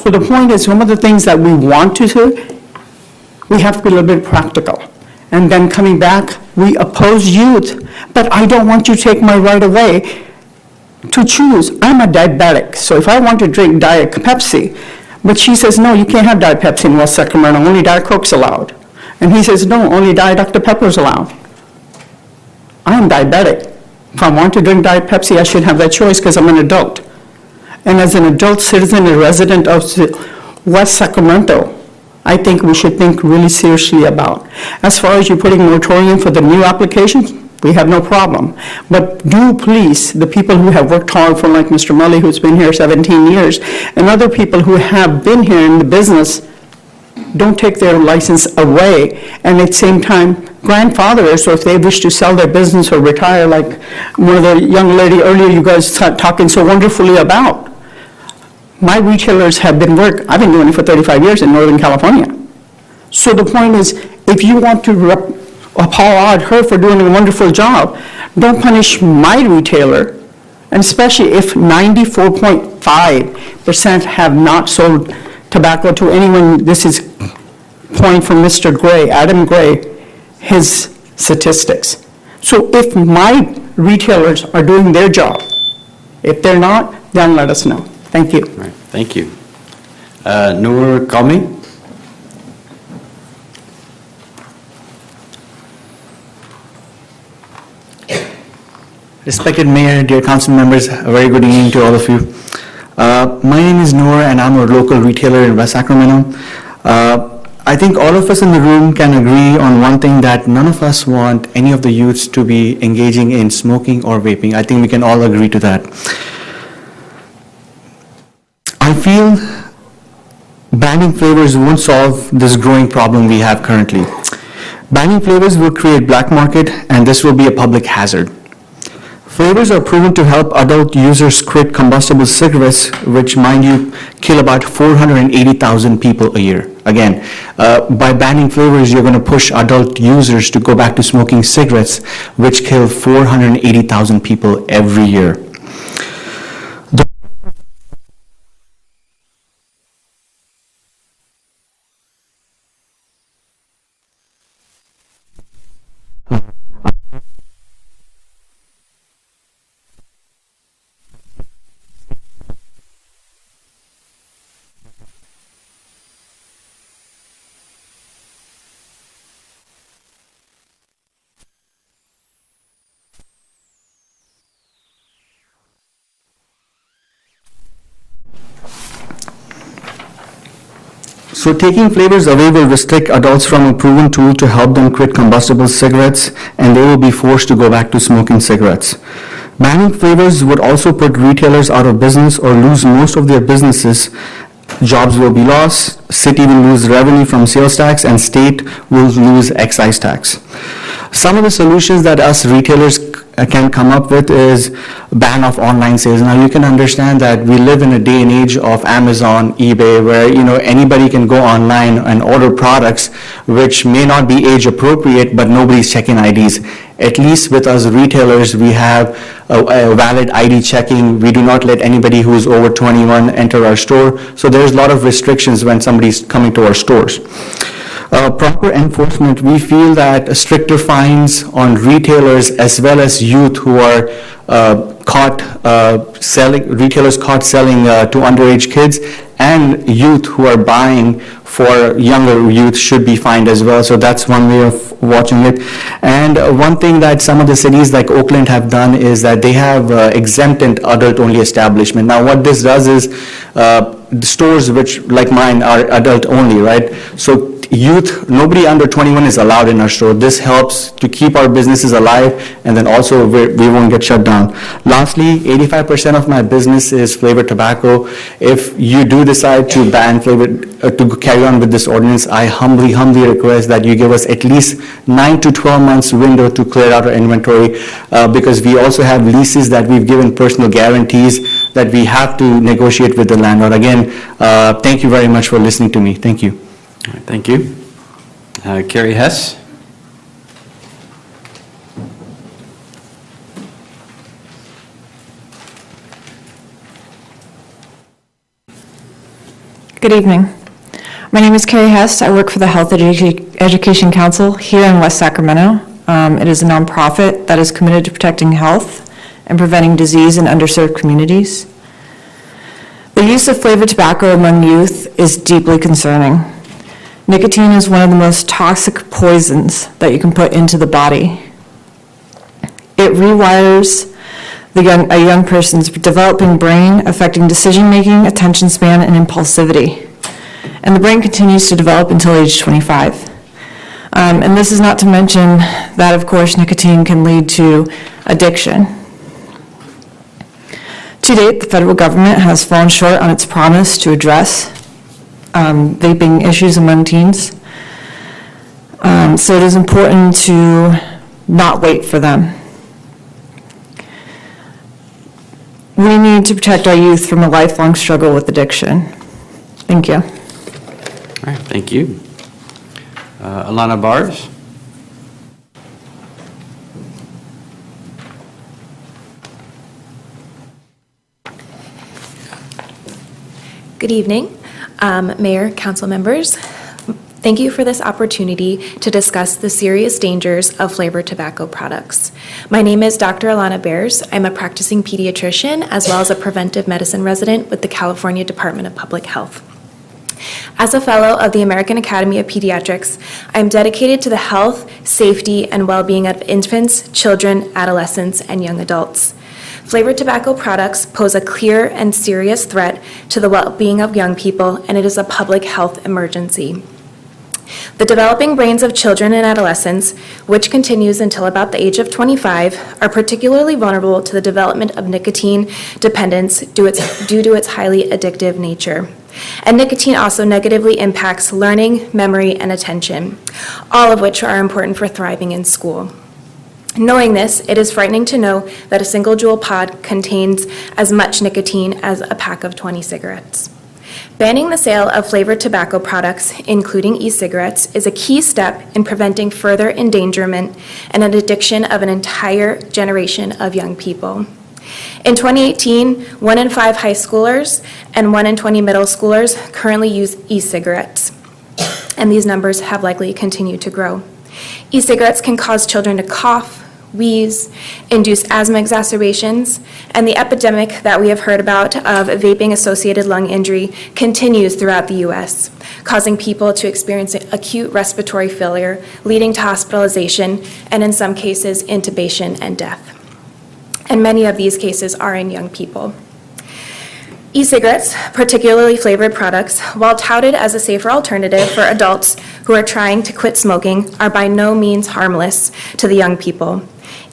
So the point is, some of the things that we want to do, we have to be a little bit practical. And then coming back, we oppose youth, but I don't want you to take my right away to choose. I'm a diabetic, so if I want to drink Diet Pepsi, but she says, no, you can't have Diet Pepsi in West Sacramento, only Diet Coke's allowed. And he says, no, only Diet Dr. Pepper's allowed. I'm diabetic. If I want to drink Diet Pepsi, I should have that choice because I'm an adult. And as an adult citizen and resident of West Sacramento, I think we should think really seriously about. As far as you putting moratorium for the new applications, we have no problem. But do please, the people who have worked hard for, like Mr. Mully, who's been here 17 years, and other people who have been here in the business, don't take their license away, and at the same time, grandfather, so if they wish to sell their business or retire, like one of the young lady earlier you guys started talking so wonderfully about. My retailers have been I've been doing it for 35 years in Northern California. So the point is, if you want to applaud her for doing a wonderful job, don't punish my retailer, and especially if 94.5% have not sold tobacco to anyone. This is point from Mr. Gray, Adam Gray, his statistics. So if my retailers are doing their job, if they're not, then let us know. Thank you. All right, thank you. Noor Kalmi? Respected Mayor, dear council members, a very good evening to all of you. My name is Noor and I'm a local retailer in West Sacramento. I think all of us in the room can agree on one thing, that none of us want any of the youths to be engaging in smoking or vaping. I think we can all agree to that. I feel banning flavors won't solve this growing problem we have currently. Banning flavors will create black market, and this will be a public hazard. Flavors are proven to help adult users quit combustible cigarettes, which, mind you, kill about 480,000 people a year. Again, by banning flavors, you're going to push adult users to go back to smoking cigarettes, which kill 480,000 people every year. So taking flavors away will restrict adults from a proven tool to help them quit combustible cigarettes, and they will be forced to go back to smoking cigarettes. Banning flavors would also put retailers out of business or lose most of their businesses. Jobs will be lost, city will lose revenue from sales tax, and state will lose excise tax. Some of the solutions that us retailers can come up with is ban of online sales. Now you can understand that we live in a day and age of Amazon, eBay, where anybody can go online and order products which may not be age appropriate, but nobody's checking IDs. At least with us retailers, we have a valid ID checking. We do not let anybody who is over 21 enter our store. So there's a lot of restrictions when somebody's coming to our stores. Proper enforcement, we feel that stricter fines on retailers as well as youth who are retailers caught selling to underage kids, and youth who are buying for younger youth should be fined as well. So that's one way of watching it. And one thing that some of the cities like Oakland have done is that they have exempted adult-only establishment. Now, what this does is the stores which, like mine, are adult-only, right? So youth, nobody under 21 is allowed in our store. This helps to keep our businesses alive, and then also we won't get shut down. Lastly, 85% of my business is flavored tobacco. If you do decide to ban to carry on with this ordinance, I humbly request that you give us at least 9 to 12 months window to clear out our inventory, because we also have leases that we've given personal guarantees that we have to negotiate with the landlord. Again, thank you very much for listening to me. Thank you. All right, thank you. Carrie Hess? Good evening. My name is Carrie Hess. I work for the Health Education Council here in West Sacramento. It is a nonprofit that is committed to protecting health and preventing disease in underserved communities. The use of flavored tobacco among youth is deeply concerning. Nicotine is one of the most toxic poisons that you can put into the body. It rewires a young person's developing brain, affecting decision-making, attention span, and impulsivity. And the brain continues to develop until age 25. And this is not to mention that, of course, nicotine can lead to addiction. To date, the federal government has fallen short on its promise to address vaping issues among teens. So it is important to not wait for them. We need to protect our youth from a lifelong struggle with addiction. Thank you. All right, thank you. Alana Bars? Good evening, Mayor, council members. Thank you for this opportunity to discuss the serious dangers of flavored tobacco products. My name is Dr. Alana Bears. I'm a practicing pediatrician as well as a preventive medicine resident with the California Department of Public Health. As a fellow of the American Academy of Pediatrics, I'm dedicated to the health, safety, and well-being of infants, children, adolescents, and young adults. Flavored tobacco products pose a clear and serious threat to the well-being of young people, and it is a public health emergency. The developing brains of children and adolescents, which continues until about the age of 25, are particularly vulnerable to the development of nicotine dependence due to its highly addictive nature. And nicotine also negatively impacts learning, memory, and attention, all of which are important for thriving in school. Knowing this, it is frightening to know that a single Juul pod contains as much nicotine as a pack of 20 cigarettes. Banning the sale of flavored tobacco products, including e-cigarettes, is a key step in preventing further endangerment and an addiction of an entire generation of young people. In 2018, 1 in 5 high schoolers and 1 in 20 middle schoolers currently use e-cigarettes, and these numbers have likely continued to grow. E-cigarettes can cause children to cough, wheeze, induce asthma exacerbations, and the epidemic that we have heard about of vaping-associated lung injury continues throughout the U.S., causing people to experience acute respiratory failure, leading to hospitalization, and in some cases, intubation and death. And many of these cases are in young people. E-cigarettes, particularly flavored products, while touted as a safer alternative for adults who are trying to quit smoking, are by no means harmless to the young people.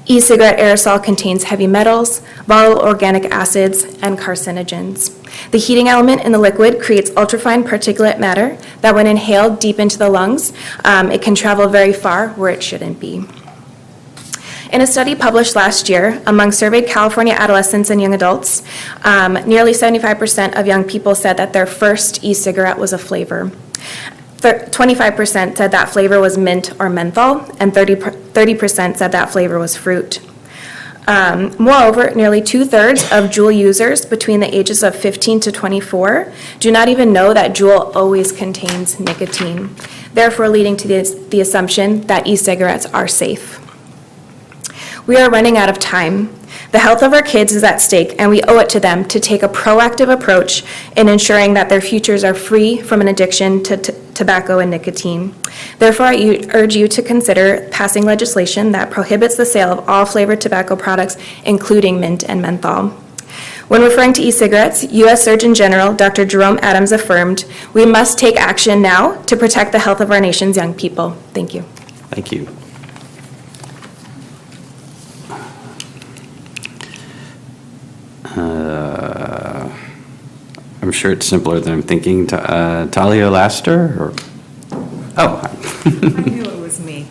E-cigarette aerosol contains heavy metals, volatile organic acids, and carcinogens. The heating element in the liquid creates ultrafine particulate matter that when inhaled deep into the lungs, it can travel very far where it shouldn't be. In a study published last year among surveyed California adolescents and young adults, nearly 75% of young people said that their first e-cigarette was a flavor. 25% said that flavor was mint or menthol, and 30% said that flavor was fruit. Moreover, nearly 2/3 of Juul users between the ages of 15 to 24 do not even know that Juul always contains nicotine, therefore leading to the assumption that e-cigarettes are safe. We are running out of time. The health of our kids is at stake, and we owe it to them to take a proactive approach in ensuring that their futures are free from an addiction to tobacco, and nicotine. Therefore, I urge you to consider passing legislation that prohibits the sale of all flavored tobacco products, including mint and menthol. When referring to e-cigarettes, U.S. Surgeon General Dr. Jerome Adams affirmed, "We must take action now to protect the health of our nation's young people." Thank you. Thank you. I'm sure it's simpler than I'm thinking. Talia Laster, or, oh. I knew it was me.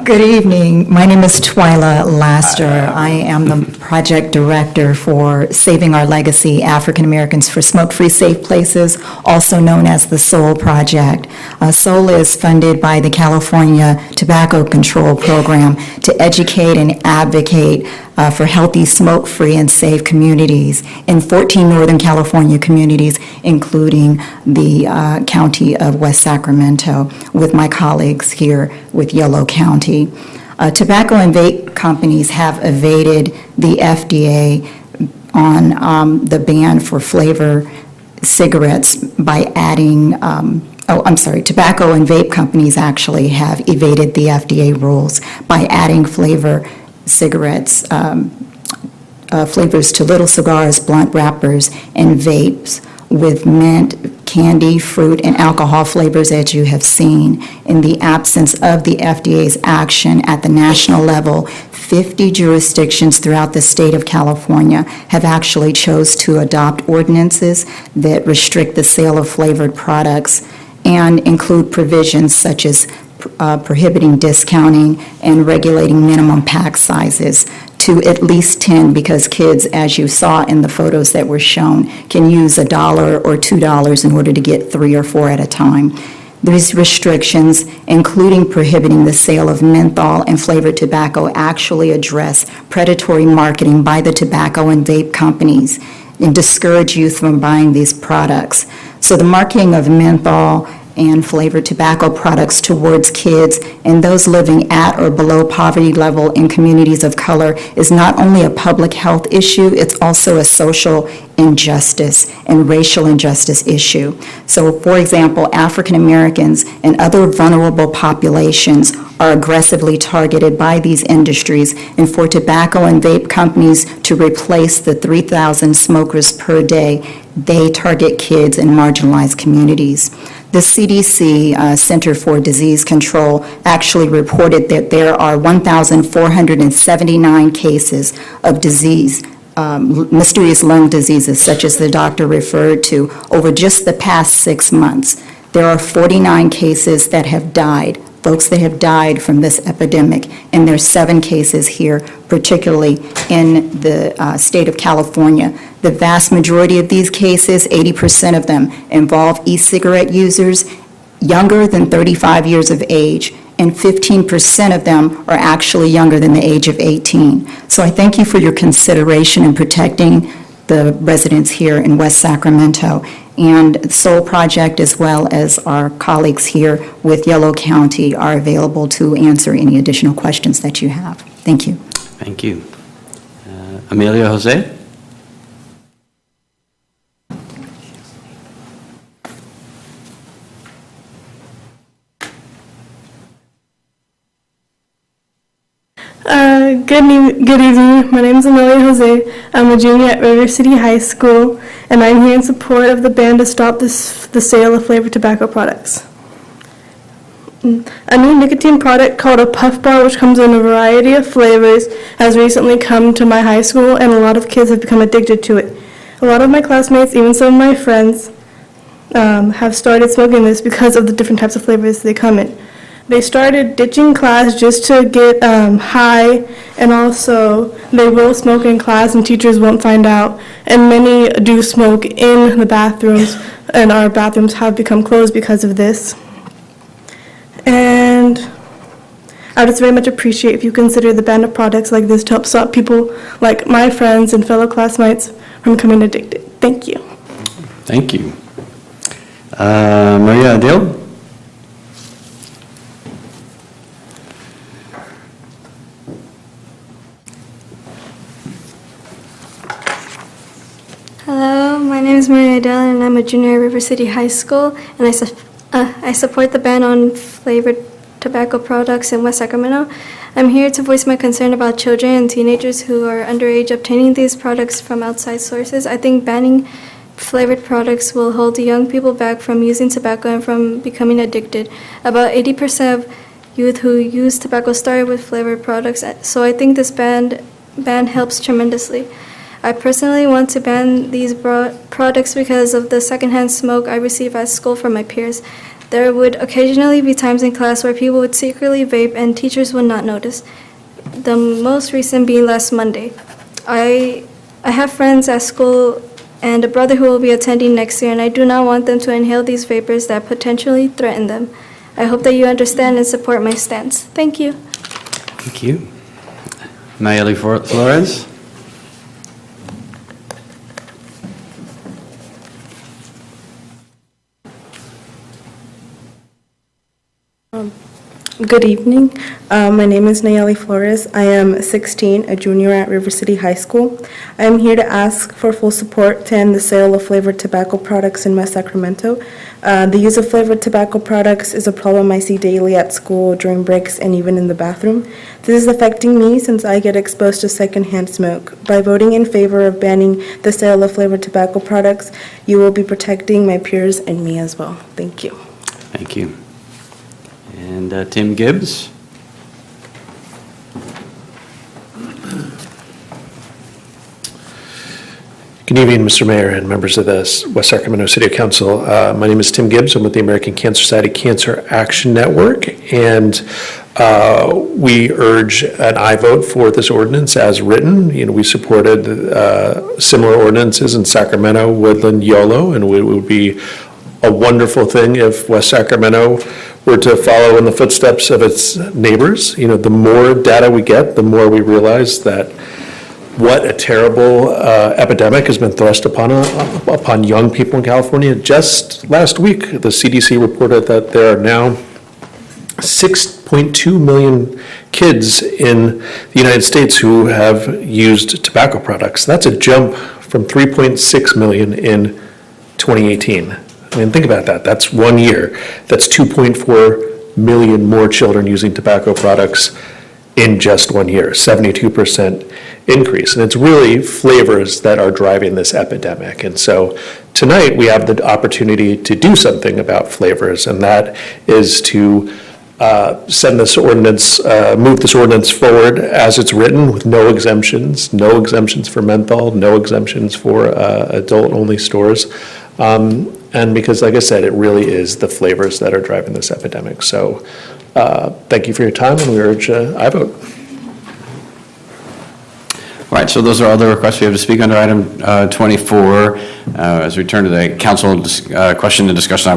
Good evening. My name is Twyla Laster. I am the project director for Saving Our Legacy African Americans for Smoke-Free Safe Places, also known as the SOUL Project. SOUL is funded by the California Tobacco Control Program to educate and advocate for healthy, smoke-free, and safe communities in 14 Northern California communities, including the county of West Sacramento, with my colleagues here with Yolo County. Tobacco and vape companies have evaded the FDA on the ban for flavor cigarettes by adding tobacco and vape companies actually have evaded the FDA rules by adding flavor cigarettes, flavors to little cigars, blunt wrappers, and vapes with mint, candy, fruit, and alcohol flavors, as you have seen. In the absence of the FDA's action at the national level, 50 jurisdictions throughout the state of California have actually chose to adopt ordinances that restrict the sale of flavored products and include provisions such as prohibiting discounting and regulating minimum pack sizes to at least 10, because kids, as you saw in the photos that were shown, can use $1 or $2 in order to get 3 or 4 at a time. These restrictions, including prohibiting the sale of menthol and flavored tobacco, actually address predatory marketing by the tobacco and vape companies and discourage youth from buying these products. So the marketing of menthol and flavored tobacco products towards kids and those living at or below poverty level in communities of color is not only a public health issue, it's also a social injustice and racial injustice issue. So, for example, African Americans and other vulnerable populations are aggressively targeted by these industries, and for tobacco and vape companies to replace the 3,000 smokers per day, they target kids in marginalized communities. The CDC, Center for Disease Control, actually reported that there are 1,479 cases of disease, mysterious lung diseases, such as the doctor referred to, over just the past 6 months. There are 49 cases that have died, folks that have died from this epidemic, and there's 7 cases here, particularly in the state of California. The vast majority of these cases, 80% of them, involve e-cigarette users younger than 35 years of age, and 15% of them are actually younger than the age of 18. So I thank you for your consideration in protecting the residents here in West Sacramento, and the SOUL Project, as well as our colleagues here with Yolo County, are available to answer any additional questions that you have. Thank you. Thank you. Amelia Jose? Good evening. My name is Amelia Jose. I'm a junior at River City High School, and I'm here in support of the ban to stop the sale of flavored tobacco products. A new nicotine product called a Puff Bar, which comes in a variety of flavors, has recently come to my high school, and a lot of kids have become addicted to it. A lot of my classmates, even some of my friends, have started smoking this because of the different types of flavors they come in. They started ditching class just to get high, and also they will smoke in class and teachers won't find out. And many do smoke in the bathrooms, and our bathrooms have become closed because of this. And I would just very much appreciate if you consider the ban of products like this to help stop people like my friends and fellow classmates from becoming addicted. Thank you. Thank you. Maria Adil? Hello, my name is Maria Adele, and I'm a junior at River City High School, and I I support the ban on flavored tobacco products in West Sacramento. I'm here to voice my concern about children and teenagers who are underage obtaining these products from outside sources. I think banning flavored products will hold young people back from using tobacco and from becoming addicted. About 80% of youth who use tobacco started with flavored products, so I think this ban helps tremendously. I personally want to ban these products because of the secondhand smoke I receive at school from my peers. There would occasionally be times in class where people would secretly vape and teachers would not notice. The most recent being last Monday. I have friends at school and a brother who will be attending next year, and I do not want them to inhale these vapors that potentially threaten them. I hope that you understand and support my stance. Thank you. Thank you. Nayeli Flores? Good evening. My name is Nayeli Flores. I am 16, a junior at River City High School. I am here to ask for full support to end the sale of flavored tobacco products in West Sacramento. The use of flavored tobacco products is a problem I see daily at school, during breaks, and even in the bathroom. This is affecting me since I get exposed to secondhand smoke. By voting in favor of banning the sale of flavored tobacco products, you will be protecting my peers and me as well. Thank you. Thank you. And Tim Gibbs? Good evening, Mr. Mayor and members of the West Sacramento City Council. My name is Tim Gibbs. I'm with the American Cancer Society Cancer Action Network, and we urge an aye vote for this ordinance as written. You know, we supported similar ordinances in Sacramento, Woodland, Yolo, and it would be a wonderful thing if West Sacramento were to follow in the footsteps of its neighbors. You know, the more data we get, the more we realize that what a terrible epidemic has been thrust upon young people in California. Just last week, the CDC reported that there are now 6.2 million kids in the United States who have used tobacco products. That's a jump from 3.6 million in 2018. I mean, think about that. That's 1 year. That's 2.4 million more children using tobacco products in just 1 year, 72% increase. And it's really flavors that are driving this epidemic. And so tonight we have the opportunity to do something about flavors, and that is to send this ordinance, move this ordinance forward as it's written with no exemptions for menthol, no exemptions for adult-only stores. And because, like I said, it really is the flavors that are driving this epidemic. So thank you for your time, and we urge aye vote. All right, so those are all the requests we have to speak under item 24. As we turn to the council question and discussion, I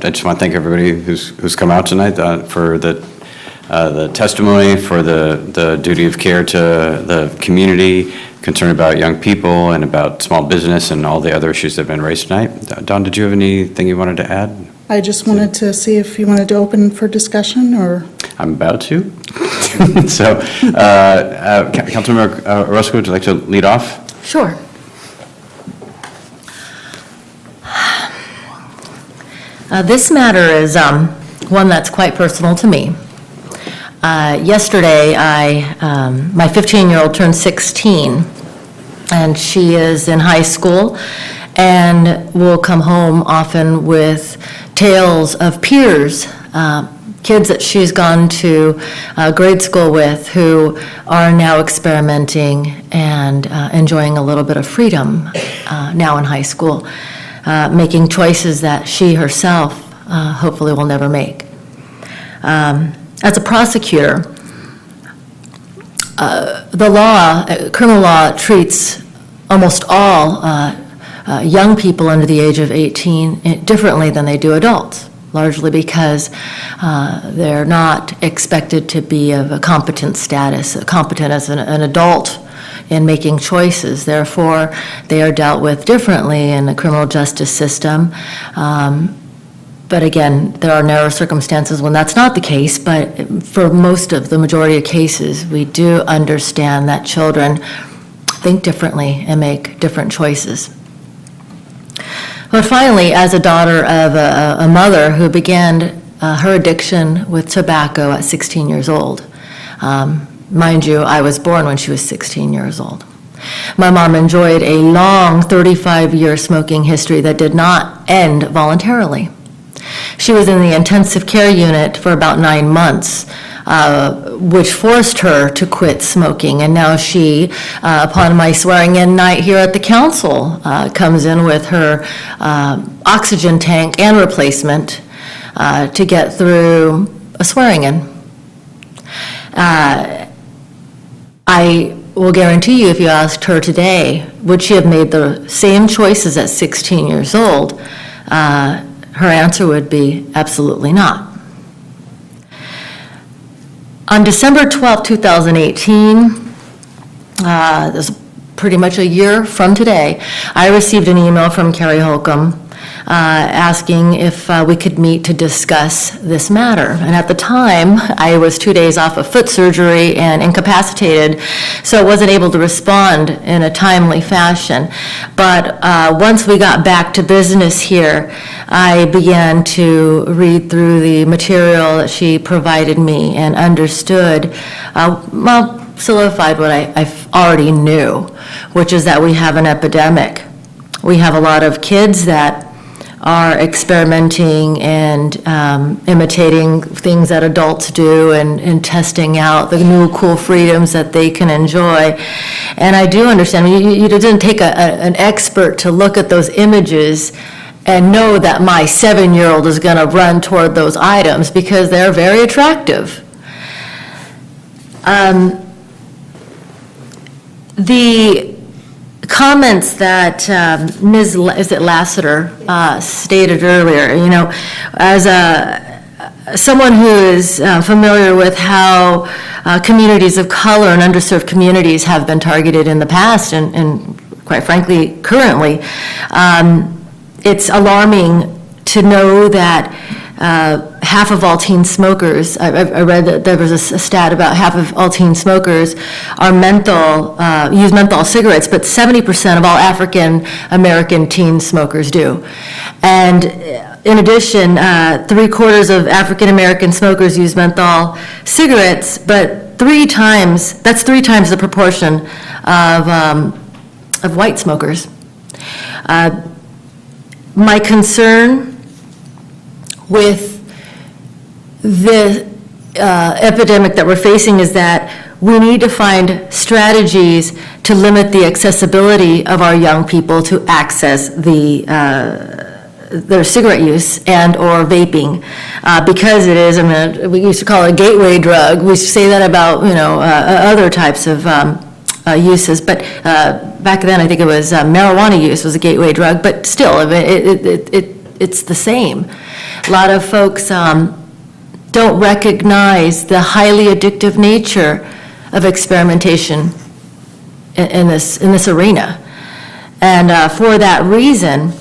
just want to thank everybody who's come out tonight for the testimony, for the duty of care to the community, concern about young people and about small business and all the other issues that have been raised tonight. Dawn, did you have anything you wanted to add? I just wanted to see if you wanted to open for discussion, or? I'm about to. So, Councilmember Orozco, would you like to lead off? Sure. This matter is one that's quite personal to me. Yesterday, my 15-year-old turned 16, and she is in high school and will come home often with tales of peers, kids that she's gone to grade school with who are now experimenting and enjoying a little bit of freedom now in high school, making choices that she herself hopefully will never make. As a prosecutor, the law, criminal law, treats almost all young people under the age of 18 differently than they do adults, largely because they're not expected to be of a competent status, competent as an adult in making choices. Therefore, they are dealt with differently in the criminal justice system. But again, there are narrow circumstances when that's not the case, but for most of the majority of cases, we do understand that children think differently and make different choices. But finally, as a daughter of a mother who began her addiction with tobacco at 16 years old, mind you, I was born when she was 16 years old. My mom enjoyed a long 35-year smoking history that did not end voluntarily. She was in the intensive care unit for about 9 months, which forced her to quit smoking. And now she, upon my swearing-in night here at the council, comes in with her oxygen tank and replacement to get through a swearing-in. I will guarantee you, if you asked her today, would she have made the same choices at 16 years old? Her answer would be absolutely not. On December 12, 2018, this is pretty much a year from today, I received an email from Carrie Holcomb asking if we could meet to discuss this matter. And at the time, I was 2 days off of foot surgery and incapacitated, so I wasn't able to respond in a timely fashion. But once we got back to business here, I began to read through the material that she provided me and understood, solidified what I already knew, which is that we have an epidemic. We have a lot of kids that are experimenting and imitating things that adults do and testing out the new cool freedoms that they can enjoy. And I do understand, it doesn't take an expert to look at those images and know that my 7-year-old is going to run toward those items because they're very attractive. The comments that Ms. Lassiter stated earlier, as someone who is familiar with how communities of color and underserved communities have been targeted in the past and quite frankly, currently, it's alarming to know that half of all teen smokers, I read that there was a stat about half of all teen smokers are use menthol cigarettes, but 70% of all African American teen smokers do. And in addition, 3/4 of African American smokers use menthol cigarettes, but that's three times the proportion of white smokers. My concern with the epidemic that we're facing is that we need to find strategies to limit the accessibility of our young people to access their cigarette use and or vaping, because it is, we used to call it a gateway drug. We say that about, other types of uses, but back then I think it was marijuana use was a gateway drug, but still, it's the same. A lot of folks don't recognize the highly addictive nature of experimentation in this arena. And for that reason,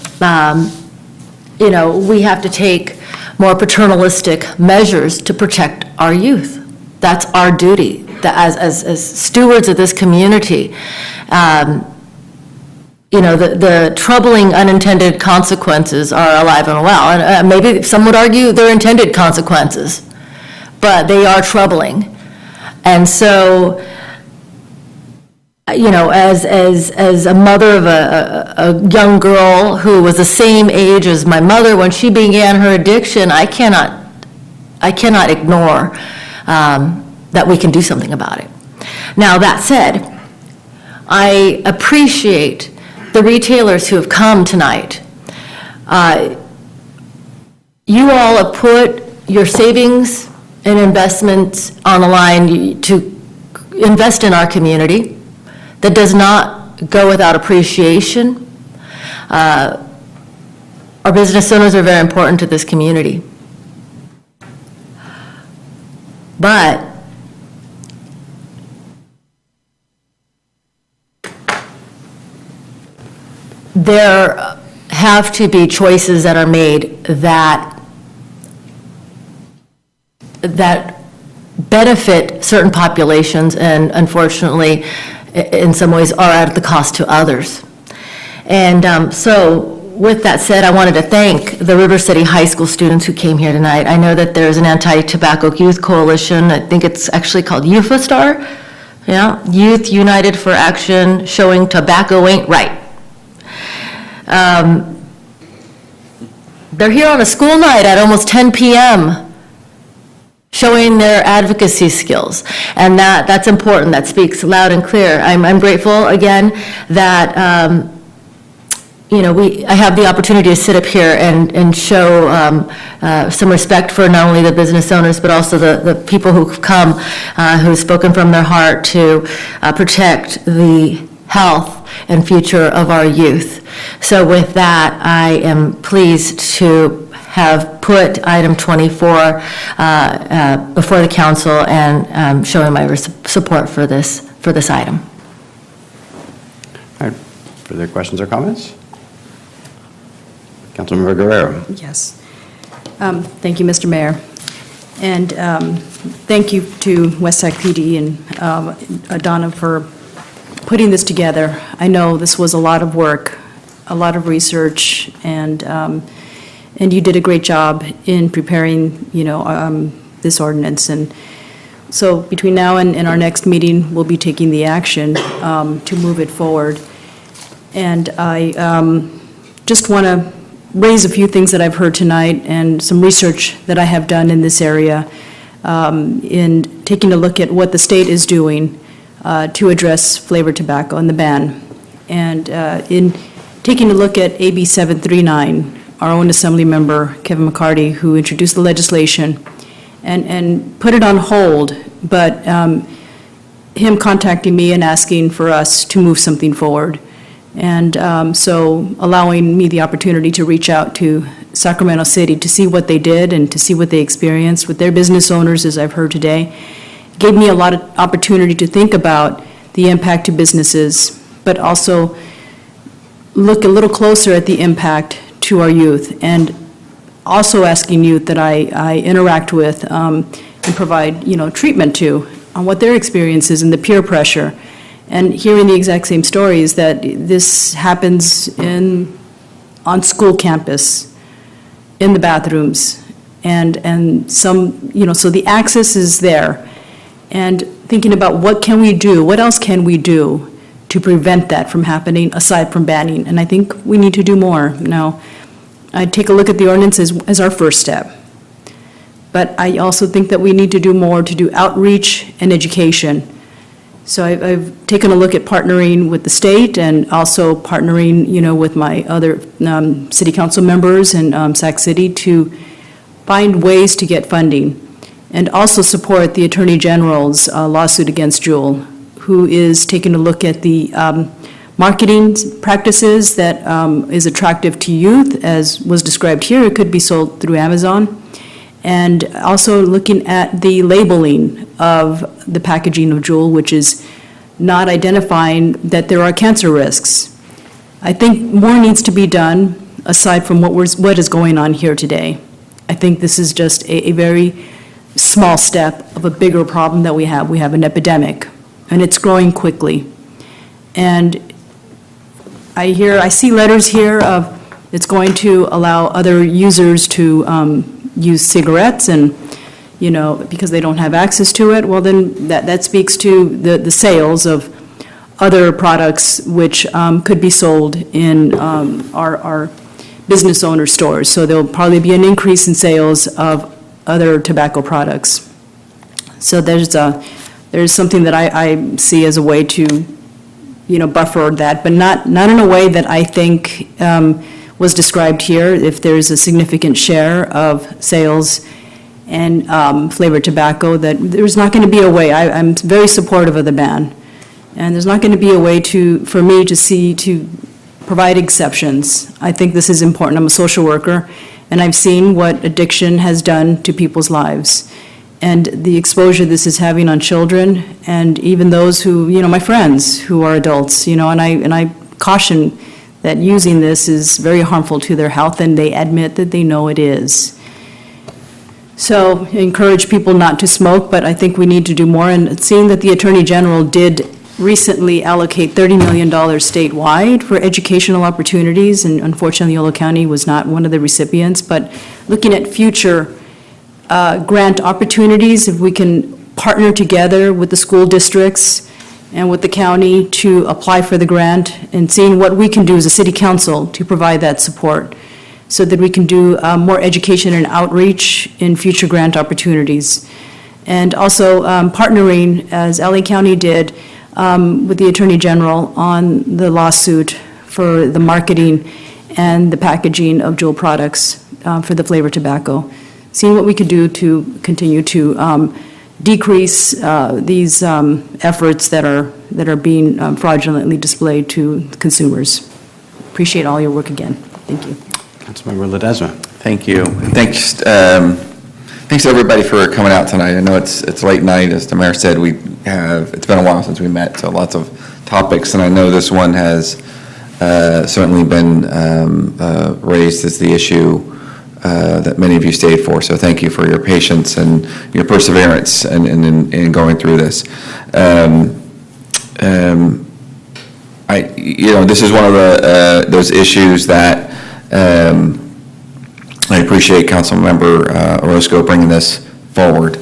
we have to take more paternalistic measures to protect our youth. That's our duty as stewards of this community. The troubling unintended consequences are alive and well. And maybe some would argue they're intended consequences, but they are troubling. And so, as a mother of a young girl who was the same age as my mother when she began her addiction, I cannot ignore that we can do something about it. Now, that said, I appreciate the retailers who have come tonight. You all have put your savings and investments on the line to invest in our community. That does not go without appreciation. Our business owners are very important to this community. But there have to be choices that are made that benefit certain populations and unfortunately in some ways are at the cost to others. And so with that said, I wanted to thank the River City High School students who came here tonight. I know that there's an anti-tobacco youth coalition. I think it's actually called Star. Yeah, Youth United for Action, showing tobacco ain't right. They're here on a school night at almost 10 p.m. showing their advocacy skills, and that's important. That speaks loud and clear. I'm grateful again that I have the opportunity to sit up here and show some respect for not only the business owners, but also the people who've come, who've spoken from their heart to protect the health and future of our youth. So with that, I am pleased to have put item 24 before the council and showing my support for this item. All right, further questions or comments? Councilmember Guerrero. Yes. Thank you, Mr. Mayor. And thank you to West Sac PD and Donna for putting this together. I know this was a lot of work, a lot of research, and you did a great job in preparing, this ordinance. And so between now and our next meeting, we'll be taking the action to move it forward. And I just want to raise a few things that I've heard tonight and some research that I have done in this area in taking a look at what the state is doing to address flavored tobacco and the ban. And in taking a look at AB 739, our own Assembly member, Kevin McCarty, who introduced the legislation and put it on hold, but him contacting me and asking for us to move something forward. And so allowing me the opportunity to reach out to Sacramento City to see what they did and to see what they experienced with their business owners, as I've heard today, gave me a lot of opportunity to think about the impact to businesses, but also look a little closer at the impact to our youth, and also asking youth that I interact with and provide, treatment to on what their experience is and the peer pressure. And hearing the exact same stories that this happens on school campus, in the bathrooms, and some, so the access is there. And thinking about what can we do, what else can we do to prevent that from happening aside from banning? And I think we need to do more. Now, I take a look at the ordinance as our first step. But I also think that we need to do more to do outreach and education. So I've taken a look at partnering with the state and also partnering, with my other city council members in Sac City to find ways to get funding, and also support the Attorney General's lawsuit against Juul, who is taking a look at the marketing practices that is attractive to youth, as was described here. It could be sold through Amazon. And also looking at the labeling of the packaging of Juul, which is not identifying that there are cancer risks. I think more needs to be done aside from what is going on here today. I think this is just a very small step of a bigger problem that we have. We have an epidemic, and it's growing quickly. And I see letters here of it's going to allow other users to use cigarettes, and, because they don't have access to it. Well, then that speaks to the sales of other products which could be sold in our business owner stores. So there'll probably be an increase in sales of other tobacco products. So there's something that I see as a way to, buffer that, but not in a way that I think was described here. If there's a significant share of sales and flavored tobacco, that there's not going to be a way. I'm very supportive of the ban, and there's not going to be a way for me to provide exceptions. I think this is important. I'm a social worker, and I've seen what addiction has done to people's lives, and the exposure this is having on children, and even those who, my friends who are adults, and I caution that using this is very harmful to their health, and they admit that they know it is. So I encourage people not to smoke, but I think we need to do more. And seeing that the Attorney General did recently allocate $30 million statewide for educational opportunities, and unfortunately, Yolo County was not one of the recipients, but looking at future grant opportunities, if we can partner together with the school districts and with the county to apply for the grant, and seeing what we can do as a city council to provide that support, so that we can do more education and outreach in future grant opportunities. And also partnering, as LA County did, with the Attorney General on the lawsuit for the marketing and the packaging of Juul products for the flavored tobacco. Seeing what we could do to continue to decrease these efforts that are being fraudulently displayed to consumers. Appreciate all your work again. Thank you. Councilmember Ledesma. Thank you. Thanks to everybody for coming out tonight. I know it's late night, as the mayor said. It's been a while since we met, so lots of topics, and I know this one has certainly been raised as the issue that many of you stayed for. So thank you for your patience and your perseverance in going through this. This is one of those issues that I appreciate Councilmember Orozco bringing this forward.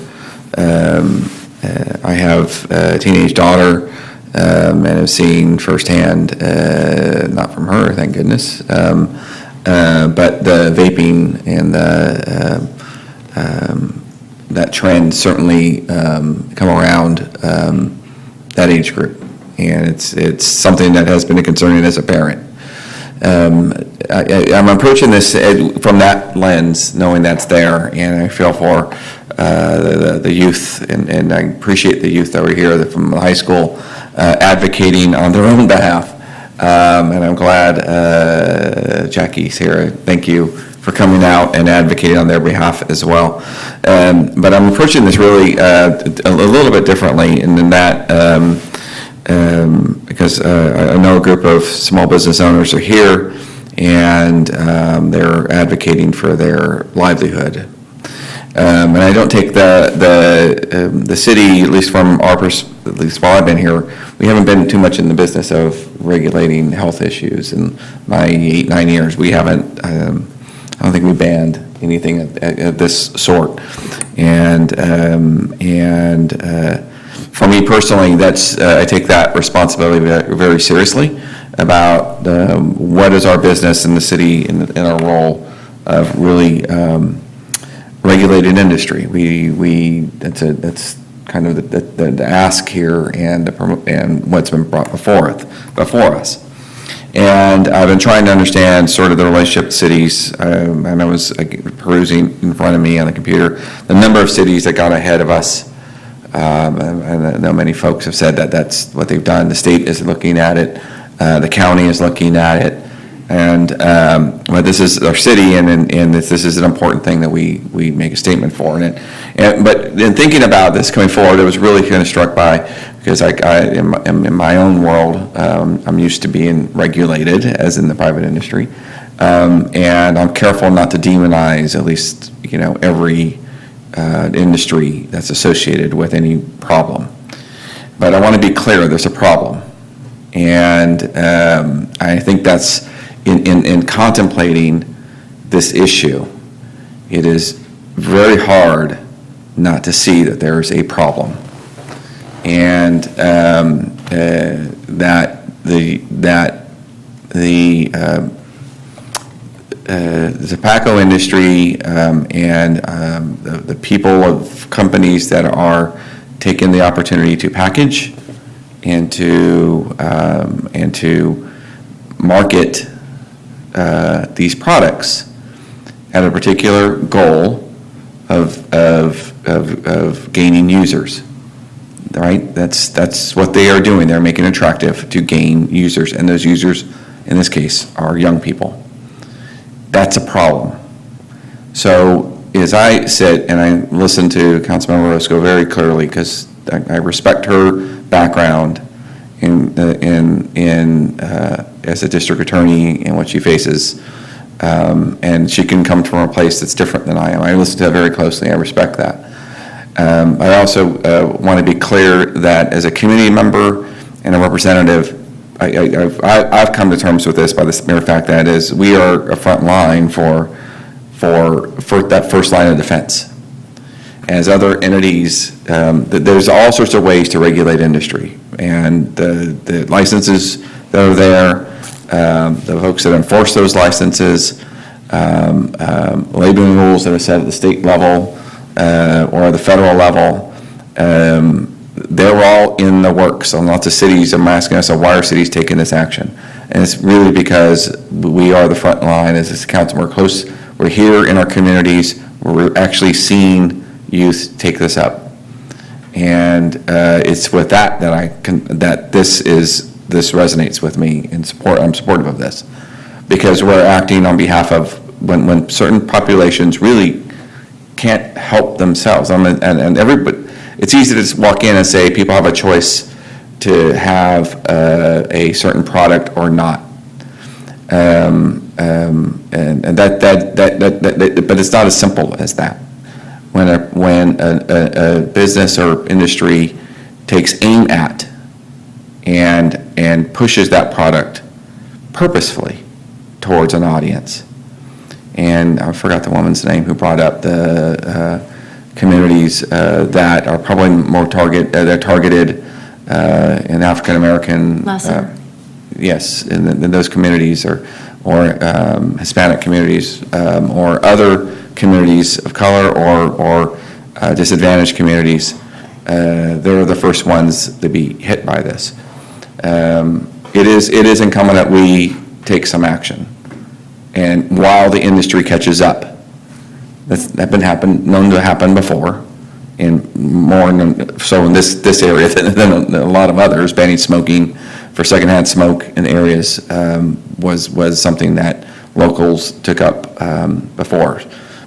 I have a teenage daughter and have seen firsthand, not from her, thank goodness, but the vaping and that trend certainly come around that age group, and it's something that has been a concern as a parent. I'm approaching this from that lens, knowing that's there, and I feel for the youth, and I appreciate the youth that were here from the high school advocating on their own behalf. And I'm glad Jackie's here. Thank you for coming out and advocating on their behalf as well. But I'm approaching this really a little bit differently in that because I know a group of small business owners are here, and they're advocating for their livelihood. And I don't take the city, at least from our at least while I've been here, we haven't been too much in the business of regulating health issues. In my 8-9 years, we haven't. I don't think we banned anything of this sort. And for me personally, I take that responsibility very seriously about what is our business in the city in our role of really regulated industry. That's kind of the ask here and what's been brought before us. And I've been trying to understand sort of the relationship with cities, and I was perusing in front of me on the computer the number of cities that got ahead of us. And I know many folks have said that that's what they've done. The state is looking at it. The county is looking at it. But this is our city, and this is an important thing that we make a statement for. But in thinking about this coming forward, I was really kind of struck by, because in my own world, I'm used to being regulated, as in the private industry, and I'm careful not to demonize at least every industry that's associated with any problem. But I want to be clear: there's a problem, and I think that's. In contemplating this issue, it is very hard not to see that there is a problem, and that the tobacco industry and the people of companies that are taking the opportunity to package and to market these products have a particular goal of gaining users, right? That's what they are doing. They're making it attractive to gain users, and those users, in this case, are young people. That's a problem. So as I sit and I listen to Councilmember Orozco very clearly, because I respect her background as a district attorney and what she faces, and she can come from a place that's different than I am. I listen to that very closely. I respect that. I also want to be clear that as a community member and a representative, I've come to terms with this by the mere fact that is we are a front line for that first line of defense. As other entities, there's all sorts of ways to regulate industry, and the licenses that are there, the folks that enforce those licenses, labeling rules that are set at the state level or the federal level, they're all in the works. And lots of cities are asking us, why are cities taking this action? And it's really because we are the front line as a council. We're close. We're here in our communities where we're actually seeing youth take this up. And it's with that that this resonates with me and I'm supportive of this, because we're acting on behalf of when certain populations really can't help themselves. And everybody, it's easy to just walk in and say people have a choice to have a certain product or not. And that but it's not as simple as that. When a business or industry takes aim at and pushes that product purposefully towards an audience. And I forgot the woman's name who brought up the communities that are probably more targeted in African American. Yes, in those communities or Hispanic communities or other communities of color or disadvantaged communities. They're the first ones to be hit by this. It is incumbent that we take some action. And while the industry catches up, that's been known to happen before, and more so in this area than a lot of others. Banning smoking for secondhand smoke in areas was something that locals took up before.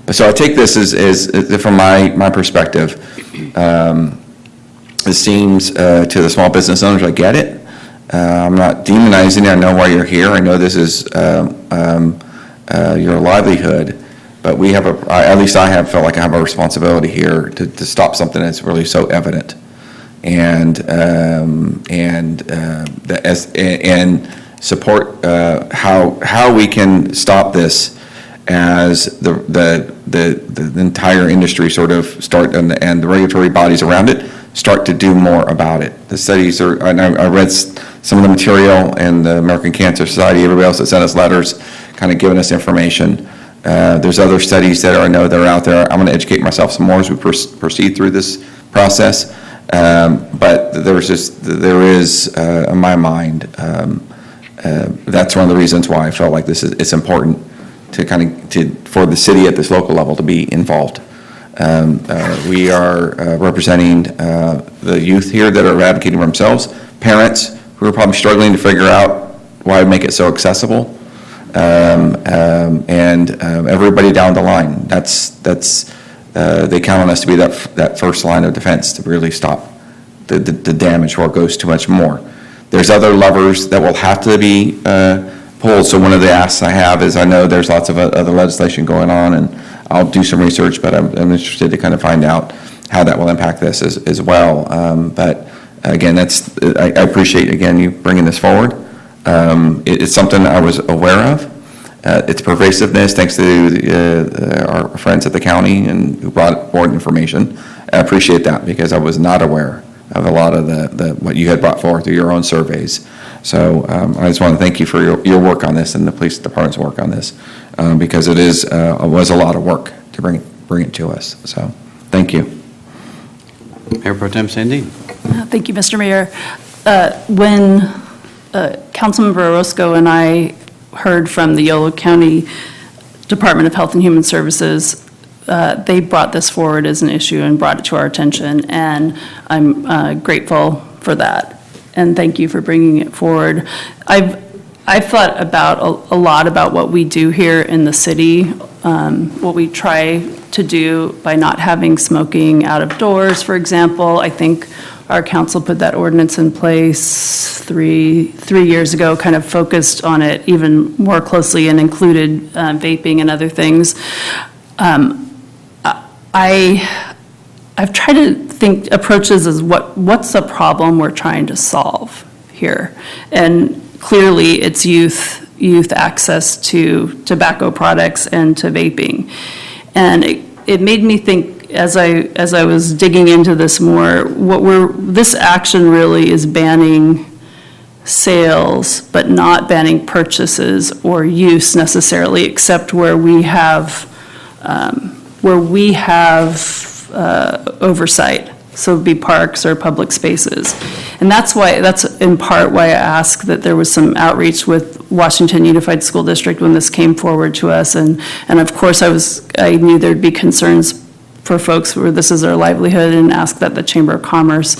But so I take this as from my perspective. It seems to the small business owners, I get it. I'm not demonizing it. I know why you're here. I know this is your livelihood. But we have at least I have felt like I have a responsibility here to stop something that's really so evident, and support how we can stop this as the entire industry sort of start and the regulatory bodies around it start to do more about it. The studies are, and I read some of the material and the American Cancer Society, everybody else that sent us letters, kind of giving us information. There's other studies that I know that are out there. I'm going to educate myself some more as we proceed through this process. But there is, in my mind, that's one of the reasons why I felt like it's important for the city at this local level to be involved. We are representing the youth here that are advocating for themselves, parents who are probably struggling to figure out why make it so accessible. And everybody down the line. They count on us to be that first line of defense to really stop the damage where it goes too much more. There's other levers that will have to be pulled. So one of the asks I have is I know there's lots of other legislation going on, and I'll do some research, but I'm interested to kind of find out how that will impact this as well. But again, I appreciate again you bringing this forward. It's something I was aware of. Its pervasiveness, thanks to our friends at the county and who brought forward information. I appreciate that because I was not aware of a lot of what you had brought forward through your own surveys. So I just want to thank you for your work on this and the police department's work on this because it was a lot of work to bring it to us. So thank you. Mayor Pro Tem Sandine. Thank you, Mr. Mayor. When Councilmember Orozco and I heard from the Yolo County Department of Health and Human Services, they brought this forward as an issue and brought it to our attention, and I'm grateful for that. And thank you for bringing it forward. I've thought about a lot about what we do here in the city, what we try to do by not having smoking out of doors, for example. I think our council put that ordinance in place three years ago, kind of focused on it even more closely and included vaping and other things. I've tried to approach this as what's the problem we're trying to solve here. And clearly, it's youth access to tobacco products and to vaping. And it made me think, as I was digging into this more, this action really is banning sales, but not banning purchases or use necessarily, except where we have oversight. So it'd be parks or public spaces. And that's in part why I asked that there was some outreach with Washington Unified School District when this came forward to us. And of course, I knew there'd be concerns for folks where this is their livelihood, and asked that the Chamber of Commerce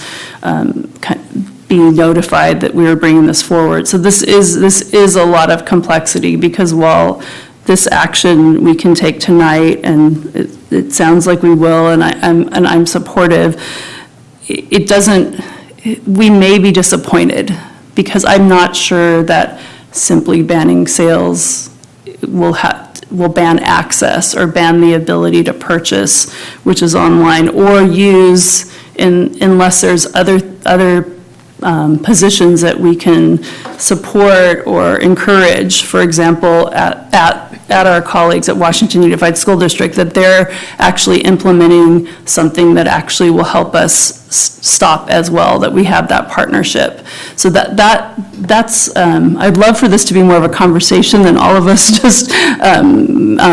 be notified that we were bringing this forward. So this is a lot of complexity, because while this action we can take tonight, and it sounds like we will, and I'm supportive, we may be disappointed, because I'm not sure that simply banning sales will ban access or ban the ability to purchase, which is online, or use unless there's other positions that we can support or encourage. For example, at our colleagues at Washington Unified School District, that they're actually implementing something that actually will help us stop as well, that we have that partnership. So that's I'd love for this to be more of a conversation than all of us just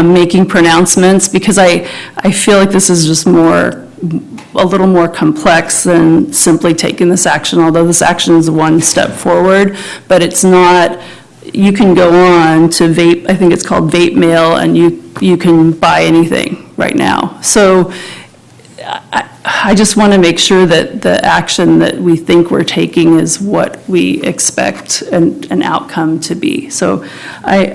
making pronouncements, because I feel like this is just a little more complex than simply taking this action, although this action is one step forward, but it's not. You can go on to vape, I think it's called Vape Mail, and you can buy anything right now. So I just want to make sure that the action that we think we're taking is what we expect an outcome to be. So I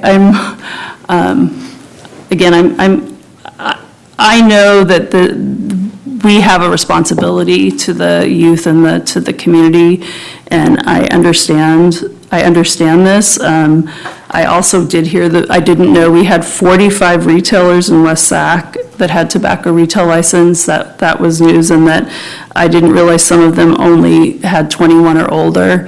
know that we have a responsibility to the youth and to the community, and I understand this. I also did hear that, I didn't know we had 45 retailers in West Sac that had tobacco retail license. That was news, and that I didn't realize some of them only had 21 or older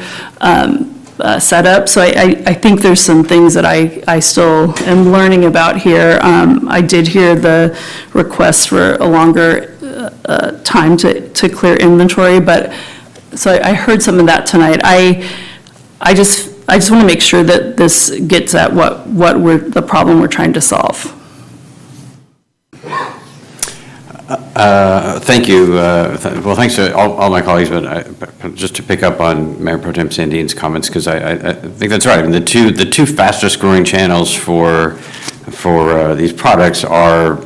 set up. So I think there's some things that I still am learning about here. I did hear the request for a longer time to clear inventory, but so I heard some of that tonight. I just want to make sure that this gets at the problem we're trying to solve. Thank you. Well, thanks to all my colleagues, but just to pick up on Mayor Pro Tem Sandin's comments, because I think that's right. I mean, the two fastest growing channels for these products are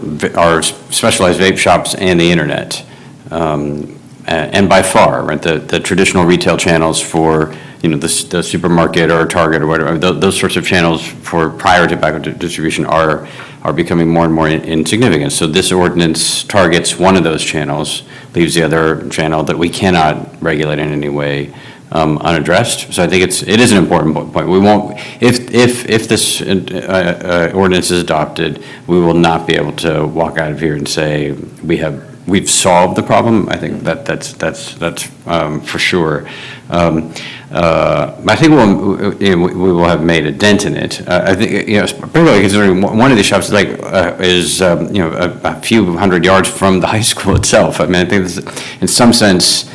specialized vape shops and the internet, and by far, right, the traditional retail channels for the supermarket or Target or whatever, those sorts of channels for prior tobacco distribution are becoming more and more insignificant. So this ordinance targets one of those channels, leaves the other channel that we cannot regulate in any way unaddressed. So I think it is an important point. We won't, if this ordinance is adopted, we will not be able to walk out of here and say we've solved the problem. I think that's for sure. I think we will have made a dent in it. I think, particularly considering one of these shops is a few hundred yards from the high school itself. I mean, I think this, in some sense,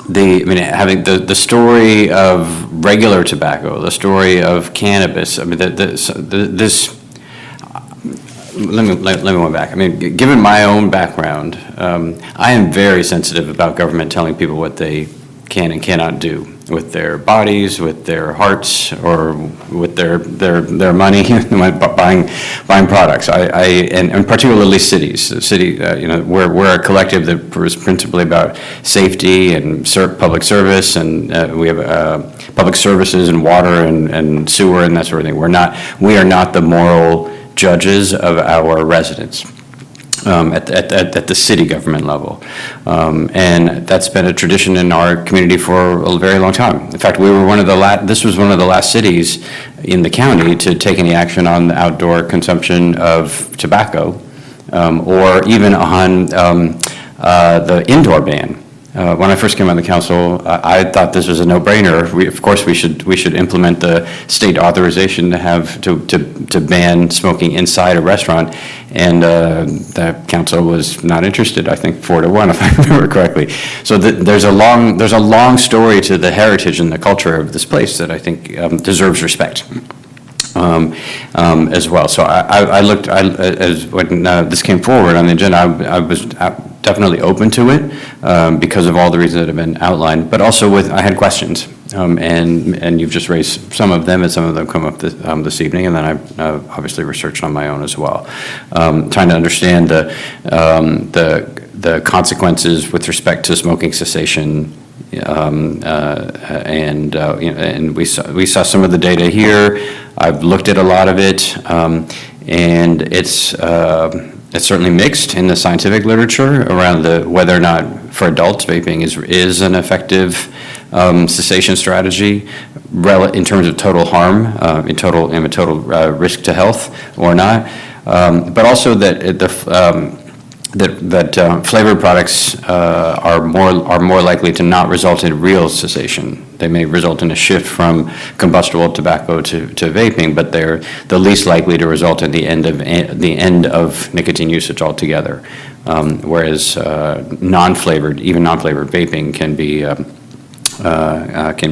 having the story of regular tobacco, the story of cannabis. I mean, this. Let me go back. I mean, given my own background, I am very sensitive about government telling people what they can and cannot do with their bodies, with their hearts, or with their money, buying products. And particularly cities. We're a collective that is principally about safety and public service, and we have public services and water and sewer and that sort of thing. We are not the moral judges of our residents at the city government level. And that's been a tradition in our community for a very long time. In fact, we were this was one of the last cities in the county to take any action on the outdoor consumption of tobacco, or even on the indoor ban. when I first came on the council, I thought this was a no-brainer. Of course, we should implement the state authorization to ban smoking inside a restaurant, and the council was not interested. I think 4-1, if I remember correctly. So there's a long story to the heritage and the culture of this place that I think deserves respect. As well. So when this came forward on the agenda, I was definitely open to it because of all the reasons that have been outlined, but also I had questions, and you've just raised some of them, and some of them come up this evening, and then I've obviously researched on my own as well, trying to understand the consequences with respect to smoking cessation. And we saw some of the data here. I've looked at a lot of it, and it's certainly mixed in the scientific literature around whether or not for adults vaping is an effective cessation strategy in terms of total harm, in total risk to health or not, but also that flavored products are more likely to not result in real cessation. They may result in a shift from combustible tobacco to vaping, but they're the least likely to result in the end of nicotine usage altogether. Whereas non-flavored vaping can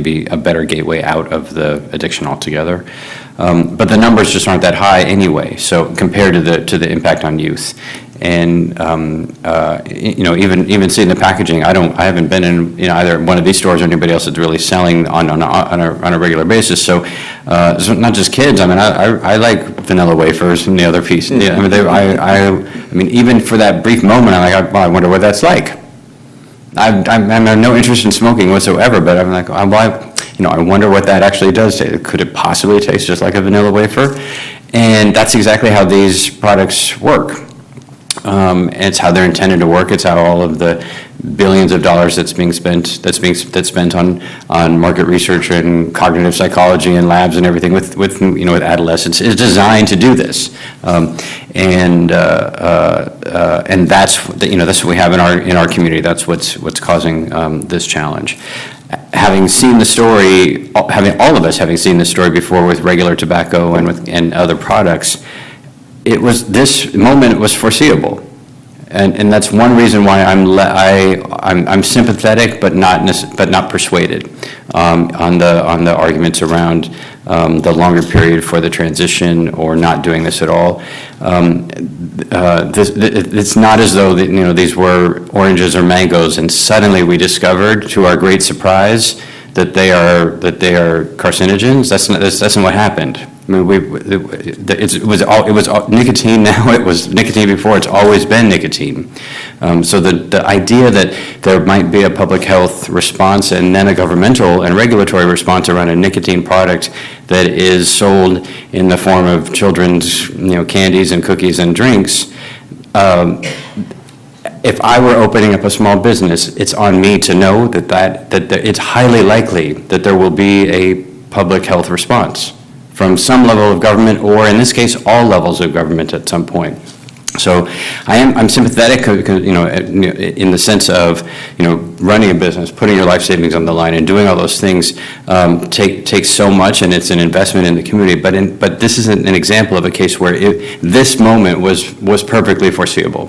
be a better gateway out of the addiction altogether. But the numbers just aren't that high anyway. So compared to the impact on youth. And even seeing the packaging, I haven't been in either one of these stores or anybody else that's really selling on a regular basis. So it's not just kids. I mean, I like vanilla wafers and the other piece. Yeah, I mean, even for that brief moment, I'm like, I wonder what that's like. I have no interest in smoking whatsoever, but I'm like, I wonder what that actually does. Could it possibly taste just like a vanilla wafer? And that's exactly how these products work. It's how they're intended to work. It's how all of the billions of dollars that's spent on market research and cognitive psychology and labs and everything with adolescents is designed to do this. And that's what we have in our community. That's what's causing this challenge. Having seen the story, all of us having seen this story before with regular tobacco and other products, this moment was foreseeable, and that's one reason why I'm sympathetic but not persuaded on the arguments around the longer period for the transition or not doing this at all. It's not as though these were oranges or mangoes, and suddenly we discovered, to our great surprise, that they are carcinogens. That's not what happened. I mean, it was nicotine. Now it was nicotine before. It's always been nicotine. So the idea that there might be a public health response and then a governmental and regulatory response around a nicotine product that is sold in the form of children's candies and cookies and drinks. If I were opening up a small business, it's on me to know that it's highly likely that there will be a public health response from some level of government, or in this case, all levels of government at some point. So I'm sympathetic, in the sense of, running a business, putting your life savings on the line, and doing all those things takes so much, and it's an investment in the community. But this is an example of a case where this moment was perfectly foreseeable.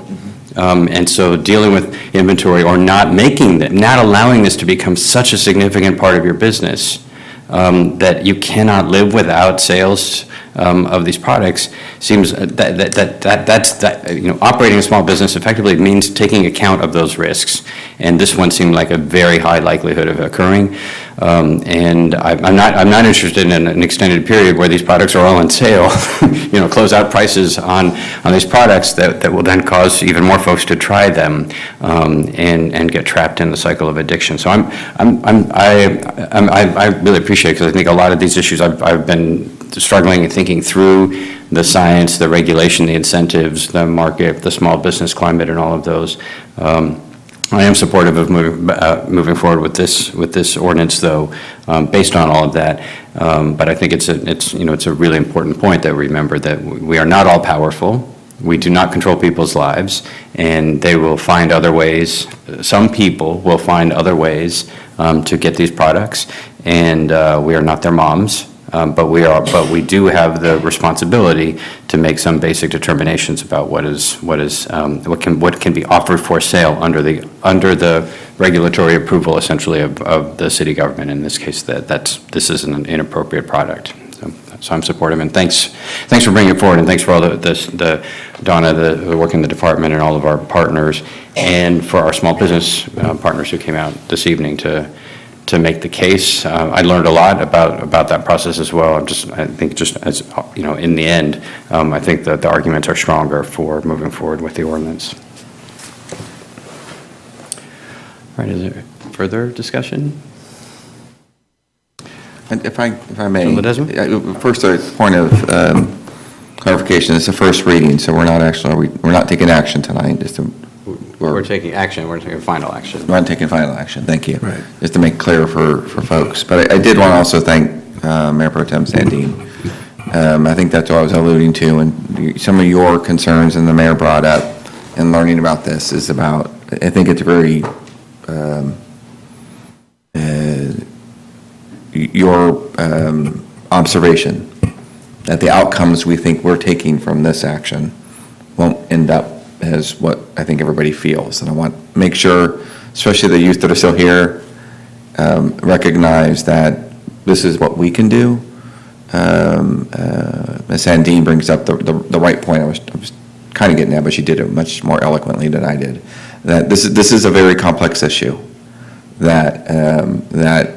And so dealing with inventory or not allowing this to become such a significant part of your business that you cannot live without sales of these products seems operating a small business effectively means taking account of those risks. And this one seemed like a very high likelihood of occurring. And I'm not interested in an extended period where these products are all on sale, close out prices on these products that will then cause even more folks to try them and get trapped in the cycle of addiction. So I really appreciate it, because I think a lot of these issues I've been struggling and thinking through the science, the regulation, the incentives, the market, the small business climate, and all of those. I am supportive of moving forward with this ordinance, though, based on all of that. But I think it's a really important point that we remember that we are not all powerful. We do not control people's lives, and they will find other ways. Some people will find other ways to get these products, and we are not their moms, but we do have the responsibility to make some basic determinations about what can be offered for sale under the regulatory approval, essentially, of the city government. In this case, this is an inappropriate product. So I'm supportive, and thanks for bringing it forward, and thanks for all Donna, the work in the department, and all of our partners, and for our small business partners who came out this evening to make the case. I learned a lot about that process as well. I think as you know, in the end, I think that the arguments are stronger for moving forward with the ordinance. All right, is there further discussion? If I may, Ledesma? first a point of clarification. It's the first reading, so we're not taking action tonight. We're taking action. We're taking final action. We're not taking final action. Thank you. Right. Just to make clear for folks. But I did want to also thank Mayor Pro Tem Sandine. I think that's what I was alluding to, and some of your concerns and the mayor brought up in learning about this is about. I think it's very. Your observation that the outcomes we think we're taking from this action won't end up as what I think everybody feels. And I want to make sure, especially the youth that are still here, recognize that this is what we can do. Ms. Sandine brings up the right point. I was kind of getting at, but she did it much more eloquently than I did. That this is a very complex issue. That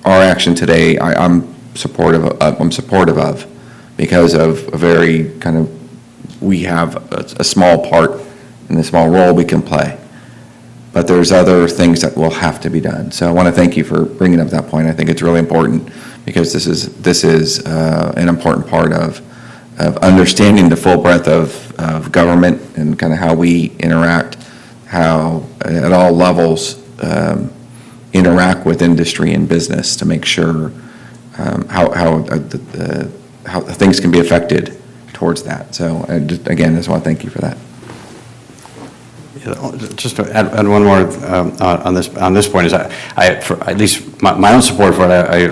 our action today, I'm supportive of, because of a very kind of, we have a small part and a small role we can play. But there's other things that will have to be done. So I want to thank you for bringing up that point. I think it's really important, because this is an important part of understanding the full breadth of government and kind of how we interact, how at all levels interact with industry and business to make sure how things can be affected towards that. So again, I just want to thank you for that. Just to add one more on this point is for at least my own support for it.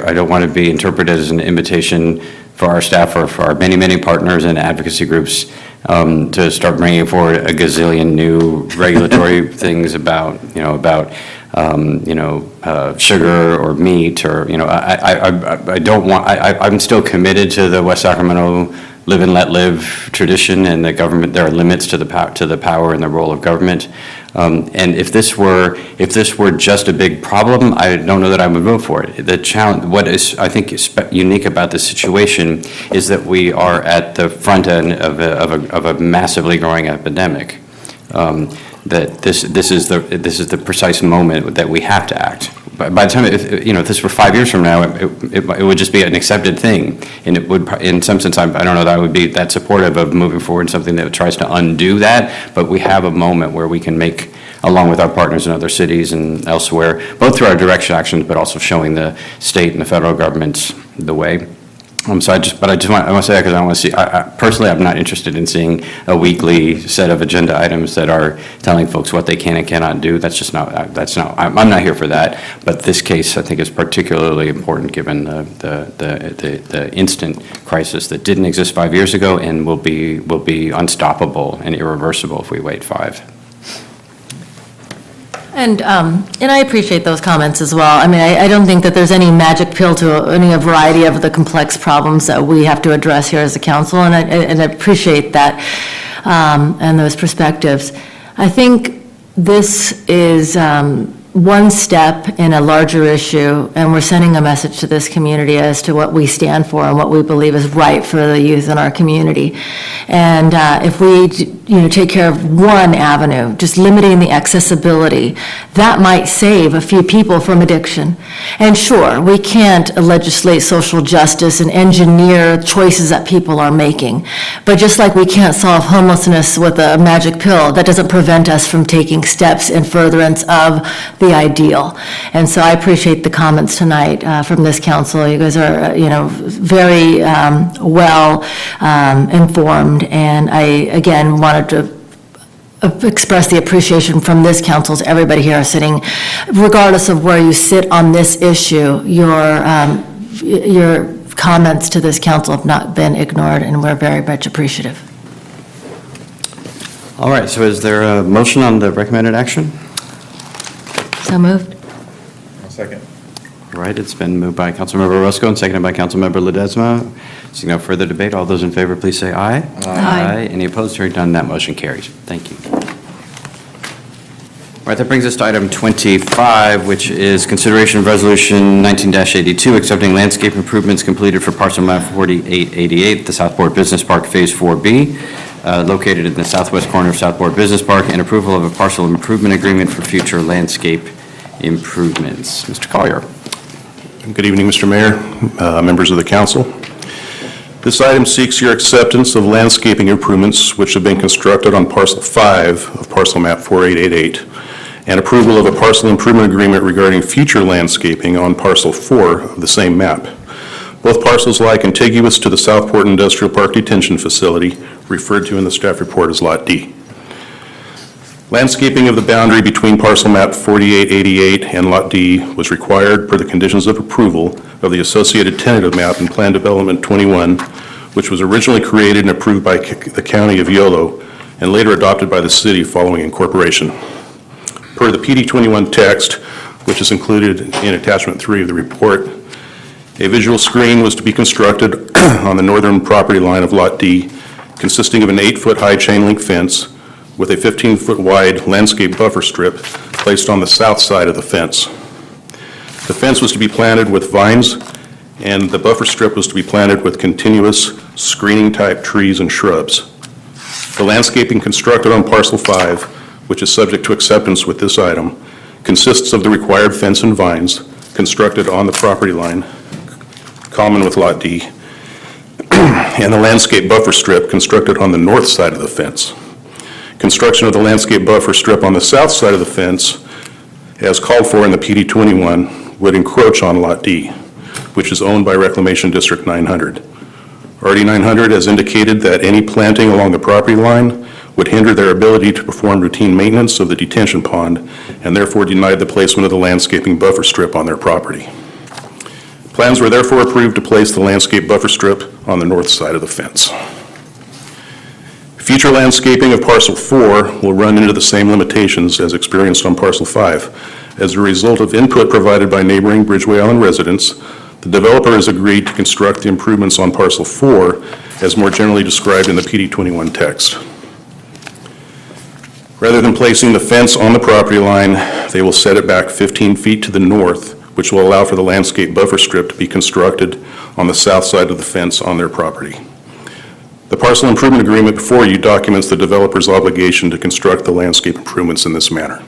I don't want to be interpreted as an invitation for our staff or for our many partners and advocacy groups to start bringing forward a gazillion new regulatory things about sugar or meat, or I don't want. I'm still committed to the West Sacramento live and let live tradition, and the government. There are limits to the power and the role of government. And if this were just a big problem, I don't know that I would vote for it. The challenge, what is I think is unique about this situation, is that we are at the front end of a massively growing epidemic. That this is the precise moment that we have to act. By the time, if this were 5 years from now, it would just be an accepted thing, and it would, in some sense, I don't know that I would be that supportive of moving forward something that tries to undo that. But we have a moment where we can make, along with our partners in other cities and elsewhere, both through our direct actions, but also showing the state and the federal governments the way. I want to say that because I want to see. Personally, I'm not interested in seeing a weekly set of agenda items that are telling folks what they can and cannot do. That's just not. I'm not here for that. But this case, I think, is particularly important given the instant crisis that didn't exist 5 years ago and will be unstoppable and irreversible if we wait 5. And I appreciate those comments as well. I mean, I don't think that there's any magic pill to any variety of the complex problems that we have to address here as a council, and I appreciate that and those perspectives. I think this is one step in a larger issue, and we're sending a message to this community as to what we stand for and what we believe is right for the youth in our community. And if we, take care of one avenue, just limiting the accessibility, that might save a few people from addiction. And sure, we can't legislate social justice and engineer choices that people are making. But just like we can't solve homelessness with a magic pill, that doesn't prevent us from taking steps in furtherance of the ideal. And so I appreciate the comments tonight from this council. You guys are, very well informed, and I, again, wanted to express the appreciation from this council to everybody here sitting, regardless of where you sit on this issue. Your comments to this council have not been ignored, and we're very much appreciative. All right, so is there a motion on the recommended action? So moved. Second. All right, it's been moved by Councilmember Orozco and seconded by Councilmember Ledesma. Seeing no further debate, all those in favor, please say aye. Aye. Any opposed? Hearing none, that motion carries. Thank you. All right, that brings us to item 25, which is consideration of resolution 19-82, accepting landscape improvements completed for parcel map 4888, the Southport Business Park Phase 4B, located in the southwest corner of Southport Business Park, and approval of a parcel improvement agreement for future landscape improvements. Mr. Collier. Good evening, Mr. Mayor, members of the council. This item seeks your acceptance of landscaping improvements which have been constructed on parcel 5 of parcel map 4888, and approval of a parcel improvement agreement regarding future landscaping on parcel 4 of the same map. Both parcels lie contiguous to the Southport Industrial Park Detention Facility, referred to in the staff report as Lot D. Landscaping of the boundary between parcel map 4888 and Lot D was required per the conditions of approval of the associated tentative map and Plan Development 21, which was originally created and approved by the County of Yolo and later adopted by the city following incorporation. Per the PD 21 text, which is included in attachment 3 of the report, a visual screen was to be constructed on the northern property line of Lot D, consisting of an 8-foot high chain link fence with a 15-foot wide landscape buffer strip placed on the south side of the fence. The fence was to be planted with vines, and the buffer strip was to be planted with continuous screening-type trees and shrubs. The landscaping constructed on parcel 5, which is subject to acceptance with this item, consists of the required fence and vines constructed on the property line, common with Lot D, and the landscape buffer strip constructed on the north side of the fence. Construction of the landscape buffer strip on the south side of the fence, as called for in the PD 21, would encroach on Lot D, which is owned by Reclamation District 900. RD 900 has indicated that any planting along the property line would hinder their ability to perform routine maintenance of the detention pond, and therefore denied the placement of the landscaping buffer strip on their property. Plans were therefore approved to place the landscape buffer strip on the north side of the fence. Future landscaping of parcel 4 will run into the same limitations as experienced on parcel 5. As a result of input provided by neighboring Bridgeway Island residents, the developer has agreed to construct the improvements on parcel 4 as more generally described in the PD 21 text. Rather than placing the fence on the property line, they will set it back 15 feet to the north, which will allow for the landscape buffer strip to be constructed on the south side of the fence on their property. The parcel improvement agreement before you documents the developer's obligation to construct the landscape improvements in this manner.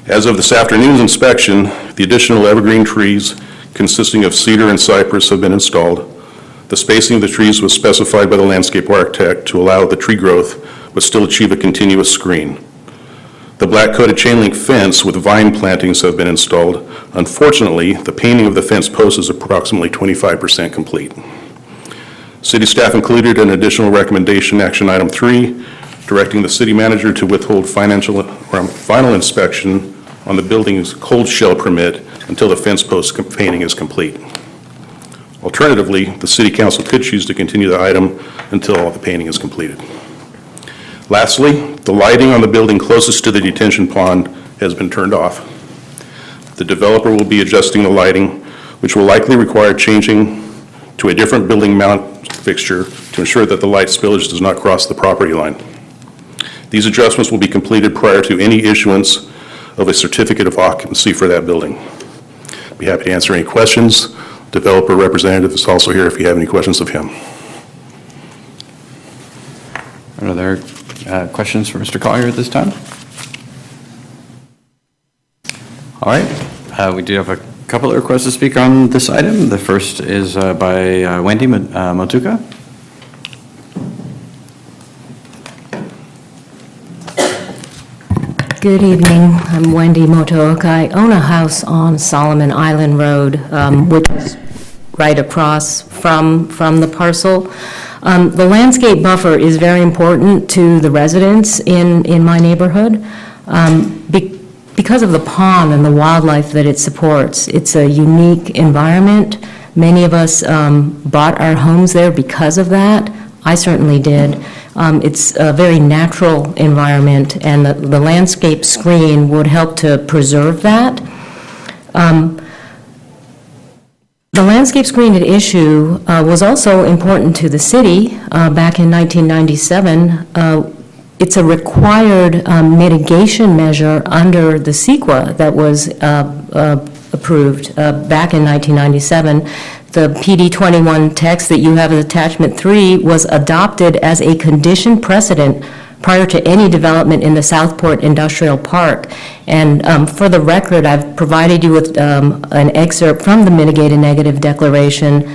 As of this afternoon's inspection, the additional evergreen trees consisting of cedar and cypress have been installed. The spacing of the trees was specified by the landscape architect to allow the tree growth but still achieve a continuous screen. The black-coated chain link fence with vine plantings have been installed. Unfortunately, the painting of the fence post is approximately 25% complete. City staff included an additional recommendation, action item 3, directing the city manager to withhold final inspection on the building's cold shell permit until the fence post painting is complete. Alternatively, the city council could choose to continue the item until all the painting is completed. Lastly, the lighting on the building closest to the detention pond has been turned off. The developer will be adjusting the lighting, which will likely require changing to a different building mount fixture to ensure that the light spillage does not cross the property line. These adjustments will be completed prior to any issuance of a certificate of occupancy for that building. Be happy to answer any questions. Developer representative is also here if you have any questions of him. other questions for Mr. Collier at this time? All right, we do have a couple of requests to speak on this item. The first is by Wendy Motuka. Good evening. I'm Wendy Motuka. I own a house on Solomon Island Road, which is right across from the parcel. The landscape buffer is very important to the residents in my neighborhood because of the pond and the wildlife that it supports. It's a unique environment. Many of us bought our homes there because of that. I certainly did. It's a very natural environment, and the landscape screen would help to preserve that. The landscape screen at issue was also important to the city back in 1997. It's a required mitigation measure under the CEQA that was approved back in 1997. The PD 21 text that you have as attachment 3 was adopted as a condition precedent prior to any development in the Southport Industrial Park. And for the record, I've provided you with an excerpt from the mitigated negative declaration,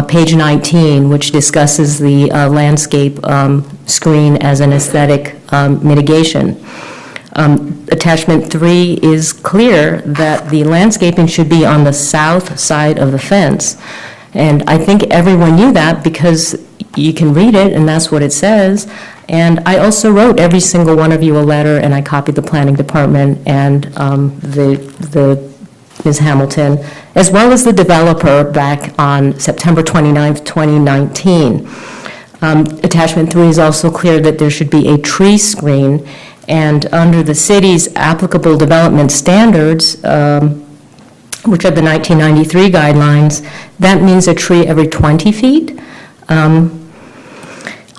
page 19, which discusses the landscape screen as an aesthetic mitigation. Attachment 3 is clear that the landscaping should be on the south side of the fence. And I think everyone knew that because you can read it, and that's what it says. And I also wrote every single one of you a letter, and I copied the planning department and the Ms. Hamilton, as well as the developer back on September 29th, 2019. Attachment 3 is also clear that there should be a tree screen, and under the city's applicable development standards, which are the 1993 guidelines, that means a tree every 20 feet.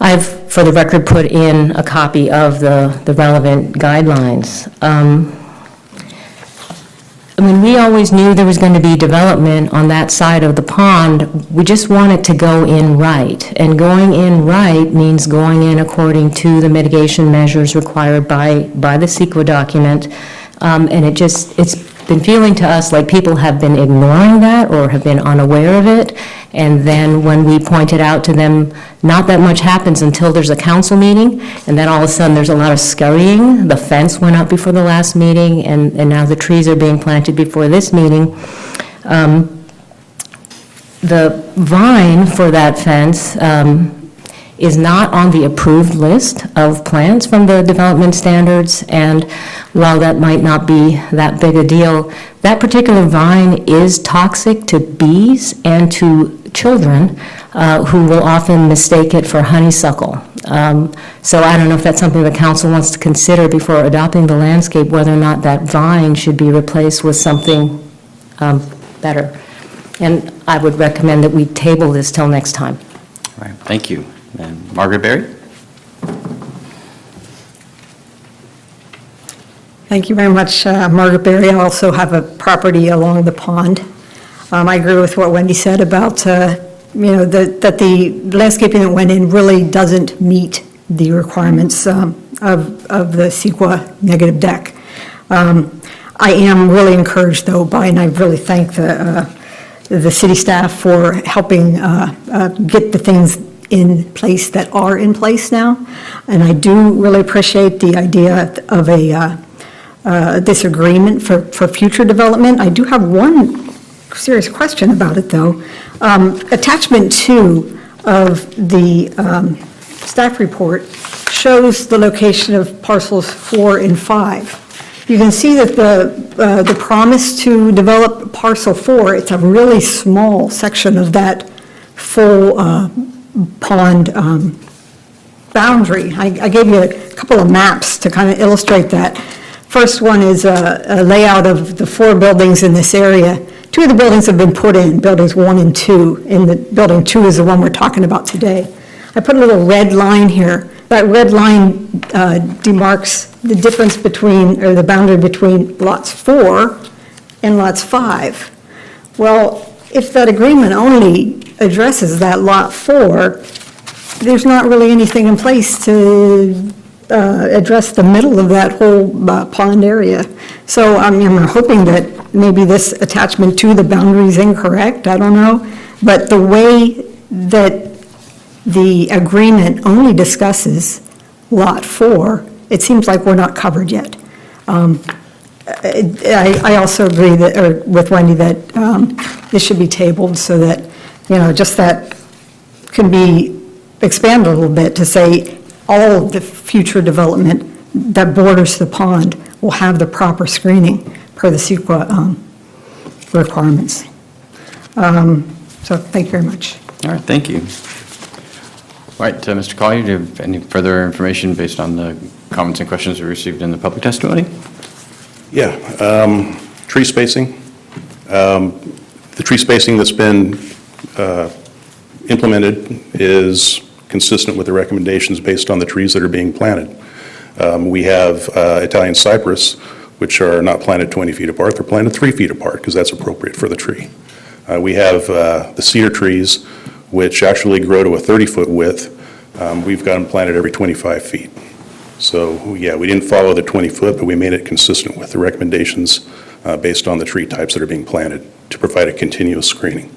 I've, for the record, put in a copy of the relevant guidelines. I mean, we always knew there was going to be development on that side of the pond. We just want it to go in right. And going in right means going in according to the mitigation measures required by the CEQA document. And it's been feeling to us like people have been ignoring that or have been unaware of it. And then when we pointed out to them, not that much happens until there's a council meeting, and then all of a sudden there's a lot of scurrying. The fence went up before the last meeting, and now the trees are being planted before this meeting. The vine for that fence is not on the approved list of plants from the development standards, and while that might not be that big a deal, that particular vine is toxic to bees and to children who will often mistake it for honeysuckle. So I don't know if that's something the council wants to consider before adopting the landscape, whether or not that vine should be replaced with something better. And I would recommend that we table this till next time. All right, thank you. And Margaret Berry? Thank you very much, Margaret Berry. I also have a property along the pond. I agree with what Wendy said about, that the landscaping that went in really doesn't meet the requirements of the CEQA negative deck. I am really encouraged, though, and I really thank the city staff for helping get the things in place that are in place now. And I do really appreciate the idea of this agreement for future development. I do have one serious question about it, though. Attachment 2 of the staff report shows the location of parcels 4 and 5. You can see that the promise to develop parcel 4, it's a really small section of that full pond boundary. I gave you a couple of maps to kind of illustrate that. First one is a layout of the 4 buildings in this area. 2 of the buildings have been put in, buildings 1 and 2, and the building 2 is the one we're talking about today. I put a little red line here. That red line demarks the difference between, or the boundary between lots 4 and lots 5. Well, if that agreement only addresses that lot 4, there's not really anything in place to address the middle of that whole pond area. So I'm hoping that maybe this attachment to the boundary is incorrect, I don't know. But the way that the agreement only discusses Lot 4, it seems like we're not covered yet. I also agree that, or with Wendy, that this should be tabled so that, just that can be expanded a little bit to say all of the future development that borders the pond will have the proper screening per the CEQA requirements. So thank you very much. All right, thank you. All right, Mr. Collier, do you have any further information based on the comments and questions we received in the public testimony? Yeah, tree spacing. The tree spacing that's been implemented is consistent with the recommendations based on the trees that are being planted. We have Italian cypress, which are not planted 20 feet apart, they're planted 3 feet apart because that's appropriate for the tree. We have the cedar trees, which actually grow to a 30-foot width. We've got them planted every 25 feet. So, yeah, we didn't follow the 20-foot, but we made it consistent with the recommendations based on the tree types that are being planted to provide a continuous screening.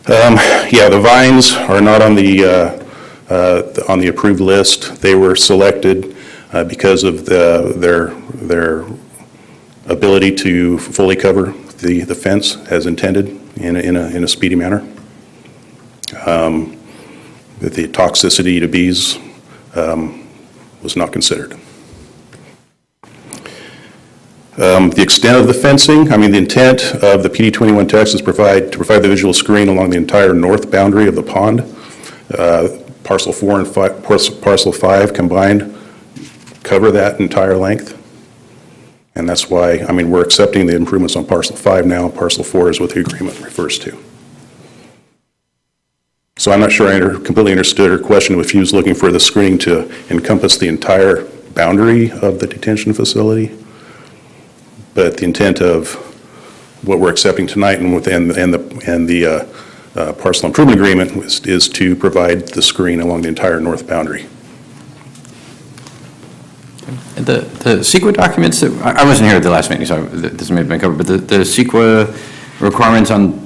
Yeah, the vines are not on the approved list. They were selected because of their ability to fully cover the fence as intended in a speedy manner. The toxicity to bees was not considered. The extent of the fencing, the intent of the PD21 text is to provide the visual screen along the entire north boundary of the pond. Parcel 4 and Parcel 5 combined cover that entire length. And that's why, we're accepting the improvements on Parcel 5 now. Parcel 4 is what the agreement refers to. So I'm not sure I completely understood her question if he was looking for the screening to encompass the entire boundary of the detention facility. But the intent of what we're accepting tonight and the parcel improvement agreement is to provide the screen along the entire north boundary. The CEQA documents, I wasn't here at the last meeting, so this may have been covered, but the CEQA requirements on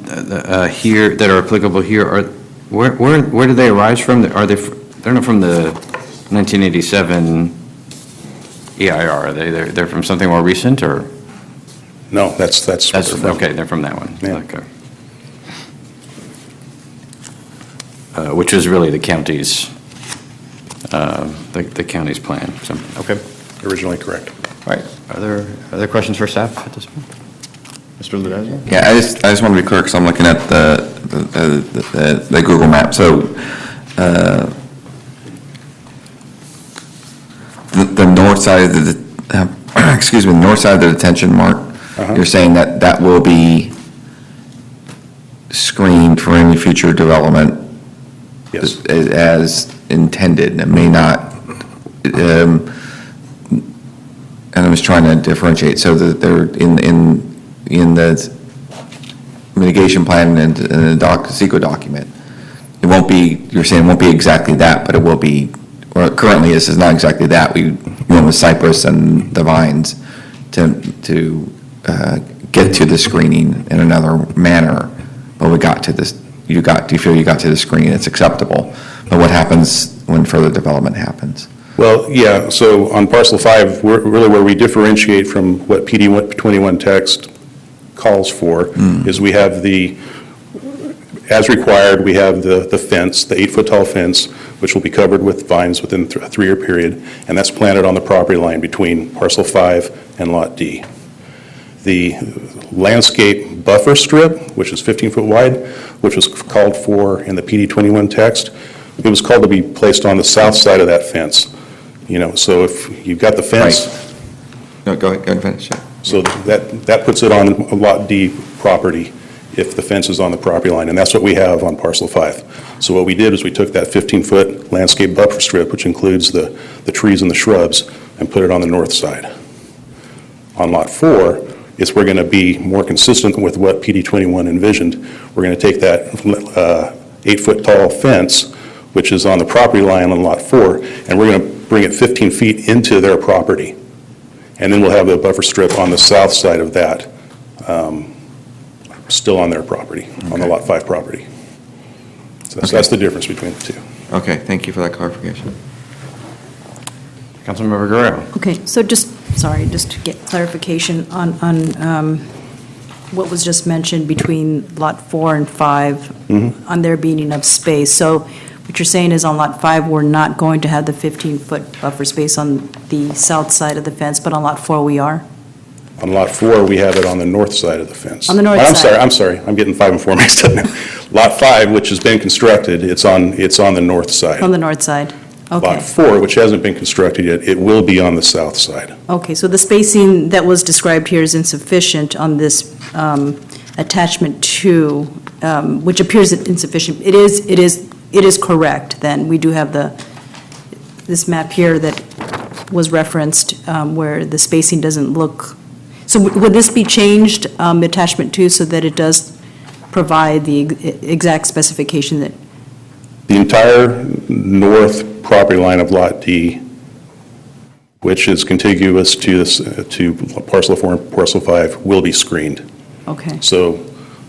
here that are applicable here, where do they arise from? They're not from the 1987 EIR, are they? They're from something more recent, or? No, that's okay, they're from that one. Yeah. Okay. Which is really the county's plan. So, okay. Originally correct. All right. Are there other questions for staff at this point? Mr. Ludazio? Yeah, I just want to be clear because I'm looking at the Google map. So the north side of the north side of the detention mark. You're saying that will be screened for any future development. Yes. As intended. It may not. And I was trying to differentiate so that they're in the mitigation plan and the CEQA document. It won't be, you're saying it won't be exactly that, but it will be, or currently this is not exactly that. We went with cypress and the vines to get to the screening in another manner, but we got to this, do you feel you got to the screening that's acceptable? But what happens when further development happens? Well, yeah, so on Parcel 5, really where we differentiate from what PD21 text calls for is we have as required, we have the fence, the 8-foot tall fence, which will be covered with vines within a 3-year period, and that's planted on the property line between Parcel 5 and Lot D. The landscape buffer strip, which is 15-foot wide, which was called for in the PD21 text, it was called to be placed on the south side of that fence. So if you've got the fence. Right. No, go ahead and finish. Yeah. So that puts it on Lot D property if the fence is on the property line, and that's what we have on Parcel 5. So what we did is we took that 15-foot landscape buffer strip, which includes the trees and the shrubs, and put it on the north side. On Lot 4, we're going to be more consistent with what PD21 envisioned. We're going to take that 8-foot tall fence, which is on the property line on Lot 4, and we're going to bring it 15 feet into their property. And then we'll have the buffer strip on the south side of that, still on their property, on the Lot 5 property. So that's the difference between the two. Okay, thank you for that clarification. Councilmember Guerrero. Okay, so just to get clarification on what was just mentioned between Lot 4 and 5, on there being enough space. So what you're saying is on Lot 5, we're not going to have the 15-foot buffer space on the south side of the fence, but on Lot 4, we are? On Lot 4, we have it on the north side of the fence. On the north side. I'm sorry, I'm getting 5 and 4 mixed up now. Lot 5, which has been constructed, it's on the north side. On the north side, okay. Lot 4, which hasn't been constructed yet, it will be on the south side. Okay, so the spacing that was described here is insufficient on this attachment 2, which appears insufficient. It is correct, then. We do have this map here that was referenced where the spacing doesn't look. So would this be changed, attachment 2, so that it does provide the exact specification that? The entire north property line of Lot D, which is contiguous to parcel 4 and parcel 5, will be screened. Okay. So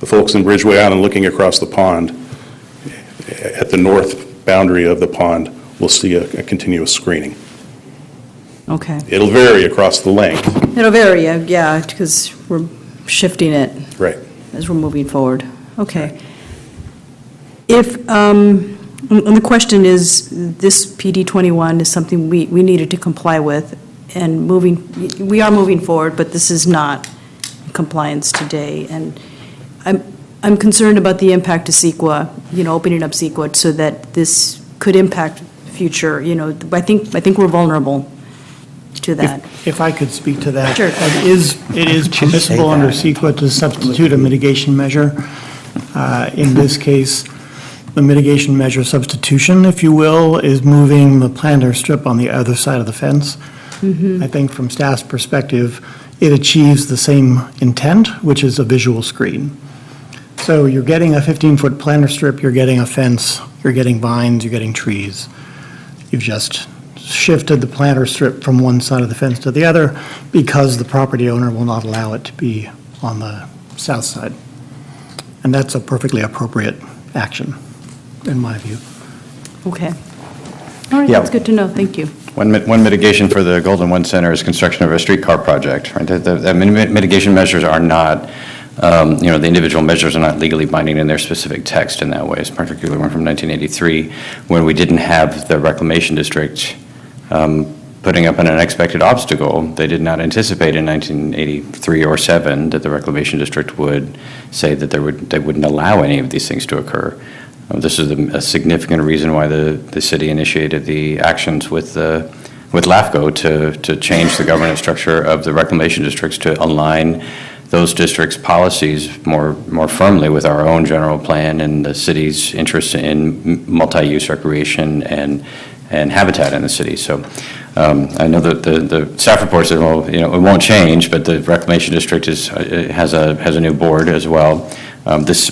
the folks in Bridgeway Island looking across the pond, at the north boundary of the pond, will see a continuous screening. Okay. It'll vary across the length. It'll vary, yeah, because we're shifting it. Right. As we're moving forward. Okay. If, and the question is, this PD 21 is something we needed to comply with, and we are moving forward, but this is not in compliance today. And I'm concerned about the impact to CEQA, opening up CEQA so that this could impact future, I think we're vulnerable to that. If I could speak to that. Sure. It is permissible under CEQA to substitute a mitigation measure. In this case, the mitigation measure substitution, if you will, is moving the planter strip on the other side of the fence. I think from staff's perspective, it achieves the same intent, which is a visual screen. So you're getting a 15-foot planter strip, you're getting a fence, you're getting vines, you're getting trees. You've just shifted the planter strip from one side of the fence to the other because the property owner will not allow it to be on the south side. And that's a perfectly appropriate action, in my view. Okay. All right, Yeah. that's good to know. Thank you. One mitigation for the Golden One Center is construction of a streetcar project, right? The mitigation measures are not, the individual measures are not legally binding in their specific text in that way. It's particularly one from 1983, when we didn't have the reclamation district putting up an unexpected obstacle. They did not anticipate in 1983 or 7 that the reclamation district would say that they wouldn't allow any of these things to occur. This is a significant reason why the city initiated the actions with LAFCO to change the governance structure of the reclamation districts to align those districts' policies more firmly with our own general plan and the city's interest in multi-use recreation and habitat in the city. So I know that the staff report said, well, it won't change, but the reclamation district has a new board as well. This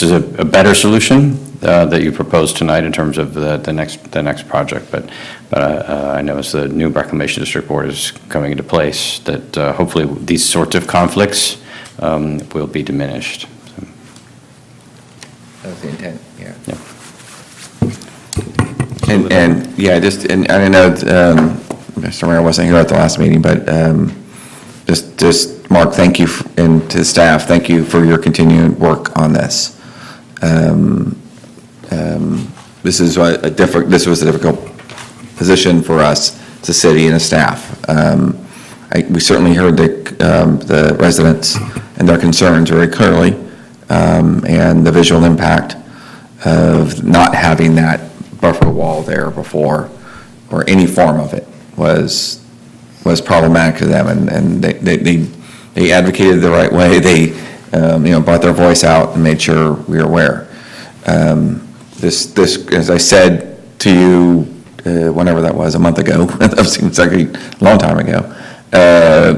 is a better solution that you proposed tonight in terms of the next project, but I know as the new reclamation district board is coming into place, that hopefully these sorts of conflicts will be diminished. So. That was the intent, yeah. And I know Mr. Mayor wasn't here at the last meeting, but just Mark, thank you, and to staff, thank you for your continued work on this. This was a difficult position for us as a city and a staff. We certainly heard the residents and their concerns very clearly, and the visual impact of not having that buffer wall there before, or any form of it, was problematic to them, and they advocated the right way. They brought their voice out and made sure we were aware. This, as I said to you, whenever that was, a month ago, that seems like a long time ago,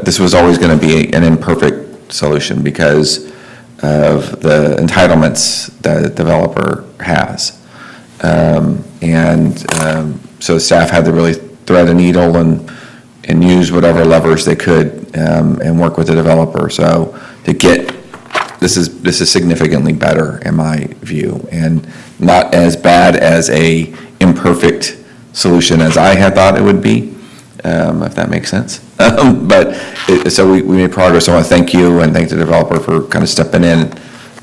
this was always going to be an imperfect solution because of the entitlements that the developer has. So staff had to really thread a needle and use whatever levers they could and work with the developer. So to get, this is significantly better in my view, and not as bad as a imperfect solution as I had thought it would be, if that makes sense. So we made progress. I want to thank you and thank the developer for kind of stepping in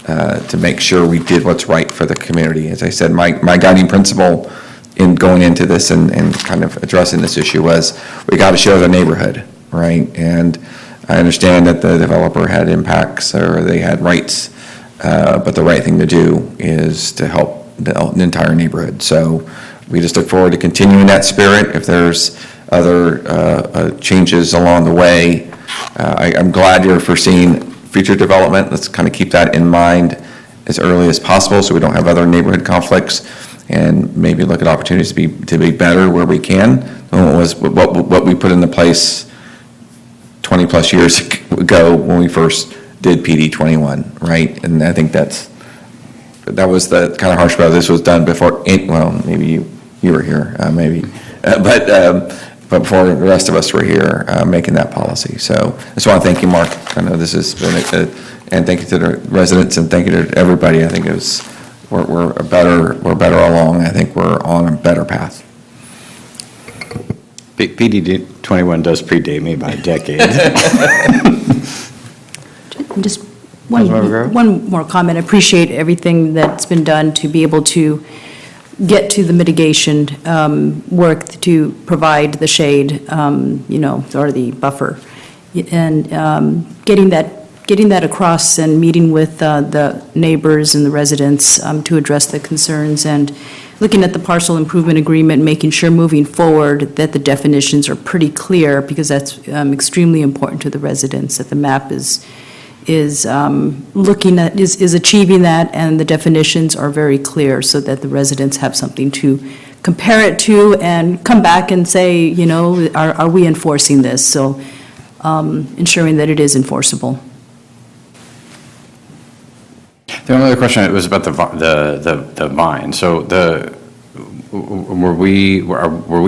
to make sure we did what's right for the community. As I said, my guiding principle in going into this and kind of addressing this issue was we got to show the neighborhood, right? And I understand that the developer had impacts or they had rights, but the right thing to do is to help the entire neighborhood. So we just look forward to continuing that spirit. If there's other changes along the way, I'm glad you're foreseeing future development. Let's kind of keep that in mind as early as possible so we don't have other neighborhood conflicts, and maybe look at opportunities to be better where we can than what we put into place 20 plus years ago when we first did PD 21, right? And I think that was the kind of harsh part. This was done before, well, maybe you were here, maybe, but before the rest of us were here making that policy. So I just want to thank you, Mark. I know this has been and thank you to the residents and thank you to everybody. I think it was, we're better along. I think we're on a better path. PD 21 does predate me by a decade. Just one more comment. I appreciate everything that's been done to be able to get to the mitigation work to provide the shade, or the buffer. And getting that across and meeting with the neighbors and the residents to address the concerns, and looking at the parcel improvement agreement, making sure moving forward that the definitions are pretty clear, because that's extremely important to the residents, that the map is achieving that, and the definitions are very clear so that the residents have something to compare it to and come back and say, are we enforcing this? So ensuring that it is enforceable. The only other question was about the vine. So were we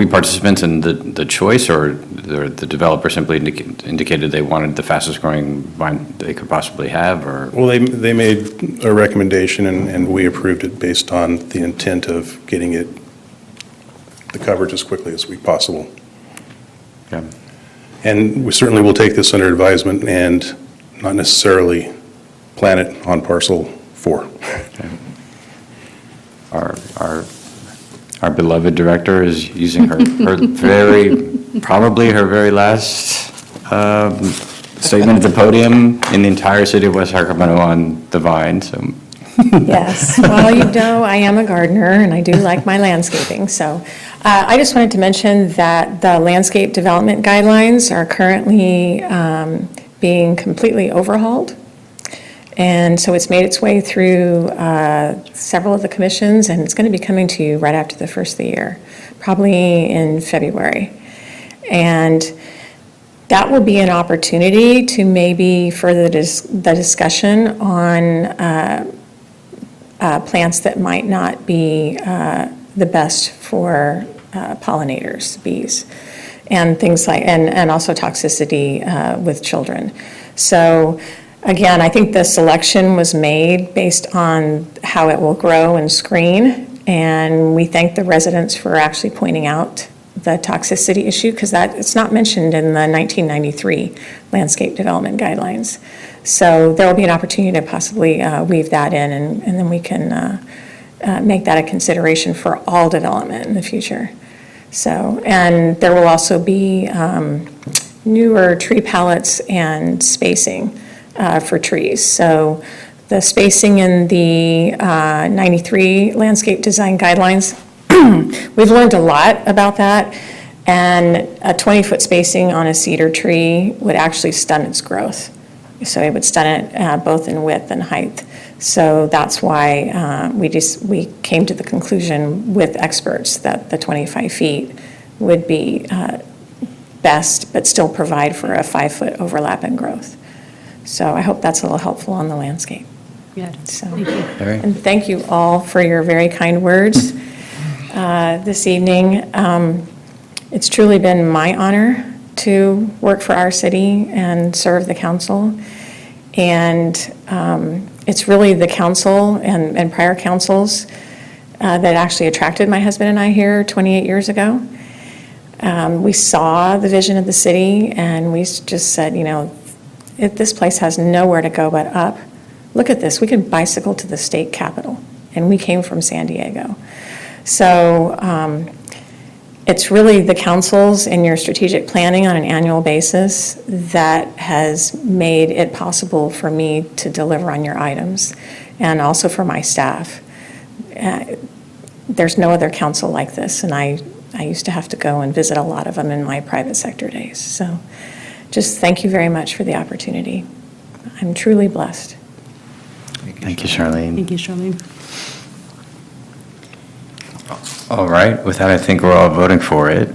participants in the choice, or the developer simply indicated they wanted the fastest growing vine they could possibly have, or? Well, they made a recommendation and we approved it based on the intent of getting the coverage as quickly as we possible. Yeah. And we certainly will take this under advisement and not necessarily plant it on parcel 4. Okay. Our beloved director is using her probably her very last statement at the podium in the entire city of West Sacramento on the vine, so. Yes, well, I am a gardener and I do like my landscaping, so I just wanted to mention that the landscape development guidelines are currently being completely overhauled. And so it's made its way through several of the commissions, and it's going to be coming to you right after the first of the year, probably in February. And that will be an opportunity to maybe further the discussion on plants that might not be the best for pollinators, bees, and things like, and also toxicity with children. So again, I think the selection was made based on how it will grow and screen, and we thank the residents for actually pointing out the toxicity issue, because it's not mentioned in the 1993 landscape development guidelines. So there will be an opportunity to possibly weave that in, and then we can make that a consideration for all development in the future. So, and there will also be newer tree pallets and spacing for trees. So the spacing in the 93 landscape design guidelines, we've learned a lot about that, and a 20-foot spacing on a cedar tree would actually stunt its growth. So it would stun it both in width and height. So that's why we came to the conclusion with experts that the 25 feet would be best, but still provide for a 5-foot overlap in growth. So I hope that's a little helpful on the landscape. So, Larry? and thank you all for your very kind words this evening. It's truly been my honor to work for our city and serve the council. And it's really the council and prior councils that actually attracted my husband and I here 28 years ago. We saw the vision of the city, and we just said, you know, if this place has nowhere to go but up, look at this, we can bicycle to the state capitol. And we came from San Diego. So it's really the councils and your strategic planning on an annual basis that has made it possible for me to deliver on your items, and also for my staff. There's no other council like this, and I used to have to go and visit a lot of them in my private sector days. So just thank you very much for the opportunity. I'm truly blessed. Thank you, Charlene. Thank you, Charlene. All right, with that, I think we're all voting for it.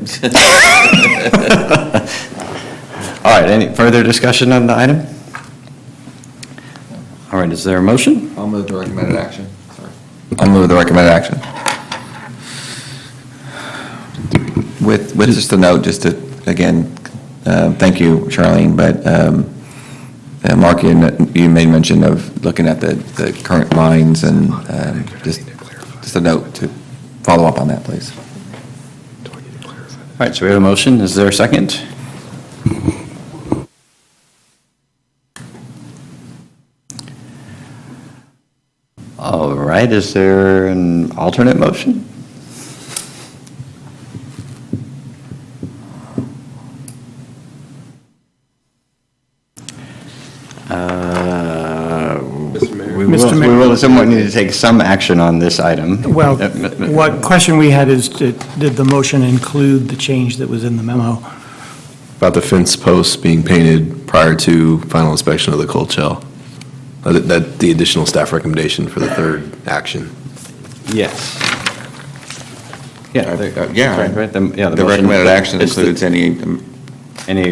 All right, any further discussion on the item? All right, is there a motion? I'll move the recommended action. Sorry. I'll move the recommended action. With just a note, just to, again, thank you, Charlene, but Mark, you made mention of looking at the current lines, and just a note to follow up on that, please. All right, so we have a motion. Is there a second? All right, is there an alternate motion? We will somewhat need to take some action on this item. Well, what question we had is, did the motion include the change that was in the memo? About the fence posts being painted prior to final inspection of the cold shell. That the additional staff recommendation for the third action. Yes. Yeah. Right. The The recommended action includes any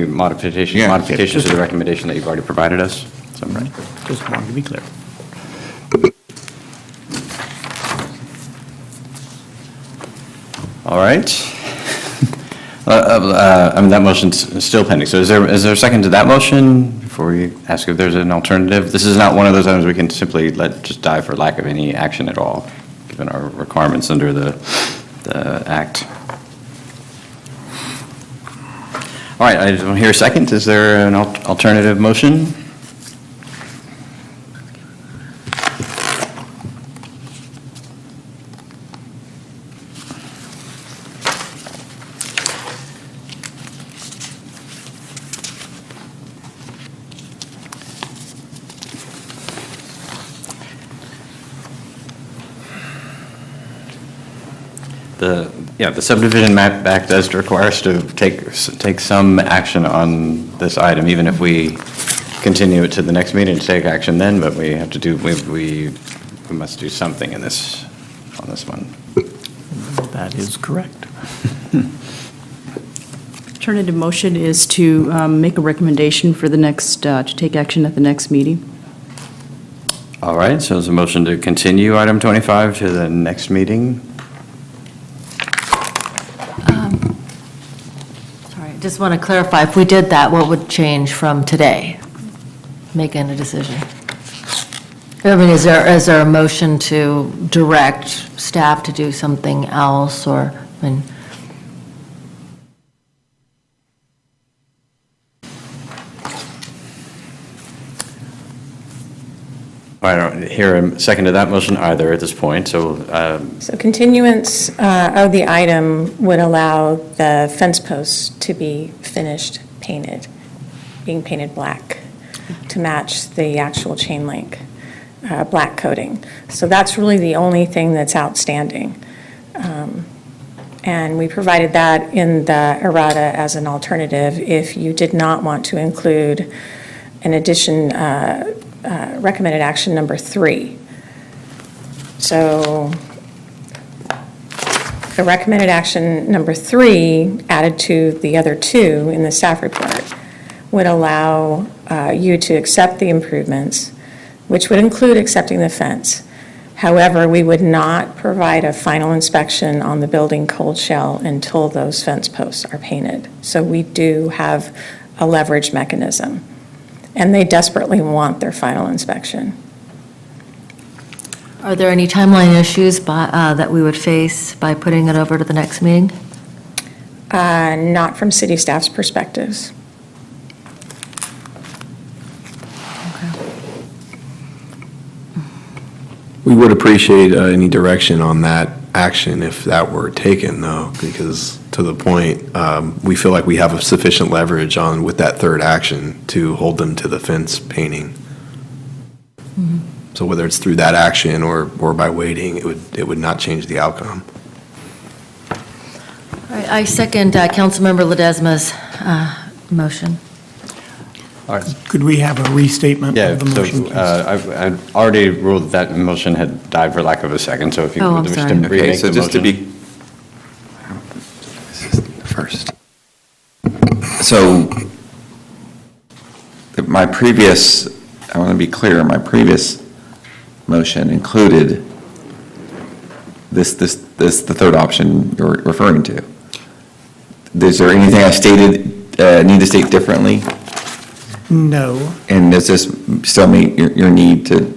modifications Yeah. to the recommendation that you've already provided us? Is that right? Just wanted to be clear. All right. I mean, that motion's still pending. So is there a second to that motion before we ask if there's an alternative? This is not one of those items we can simply let just die for lack of any action at all, given our requirements under the act. All right, I don't hear a second. Is there an alternative motion? The subdivision map act does require us to take some action on this item, even if we continue it to the next meeting to take action then, but we have to do, we must do something on this one. That is correct. Alternative motion is to make a recommendation for the next, to take action at the next meeting. All right, so there's a motion to continue item 25 to the next meeting. Just want to clarify, if we did that, what would change from today, making a decision? I mean, is there a motion to direct staff to do something else, or, I mean? I don't hear a second to that motion either at this point, so. So continuance of the item would allow the fence posts to be finished, being painted black to match the actual chain link, black coating. So that's really the only thing that's outstanding. And we provided that in the errata as an alternative if you did not want to include an addition, recommended action number 3. So the recommended action number 3 added to the other 2 in the staff report would allow you to accept the improvements which would include accepting the fence. However, we would not provide a final inspection on the building cold shell until those fence posts are painted. So we do have a leverage mechanism, and they desperately want their final inspection. Are there any timeline issues that we would face by putting it over to the next meeting? Not from city staff's perspectives. We would appreciate any direction on that action if that were taken, though, because to the point, we feel like we have sufficient leverage with that third action to hold them to the fence painting. Mm-hmm. So whether it's through that action or by waiting, it would not change the outcome. All right, I second Councilmember Ledesma's motion. All right. Could we have a restatement of the motion, please? I've already ruled that motion had died for lack of a second, so if you Oh, would I'm wish to sorry. remake Okay, the so just to motion. be, first. So, my previous, I want to be clear, my previous motion included the third option you're referring to. Is there anything I stated, need to state differently? No. And does this still meet your need to,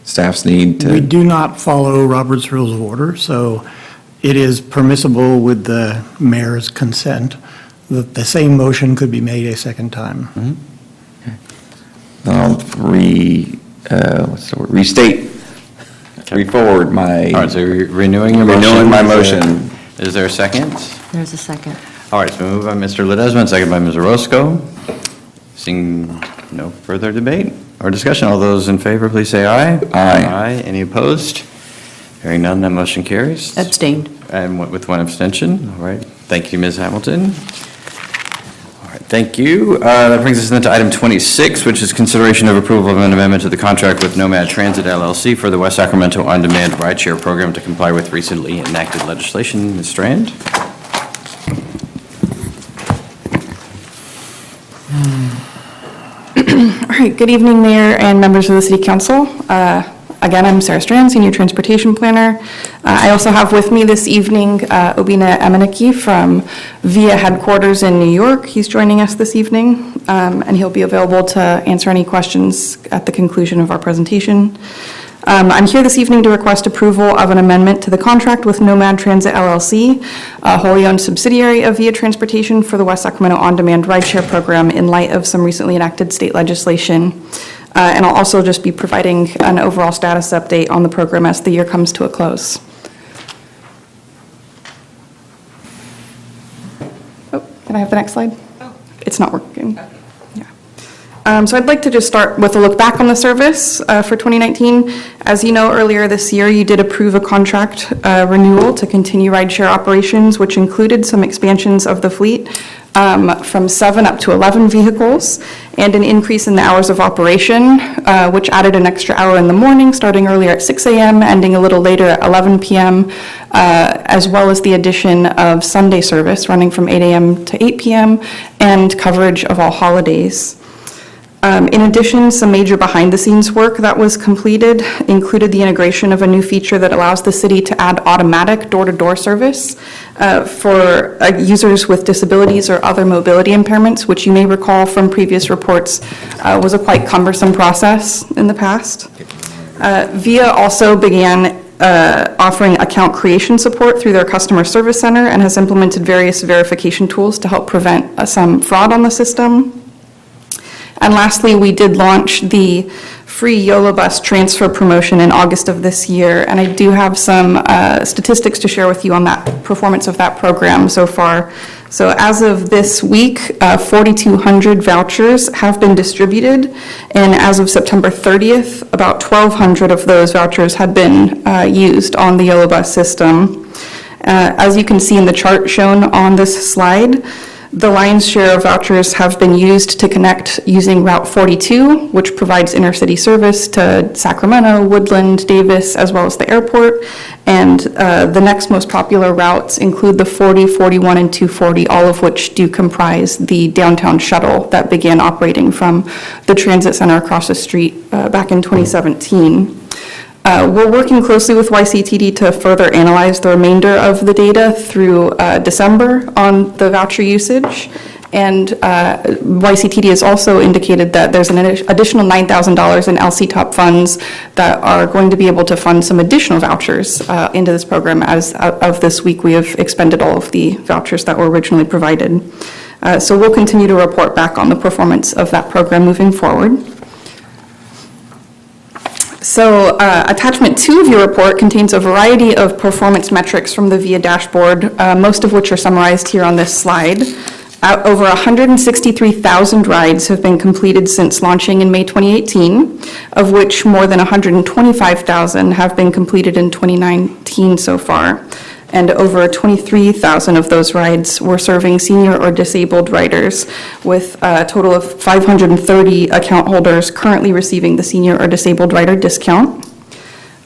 staff's need to? We do not follow Robert's Rules of Order, so it is permissible with the mayor's consent that the same motion could be made a second time. I'll restate, re-forward my. All right, so you're renewing your motion. Renewing my motion. Is there a second? There's a second. All right, so moved by Mr. Ledesma, second by Ms. Orozco. Seeing no further debate or discussion, all those in favor, please say aye. Aye. Aye. Any opposed? Hearing none, that motion carries. Abstained. And with one abstention. All right, thank you, Ms. Hamilton. All right, thank you. That brings us then to item 26, which is consideration of approval of an amendment to the contract with Nomad Transit LLC for the West Sacramento On-Demand Rideshare Program to comply with recently enacted legislation. Ms. Strand? All right, good evening, Mayor and members of the City Council. Again, I'm Sarah Strand, Senior Transportation Planner. I also have with me this evening Obina Emeniki from VIA Headquarters in New York. He's joining us this evening, and he'll be available to answer any questions at the conclusion of our presentation. I'm here this evening to request approval of an amendment to the contract with Nomad Transit LLC, a wholly owned subsidiary of VIA Transportation for the West Sacramento On-Demand Rideshare Program in light of some recently enacted state legislation. And I'll also just be providing an overall status update on the program as the year comes to a close. Oh, can I have the next slide? It's not working. So I'd like to just start with a look back on the service for 2019. As you know, earlier this year, you did approve a contract renewal to continue rideshare operations, which included some expansions of the fleet from 7 up to 11 vehicles, and an increase in the hours of operation, which added an extra hour in the morning, starting earlier at 6 a.m., ending a little later at 11 p.m., as well as the addition of Sunday service running from 8 a.m. to 8 p.m., and coverage of all holidays. In addition, some major behind-the-scenes work that was completed included the integration of a new feature that allows the city to add automatic door-to-door service for users with disabilities or other mobility impairments, which you may recall from previous reports was a quite cumbersome process in the past. VIA also began offering account creation support through their customer service center and has implemented various verification tools to help prevent some fraud on the system. And lastly, we did launch the free YOLO bus transfer promotion in August of this year, and I do have some statistics to share with you on that performance of that program so far. So as of this week, 4,200 vouchers have been distributed, and as of September 30th, about 1,200 of those vouchers had been used on the YOLO bus system. As you can see in the chart shown on this slide, The lion's share of vouchers have been used to connect using Route 42, which provides intercity service to Sacramento, Woodland, Davis, as well as the airport. And the next most popular routes include the 40, 41, and 240, all of which do comprise the downtown shuttle that began operating from the transit center across the street back in 2017. We're working closely with YCTD to further analyze the remainder of the data through December on the voucher usage. And YCTD has also indicated that there's an additional $9,000 in LC-TOP funds that are going to be able to fund some additional vouchers into this program. As of this week, we have expended all of the vouchers that were originally provided. So we'll continue to report back on the performance of that program moving forward. So attachment 2 of your report contains a variety of performance metrics from the VIA dashboard, most of which are summarized here on this slide. Over 163,000 rides have been completed since launching in May 2018, of which more than 125,000 have been completed in 2019 so far. And over 23,000 of those rides were serving senior or disabled riders, with a total of 530 account holders currently receiving the senior or disabled rider discount.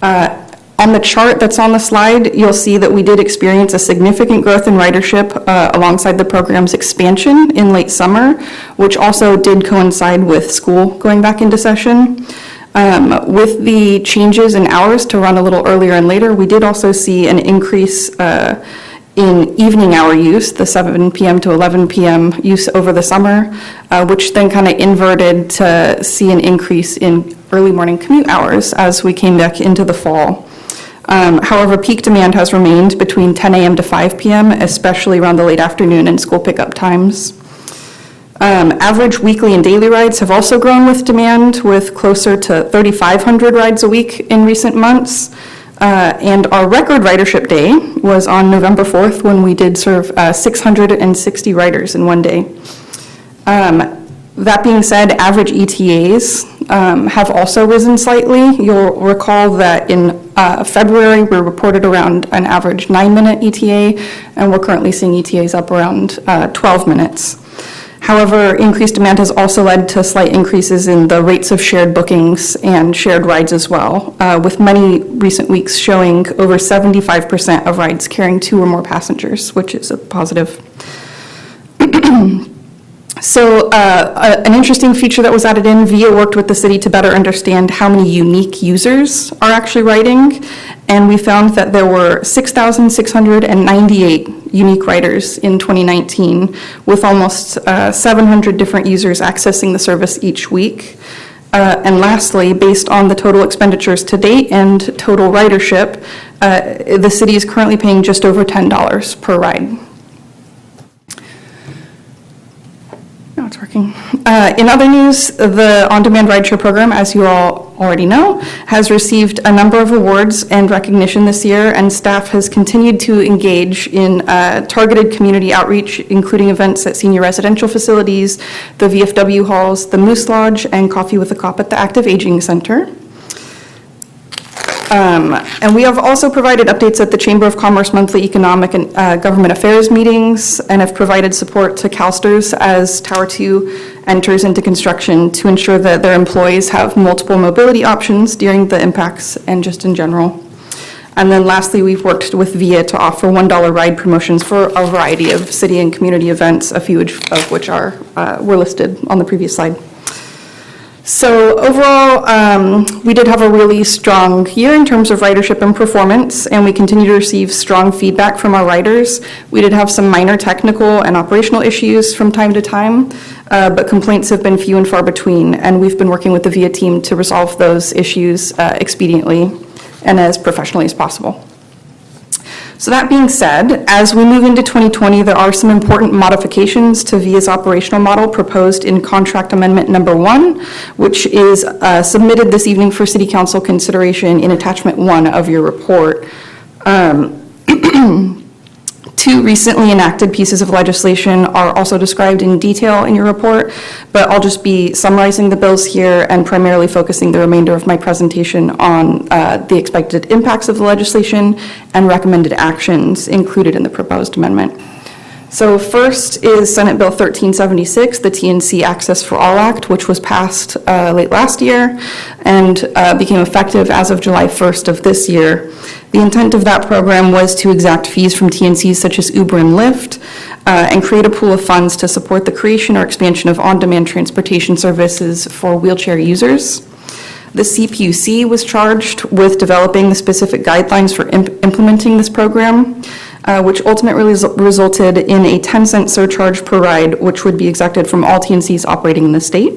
On the chart that's on the slide, you'll see that we did experience a significant growth in ridership alongside the program's expansion in late summer, which also did coincide with school going back into session. With the changes in hours to run a little earlier and later, we did also see an increase in evening hour use, the 7 p.m. to 11 p.m. use over the summer, which then kind of inverted to see an increase in early morning commute hours as we came back into the fall. However, peak demand has remained between 10 a.m. to 5 p.m., especially around the late afternoon and school pickup times. Average weekly and daily rides have also grown with demand, with closer to 3,500 rides a week in recent months. And our record ridership day was on November 4th, when we did serve 660 riders in one day. That being said, average ETAs have also risen slightly. You'll recall that in February, we reported around an average 9-minute ETA, and we're currently seeing ETAs up around 12 minutes. However, increased demand has also led to slight increases in the rates of shared bookings and shared rides as well, with many recent weeks showing over 75% of rides carrying 2 or more passengers, which is a positive. So an interesting feature that was added in, VIA worked with the city to better understand how many unique users are actually riding, and we found that there were 6,698 unique riders in 2019, with almost 700 different users accessing the service each week. And lastly, based on the total expenditures to date and total ridership, the city is currently paying just over $10 per ride. Now it's working. In other news, the on-demand rideshare program, as you all already know, has received a number of awards and recognition this year, and staff has continued to engage in targeted community outreach, including events at senior residential facilities, the VFW halls, the Moose Lodge, and Coffee with a Cop at the Active Aging Center. And we have also provided updates at the Chamber of Commerce monthly economic and government affairs meetings, and have provided support to CalSTRS as Tower 2 enters into construction to ensure that their employees have multiple mobility options during the impacts and just in general. And then lastly, we've worked with VIA to offer $1 ride promotions for a variety of city and community events, a few of which were listed on the previous slide. So overall, we did have a really strong year in terms of ridership and performance, and we continue to receive strong feedback from our riders. We did have some minor technical and operational issues from time to time, but complaints have been few and far between, and we've been working with the VIA team to resolve those issues expediently and as professionally as possible. So that being said, as we move into 2020, there are some important modifications to VIA's operational model proposed in Contract Amendment Number 1, which is submitted this evening for City Council consideration in Attachment 1 of your report. 2 recently enacted pieces of legislation are also described in detail in your report, but I'll just be summarizing the bills here and primarily focusing the remainder of my presentation on the expected impacts of the legislation and recommended actions included in the proposed amendment. So first is Senate Bill 1376, the TNC Access for All Act, which was passed late last year and became effective as of July 1st of this year. The intent of that program was to exact fees from TNCs such as Uber and Lyft and create a pool of funds to support the creation or expansion of on-demand transportation services for wheelchair users. The CPUC was charged with developing the specific guidelines for implementing this program, which ultimately resulted in a 10-cent surcharge per ride, which would be exacted from all TNCs operating in the state.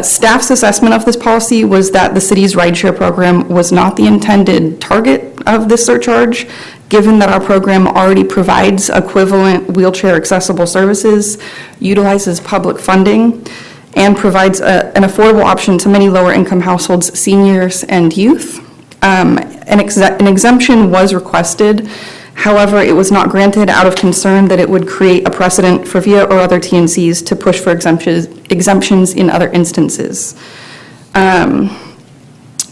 Staff's assessment of this policy was that the city's rideshare program was not the intended target of this surcharge, given that our program already provides equivalent wheelchair accessible services, utilizes public funding, and provides an affordable option to many lower income households, seniors, and youth. An exemption was requested. However, it was not granted out of concern that it would create a precedent for VIA or other TNCs to push for exemptions in other instances.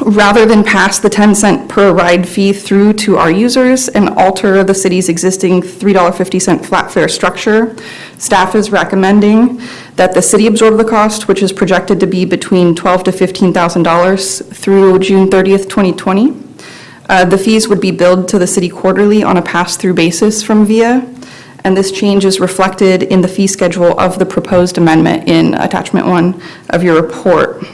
Rather than pass the 10-cent per ride fee through to our users and alter the city's existing $3.50 flat fare structure, staff is recommending that the city absorb the cost, which is projected to be between $12,000 to $15,000 through June 30th, 2020. The fees would be billed to the city quarterly on a pass-through basis from VIA, and this change is reflected in the fee schedule of the proposed amendment in Attachment 1 of your report.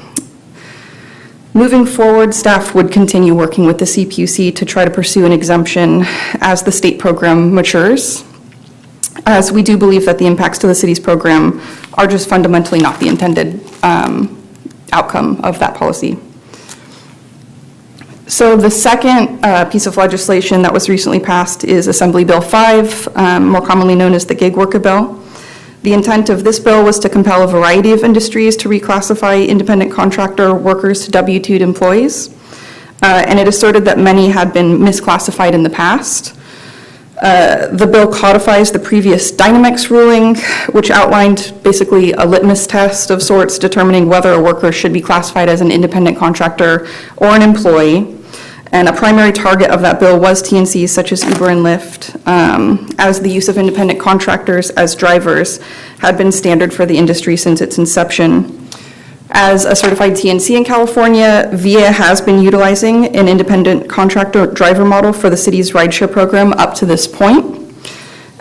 Moving forward, staff would continue working with the CPUC to try to pursue an exemption as the state program matures, as we do believe that the impacts to the city's program are just fundamentally not the intended outcome of that policy. So the second piece of legislation that was recently passed is Assembly Bill 5, more commonly known as the Gig Worker Bill. The intent of this bill was to compel a variety of industries to reclassify independent contractor workers to W-2 employees, and it asserted that many had been misclassified in the past. The bill codifies the previous Dynamex ruling, which outlined basically a litmus test of sorts determining whether a worker should be classified as an independent contractor or an employee. And a primary target of that bill was TNCs such as Uber and Lyft, as the use of independent contractors as drivers had been standard for the industry since its inception. As a certified TNC in California, VIA has been utilizing an independent contractor driver model for the city's rideshare program up to this point.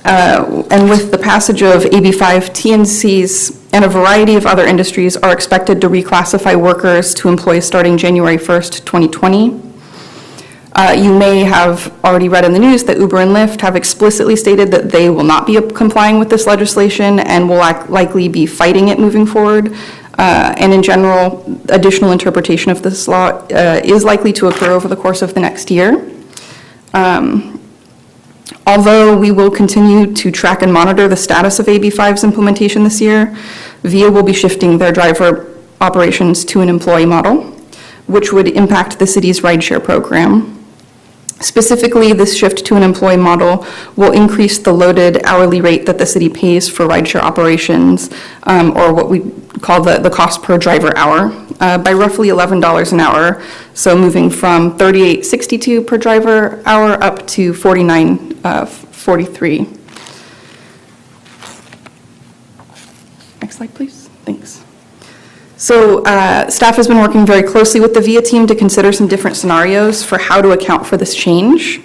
And with the passage of AB5, TNCs and a variety of other industries are expected to reclassify workers to employees starting January 1st, 2020. You may have already read in the news that Uber and Lyft have explicitly stated that they will not be complying with this legislation and will likely be fighting it moving forward. And in general, additional interpretation of this law is likely to occur over the course of the next year. Although we will continue to track and monitor the status of AB5's implementation this year, VIA will be shifting their driver operations to an employee model, which would impact the city's rideshare program. Specifically, this shift to an employee model will increase the loaded hourly rate that the city pays for rideshare operations, or what we call the cost per driver hour, by roughly $11 an hour. So moving from $38.62 per driver hour up to $49.43. Next slide, please. Thanks. So staff has been working very closely with the VIA team to consider some different scenarios for how to account for this change.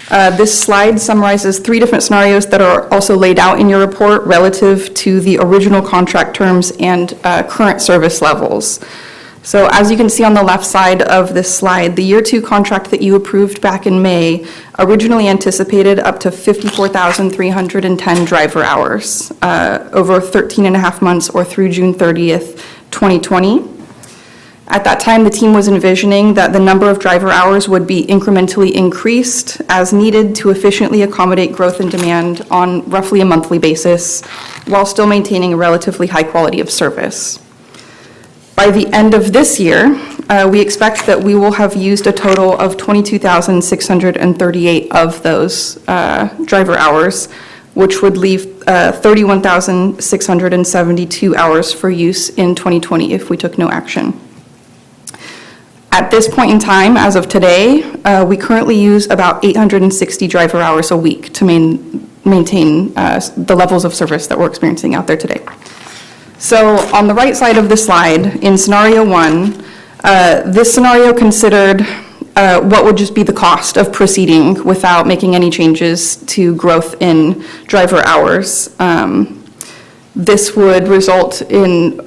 This slide summarizes 3 different scenarios that are also laid out in your report relative to the original contract terms and current service levels. So as you can see on the left side of this slide, the year 2 contract that you approved back in May originally anticipated up to 54,310 driver hours over 13 and a half months or through June 30th, 2020. At that time, the team was envisioning that the number of driver hours would be incrementally increased as needed to efficiently accommodate growth in demand on roughly a monthly basis, while still maintaining a relatively high quality of service. By the end of this year, we expect that we will have used a total of 22,638 of those driver hours, which would leave 31,672 hours for use in 2020 if we took no action. At this point in time, as of today, we currently use about 860 driver hours a week to maintain the levels of service that we're experiencing out there today. So on the right side of the slide, in scenario 1, this scenario considered what would just be the cost of proceeding without making any changes to growth in driver hours. This would result in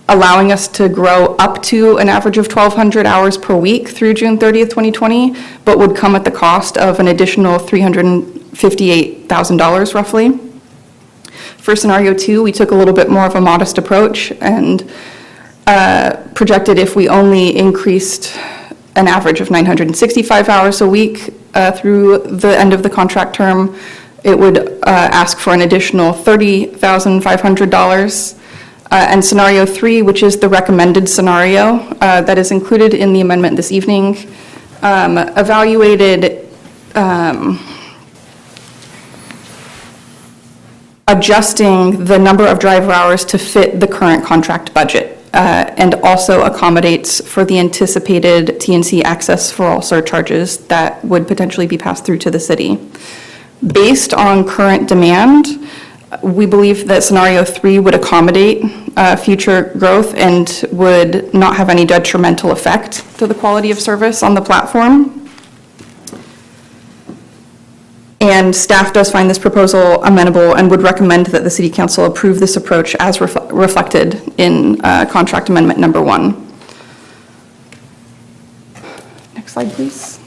allowing us to grow up to an average of 1,200 hours per week through June 30th, 2020, but would come at the cost of an additional $358,000 roughly. For scenario 2, we took a little bit more of a modest approach and projected if we only increased an average of 965 hours a week through the end of the contract term, it would ask for an additional $30,500. And scenario 3, which is the recommended scenario that is included in the amendment this evening, evaluated adjusting the number of driver hours to fit the current contract budget and also accommodates for the anticipated TNC access for all surcharges that would potentially be passed through to the city. Based on current demand, we believe that scenario 3 would accommodate future growth and would not have any detrimental effect to the quality of service on the platform. And staff does find this proposal amenable and would recommend that the City Council approve this approach as reflected in contract amendment number 1. Next slide, please.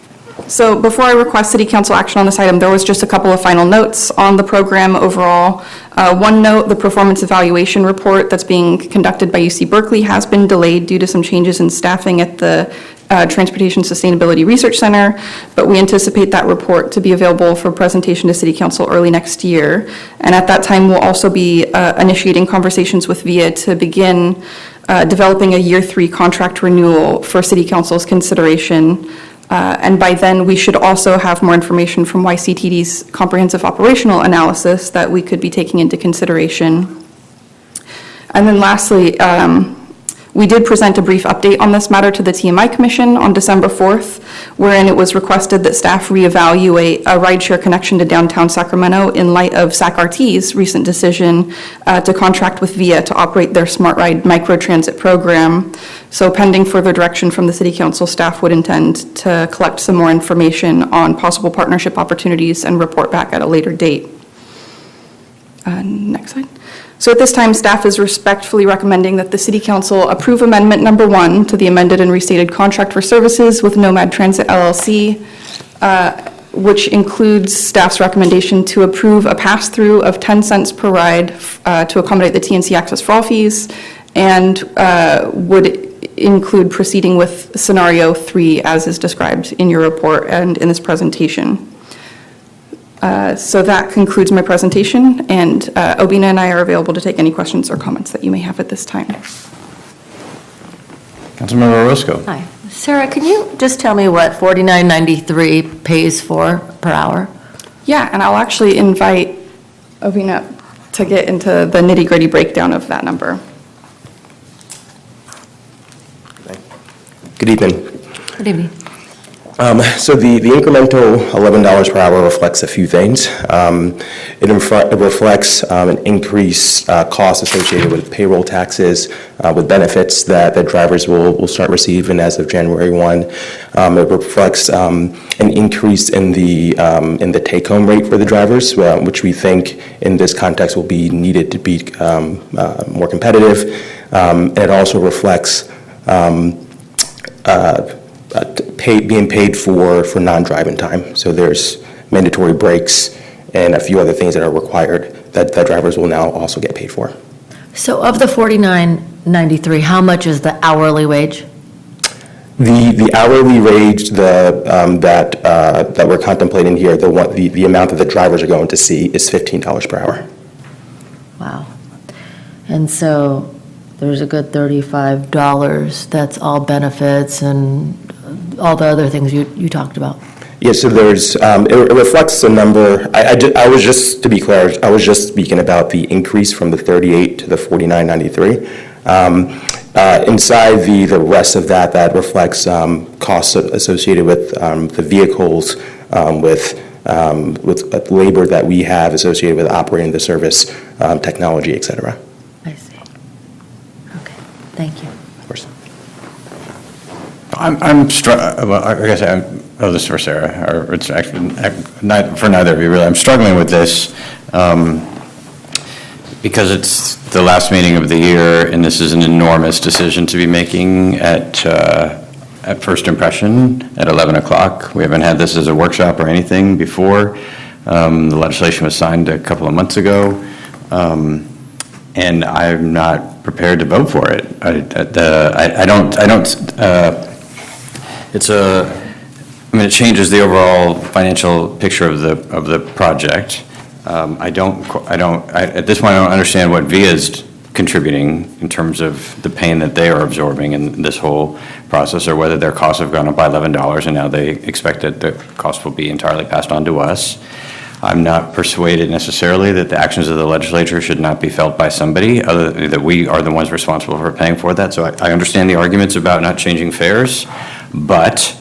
So before I request City Council action on this item, there was just a couple of final notes on the program overall. One note, the performance evaluation report that's being conducted by UC Berkeley has been delayed due to some changes in staffing at the Transportation Sustainability Research Center, but we anticipate that report to be available for presentation to City Council early next year. And at that time, we'll also be initiating conversations with VIA to begin developing a year 3 contract renewal for City Council's consideration. And by then, we should also have more information from YCTD's comprehensive operational analysis that we could be taking into consideration. And then lastly, we did present a brief update on this matter to the TMI Commission on December 4th, wherein it was requested that staff reevaluate a rideshare connection to downtown Sacramento in light of SAC-RT's recent decision to contract with VIA to operate their Smart Ride microtransit program. So pending further direction from the City Council, staff would intend to collect some more information on possible partnership opportunities and report back at a later date. Next slide. So at this time, staff is respectfully recommending that the City Council approve amendment number 1 to the amended and restated contract for services with Nomad Transit LLC, which includes staff's recommendation to approve a pass-through of 10 cents per ride to accommodate the TNC access for all fees, and would include proceeding with scenario 3 as is described in your report and in this presentation. So that concludes my presentation, and Obina and I are available to take any questions or comments that you may have at this time. Councilmember Orozco. Hi. Sarah, can you just tell me what $49.93 pays for per hour? Yeah, and I'll actually invite Obina to get into the nitty-gritty breakdown of that number. Good evening. Good evening. So the incremental $11 per hour reflects a few things. It reflects an increased cost associated with payroll taxes, with benefits that drivers will start receiving as of January 1. It reflects an increase in the take-home rate for the drivers, which we think in this context will be needed to be more competitive. And it also reflects being paid for non-driving time. So there's mandatory breaks and a few other things that are required that drivers will now also get paid for. So of the $49.93, how much is the hourly wage? The hourly wage that we're contemplating here, the amount that the drivers are going to see is $15 per hour. Wow. And so there's a good $35 that's all benefits and all the other things you talked about. Yeah, so there's, it reflects the number, I was just, to be clear, I was just speaking about the increase from the 38 to the 49.93. Inside the rest of that reflects costs associated with the vehicles, with labor that we have associated with operating the service, technology, et cetera. I see. Okay, thank you. Of course. Well, I guess this is for Sarah, or it's actually for neither of you really. I'm struggling with this because it's the last meeting of the year, and this is an enormous decision to be making at first impression at 11 o'clock. We haven't had this as a workshop or anything before. The legislation was signed a couple of months ago, and I'm not prepared to vote for it. It changes the overall financial picture of the project. At this point, I don't understand what VIA is contributing in terms of the pain that they are absorbing in this whole process, or whether their costs have gone up by $11 and now they expect that the cost will be entirely passed on to us. I'm not persuaded necessarily that the actions of the legislature should not be felt by somebody, other that we are the ones responsible for paying for that. So I understand the arguments about not changing fares, but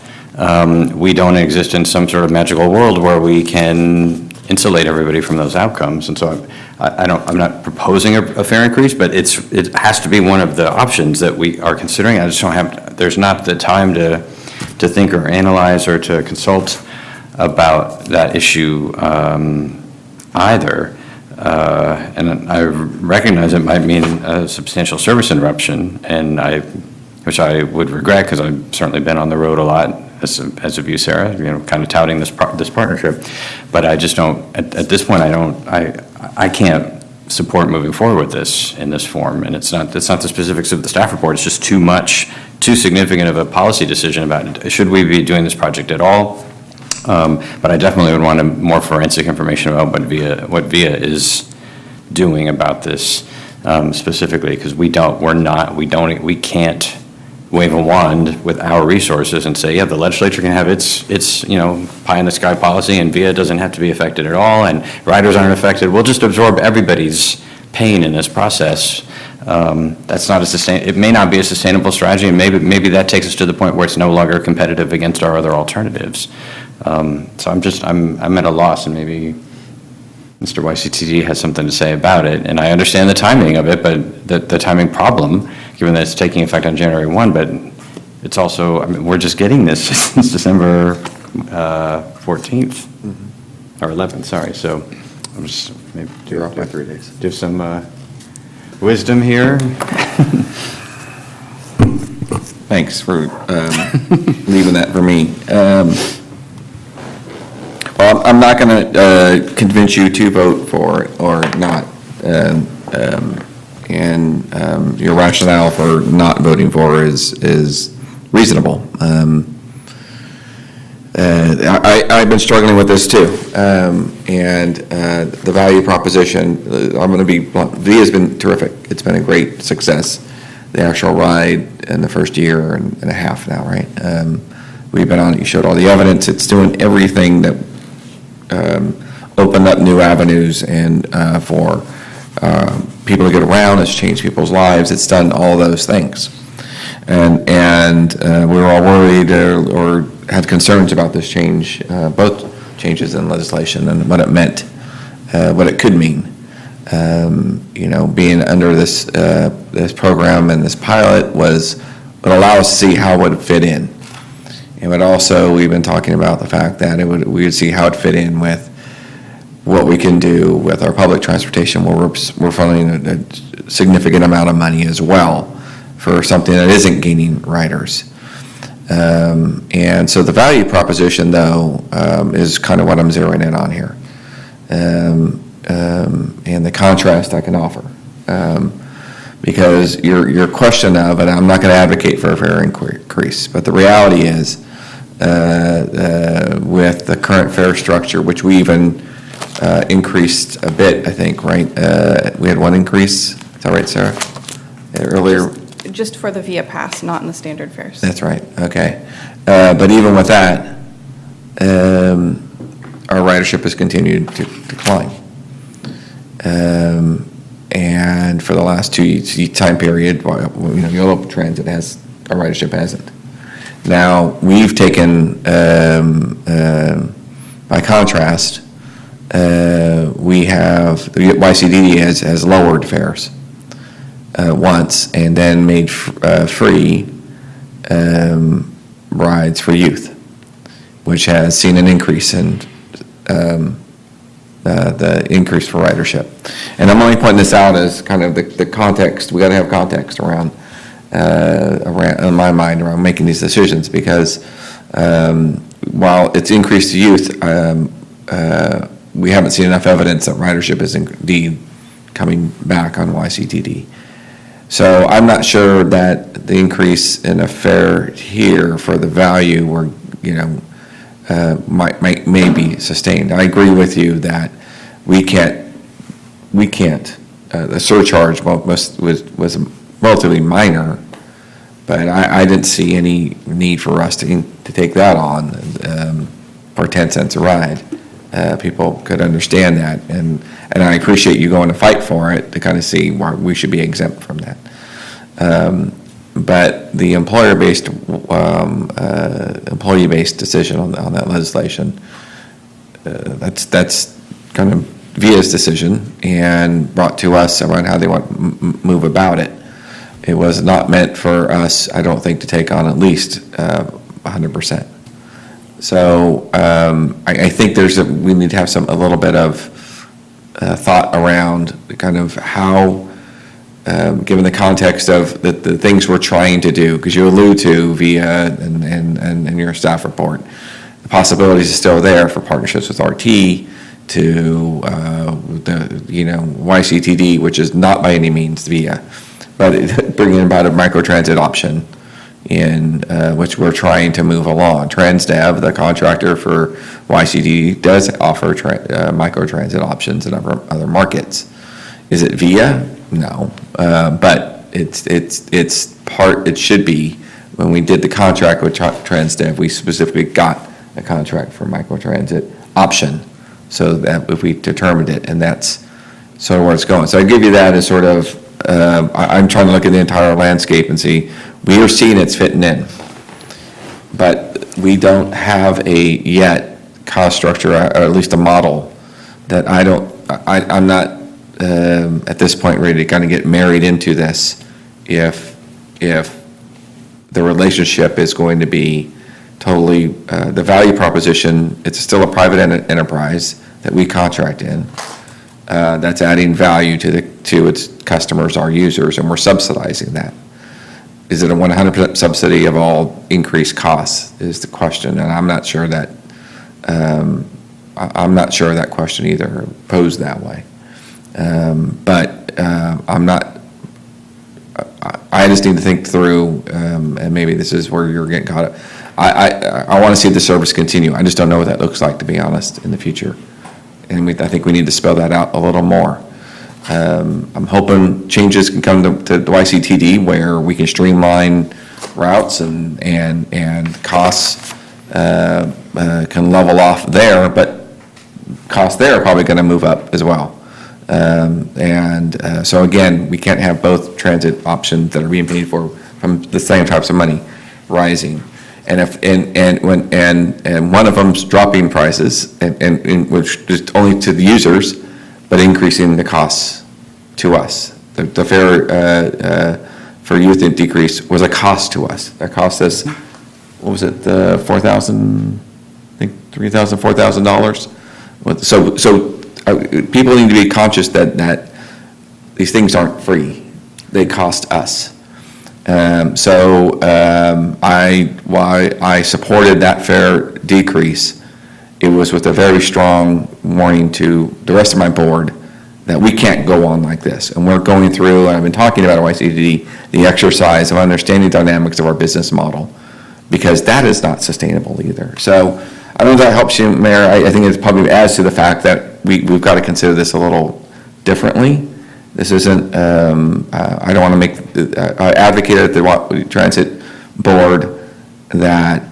we don't exist in some sort of magical world where we can insulate everybody from those outcomes. And so I'm not proposing a fare increase, but it has to be one of the options that we are considering. I just don't have, there's not the time to think or analyze or to consult about that issue either. And I recognize it might mean a substantial service interruption, which I would regret, because I've certainly been on the road a lot, as have you, Sarah, kind of touting this partnership. But I just don't, at this point, I can't support moving forward with this in this form. And it's not the specifics of the staff report. It's just too significant of a policy decision about should we be doing this project at all. But I definitely would want more forensic information about what VIA is doing about this specifically, because we can't wave a wand with our resources and say, yeah, the legislature can have its pie in the sky policy, and VIA doesn't have to be affected at all, and riders aren't affected. We'll just absorb everybody's pain in this process. That's not it may not be a sustainable strategy, and maybe that takes us to the point where it's no longer competitive against our other alternatives. So I'm at a loss, and maybe Mr. YCTD has something to say about it, and I understand the timing of it, but the timing problem, given that it's taking effect on January 1, but it's also, we're just getting this since December 14th, or 11th, sorry, so I'm just, maybe. You're off by 3 days. Do some wisdom here. Thanks for leaving that for me. Well, I'm not going to convince you to vote for it or not. And your rationale for not voting for is reasonable. I've been struggling with this too. And the value proposition, I'm going to be blunt, VIA has been terrific. It's been a great success. The actual ride in the first year and a half now, right? We've been on it. You showed all the evidence. It's doing everything that opened up new avenues and for people to get around. It's changed people's lives. It's done all those things. And we were all worried or had concerns about this change, both changes in legislation and what it meant, what it could mean. Being under this program and this pilot would allow us to see how it would fit in. It would also, we've been talking about the fact that we would see how it fit in with what we can do with our public transportation, where we're funding a significant amount of money as well for something that isn't gaining riders. And so the value proposition, though, is kind of what I'm zeroing in on here. And the contrast I can offer. Because your question of, and I'm not going to advocate for a fare increase, but the reality is, with the current fare structure, which we even increased a bit, I think, right? We had one increase. Is that right, Sarah? Earlier. Just for the VIA Pass, not in the standard fares. That's right. Okay. But even with that, our ridership has continued to decline. And And for the last time period, YOLO Transit has, our ridership hasn't. Now, we've taken, by contrast, we have, the YCDD has lowered fares once and then made free rides for youth, which has seen an increase in the increase for ridership. And I'm only pointing this out as kind of the context. We got to have context around, in my mind, around making these decisions, because while it's increased to youth, we haven't seen enough evidence that ridership is indeed coming back on YCTD. So I'm not sure that the increase in a fare here for the value may be sustained. I agree with you that we can't. The surcharge was relatively minor, but I didn't see any need for us to take that on for 10 cents a ride. People could understand that, and I appreciate you going to fight for it to kind of see why we should be exempt from that. But the employee-based decision on that legislation, that's kind of VIA's decision and brought to us around how they want to move about it. It was not meant for us, I don't think, to take on at least 100%. So I think we need to have a little bit of thought around kind of how, given the context of the things we're trying to do, because you allude to VIA and your staff report, the possibilities are still there for partnerships with RT, to YCTD, which is not by any means VIA, but bringing about a microtransit option in which we're trying to move along. TransDev, the contractor for YCTD, does offer microtransit options in other markets. Is it VIA? No, but it should be. When we did the contract with TransDev, we specifically got a contract for microtransit option, so that if we determined it, and that's sort of where it's going. So I give you that as sort of, I'm trying to look at the entire landscape and see, we are seeing it's fitting in, but we don't have yet cost structure, or at least a model that I'm not at this point ready to kind of get married into this if the relationship is going to be totally, the value proposition, it's still a private enterprise that we contract in, that's adding value to its customers, our users, and we're subsidizing that. Is it a 100% subsidy of all increased costs is the question, and I'm not sure that question either posed that way. But I'm not, I just need to think through, and maybe this is where you're getting caught up. I want to see the service continue. I just don't know what that looks like, to be honest, in the future. And I think we need to spell that out a little more. I'm hoping changes can come to the YCTD where we can streamline routes and costs can level off there, but costs there are probably going to move up as well. So again, we can't have both transit options that are being paid for from the same types of money rising. And one of them's dropping prices, and which is only to the users, but increasing the costs to us. The fare for youth decrease was a cost to us. That cost us, what was it, $4,000, I think $3,000, $4,000. So people need to be conscious that these things aren't free; they cost us. Why I supported that fare decrease, it was with a very strong warning to the rest of my board that we can't go on like this. And we're going through, and I've been talking about at YCTD, the exercise of understanding the dynamics of our business model, because that is not sustainable either. So I don't know if that helps you, Mayor. I think it probably adds to the fact that we've got to consider this a little differently. This isn't, I don't want to make, I advocated at the Transit Board that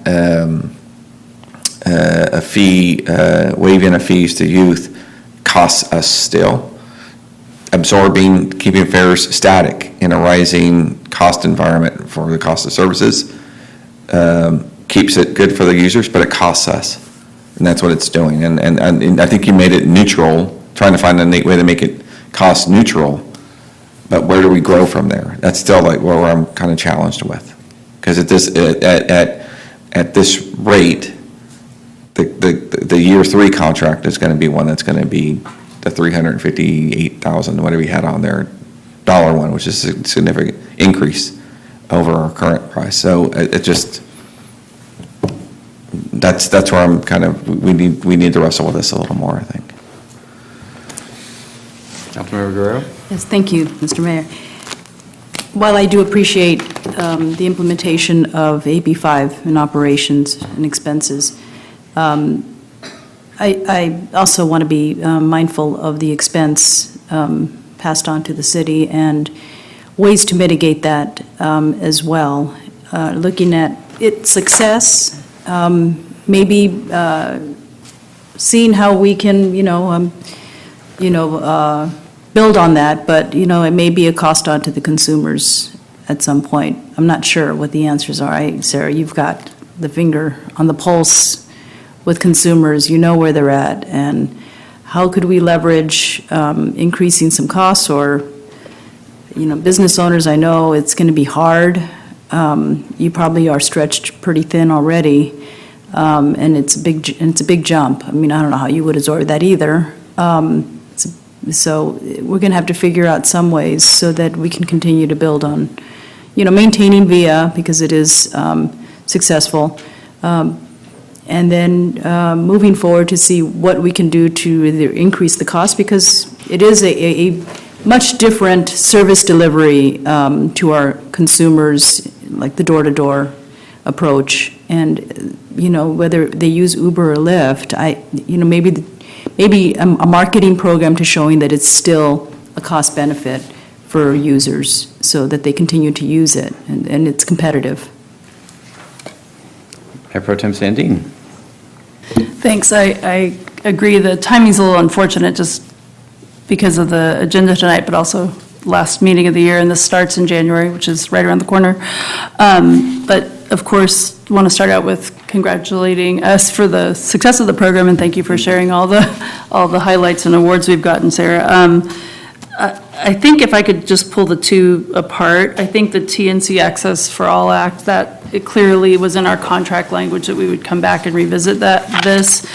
a fee, waiving of fees to youth costs us still. absorbing, keeping fares static in a rising cost environment for the cost of services. Keeps it good for the users, but it costs us. And that's what it's doing. And I think you made it neutral, trying to find a neat way to make it cost neutral. But where do we grow from there? That's still like where I'm kind of challenged with. Because at this rate, the year 3 contract is going to be one that's going to be the $358,000, whatever we had on there, dollar one, which is a significant increase over our current price. So it just, that's where I'm kind of, we need to wrestle with this a little more, I think. Councilmember Guerrero? Yes, thank you, Mr. Mayor. While I do appreciate the implementation of AB 5 in operations and expenses, I also want to be mindful of the expense passed on to the city and ways to mitigate that as well. Looking at its success, maybe seeing how we can, build on that, but, it may be a cost on to the consumers at some point. I'm not sure what the answers are. Sarah, you've got the finger on the pulse with consumers, you know where they're at, and how could we leverage increasing some costs, or, business owners, I know it's going to be hard. You probably are stretched pretty thin already, and it's a big jump. I mean, I don't know how you would absorb that either. So we're going to have to figure out some ways so that we can continue to build on, maintaining VIA because it is successful, and then moving forward to see what we can do to either increase the cost, because it is a much different service delivery to our consumers, like the door-to-door approach. And, whether they use Uber or Lyft, maybe a marketing program to showing that it's still a cost benefit for users so that they continue to use it and it's competitive. Mayor Pro Tem Sandine. Thanks. I agree. The timing's a little unfortunate just because of the agenda tonight, but also last meeting of the year, and this starts in January, which is right around the corner. But of course, want to start out with congratulating us for the success of the program, and thank you for sharing all the highlights and awards we've gotten, Sarah. I think if I could just pull the two apart, I think the TNC Access for All Act, that it clearly was in our contract language that we would come back and revisit this.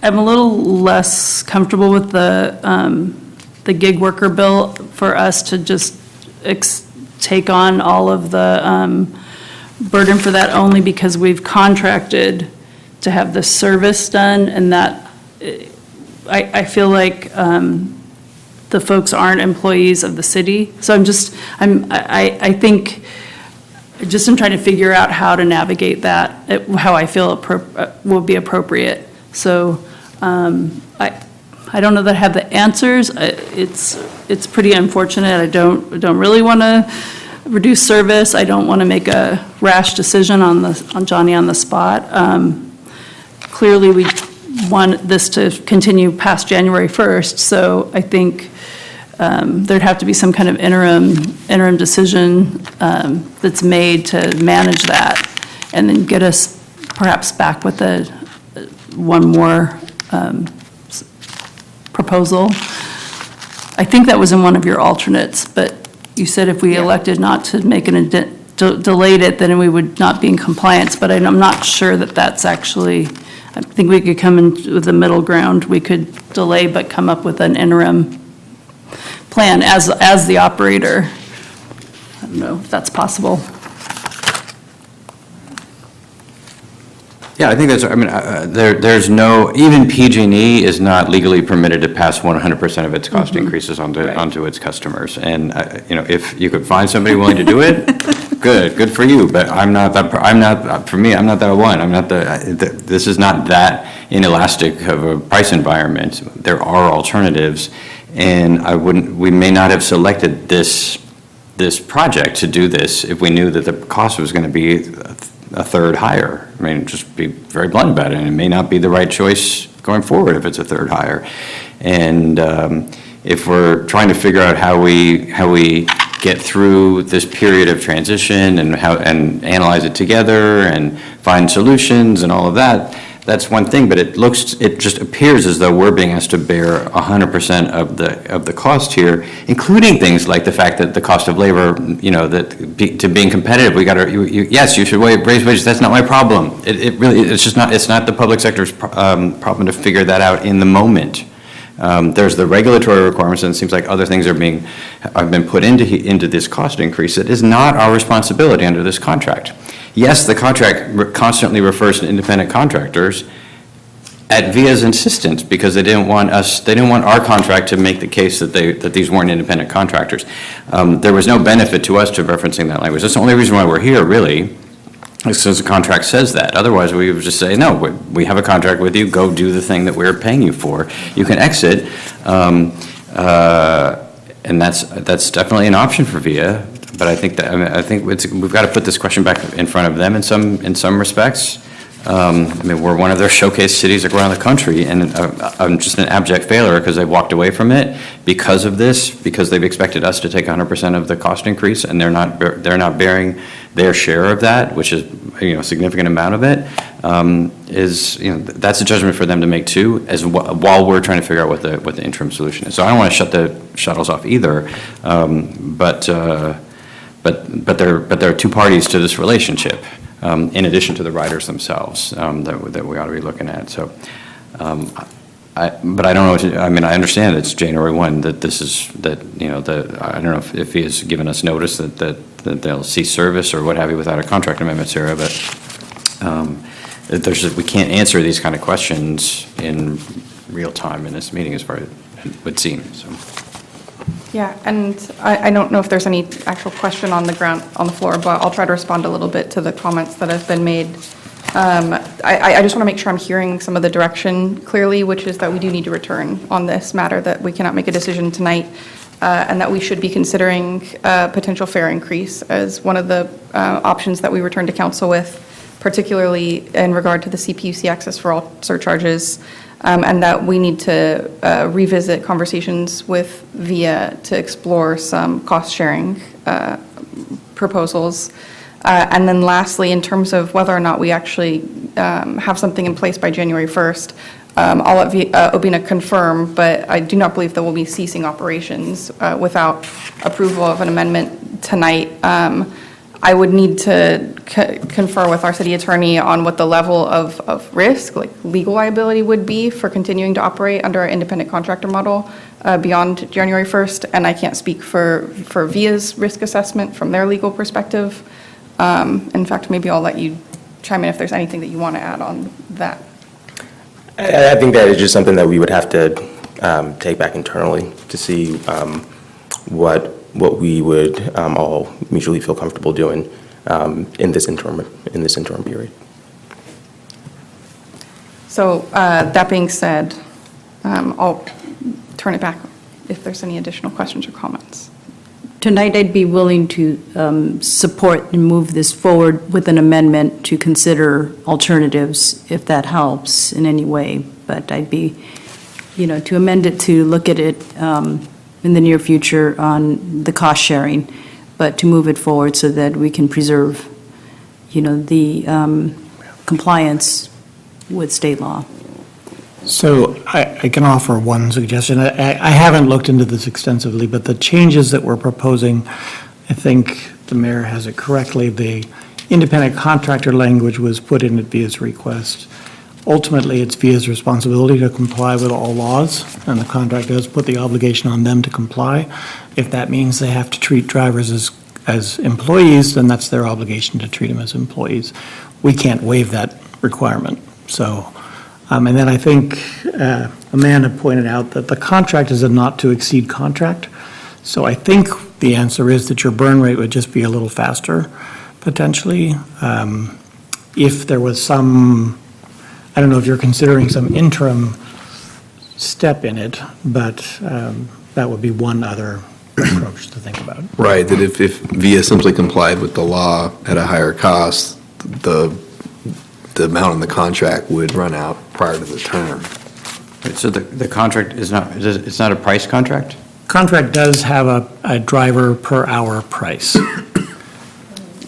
I'm a little less comfortable with the gig worker bill for us to just take on all of the burden for that, only because we've contracted to have the service done, and that I feel like the folks aren't employees of the city. So I think I'm trying to figure out how to navigate that, how I feel will be appropriate. So I don't know that I have the answers. It's pretty unfortunate. I don't really want to reduce service. I don't want to make a rash decision on Johnny on the spot. Clearly, we want this to continue past January 1st, so I think there'd have to be some kind of interim decision that's made to manage that, and then get us perhaps back with one more proposal. I think that was in one of your alternates, but you said if we elected not to make delayed it, then we would not be in compliance, but I'm not sure that that's actually, I think we could come in with a middle ground. We could delay but come up with an interim plan as the operator. I don't know if that's possible. Yeah, I think there's no, even PG&E is not legally permitted to pass 100% of its cost increases onto its customers. And, if you could find somebody willing to do it, good for you. But I'm not that one. This is not that inelastic of a price environment. There are alternatives, and we may not have selected this project to do this if we knew that the cost was going to be a third higher. I mean, just be very blunt about it, and it may not be the right choice going forward if it's a third higher. And if we're trying to figure out how we get through this period of transition and analyze it together and find solutions and all of that, that's one thing, but it just appears as though we're being asked to bear 100% of the cost here, including things like the fact that the cost of labor, to being competitive, we got to, yes, you should raise wages, that's not my problem. It's not the public sector's problem to figure that out in the moment. There's the regulatory requirements, and it seems like other things have been put into this cost increase. It is not our responsibility under this contract. Yes, the contract constantly refers to independent contractors at VIA's insistence, because they didn't want our contract to make the case that these weren't independent contractors. There was no benefit to us to referencing that language. That's the only reason why we're here, really, is because the contract says that. Otherwise, we would just say, no, we have a contract with you, go do the thing that we're paying you for. You can exit, and that's definitely an option for VIA. But I think we've got to put this question back in front of them in some respects. We're one of their showcase cities around the country, and I'm just an abject failure because they've walked away from it because of this, because they've expected us to take 100% of the cost increase, and they're not bearing their share of that, which is a significant amount of it. That's a judgment for them to make too, while we're trying to figure out what the interim solution is. So I don't want to shut the shuttles off either, but there are two parties to this relationship, in addition to the riders themselves, that we ought to be looking at. So, but I don't know. I understand it's January 1 that this is I don't know if he has given us notice that they'll cease service or what have you without a contract amendment, Sarah. But we can't answer these kind of questions in real time in this meeting, as far as it would seem. So. Yeah, and I don't know if there's any actual question on the floor, but I'll try to respond a little bit to the comments that have been made. I just want to make sure I'm hearing some of the direction clearly, which is that we do need to return on this matter, that we cannot make a decision tonight, and that we should be considering a potential fare increase as one of the options that we return to council with, particularly in regard to the CPUC access for all surcharges. And that we need to revisit conversations with VIA to explore some cost-sharing proposals. And then lastly, in terms of whether or not we actually have something in place by January 1st, I'll let Obina confirm, but I do not believe that we'll be ceasing operations without approval of an amendment tonight. I would need to confer with our city attorney on what the level of risk, like legal liability, would be for continuing to operate under our independent contractor model beyond January 1st, and I can't speak for VIA's risk assessment from their legal perspective. In fact, maybe I'll let you chime in if there's anything that you want to add on that. I think that is just something that we would have to take back internally to see what we would all mutually feel comfortable doing in this interim period. So that being said, I'll turn it back if there's any additional questions or comments. Tonight, I'd be willing to support and move this forward with an amendment to consider alternatives, if that helps in any way. But I'd be, to amend it to look at it in the near future on the cost sharing, but to move it forward so that we can preserve, the compliance with state law. So I can offer one suggestion. I haven't looked into this extensively, but the changes that we're proposing, I think the mayor has it correctly. The independent contractor language was put in at VIA's request. Ultimately, it's VIA's responsibility to comply with all laws, and the contract does put the obligation on them to comply. If that means they have to treat drivers as employees, then that's their obligation to treat them as employees. We can't waive that requirement. So, and then I think Amanda pointed out that the contract is a not-to-exceed contract. So I think the answer is that your burn rate would just be a little faster, potentially. If there was some, I don't know if you're considering some interim step in it, but that would be one other approach to think about. Right, that if VIA simply complied with the law at a higher cost, the amount in the contract would run out prior to the term. So the contract is not, it's not a price contract? Contract does have a driver per hour price.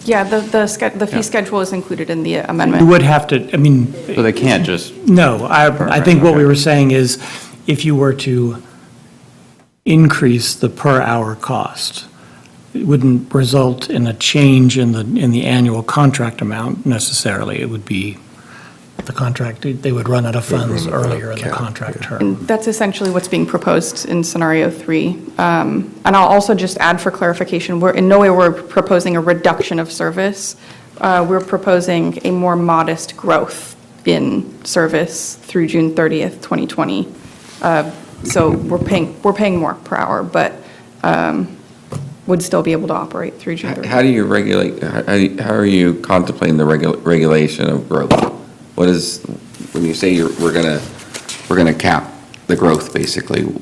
Yeah, the fee schedule is included in the amendment. You would have to, I mean. So they can't just. No, I think what we were saying is if you were to increase the per hour cost, it wouldn't result in a change in the annual contract amount necessarily. It would be the contract, they would run out of funds earlier in the contract term. And that's essentially what's being proposed in scenario 3. And I'll also just add for clarification, in no way we're proposing a reduction of service. We're proposing a more modest growth in service through June 30th, 2020. So we're paying more per hour, but would still be able to operate through June 30th. How do you regulate, how are you contemplating the regulation of growth? What is, when you say we're gonna cap the growth, basically,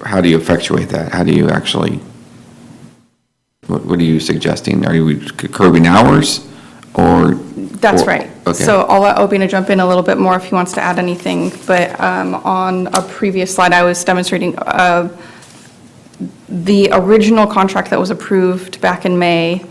how do you effectuate that? How do you actually, what are you suggesting? Are you curbing hours, or? That's right. Okay. So I'll let Obina jump in a little bit more if he wants to add anything, but on a previous slide, I was demonstrating the original contract that was approved back in May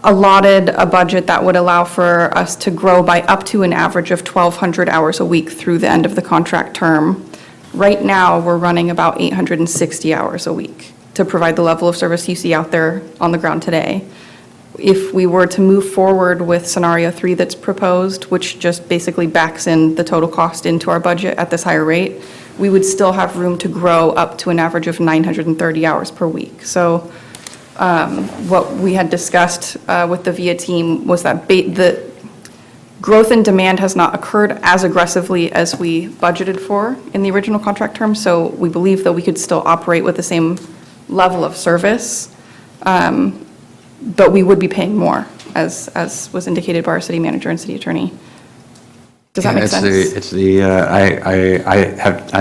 allotted a budget that would allow for us to grow by up to an average of 1,200 hours a week through the end of the contract term. Right now, we're running about 860 hours a week to provide the level of service you see out there on the ground today. If we were to move forward with scenario 3 that's proposed, which just basically backs in the total cost into our budget at this higher rate, we would still have room to grow up to an average of 930 hours per week. So what we had discussed with the VIA team was that the growth in demand has not occurred as aggressively as we budgeted for in the original contract term, so we believe that we could still operate with the same level of service, but we would be paying more, as was indicated by our city manager and city attorney. Does that make sense?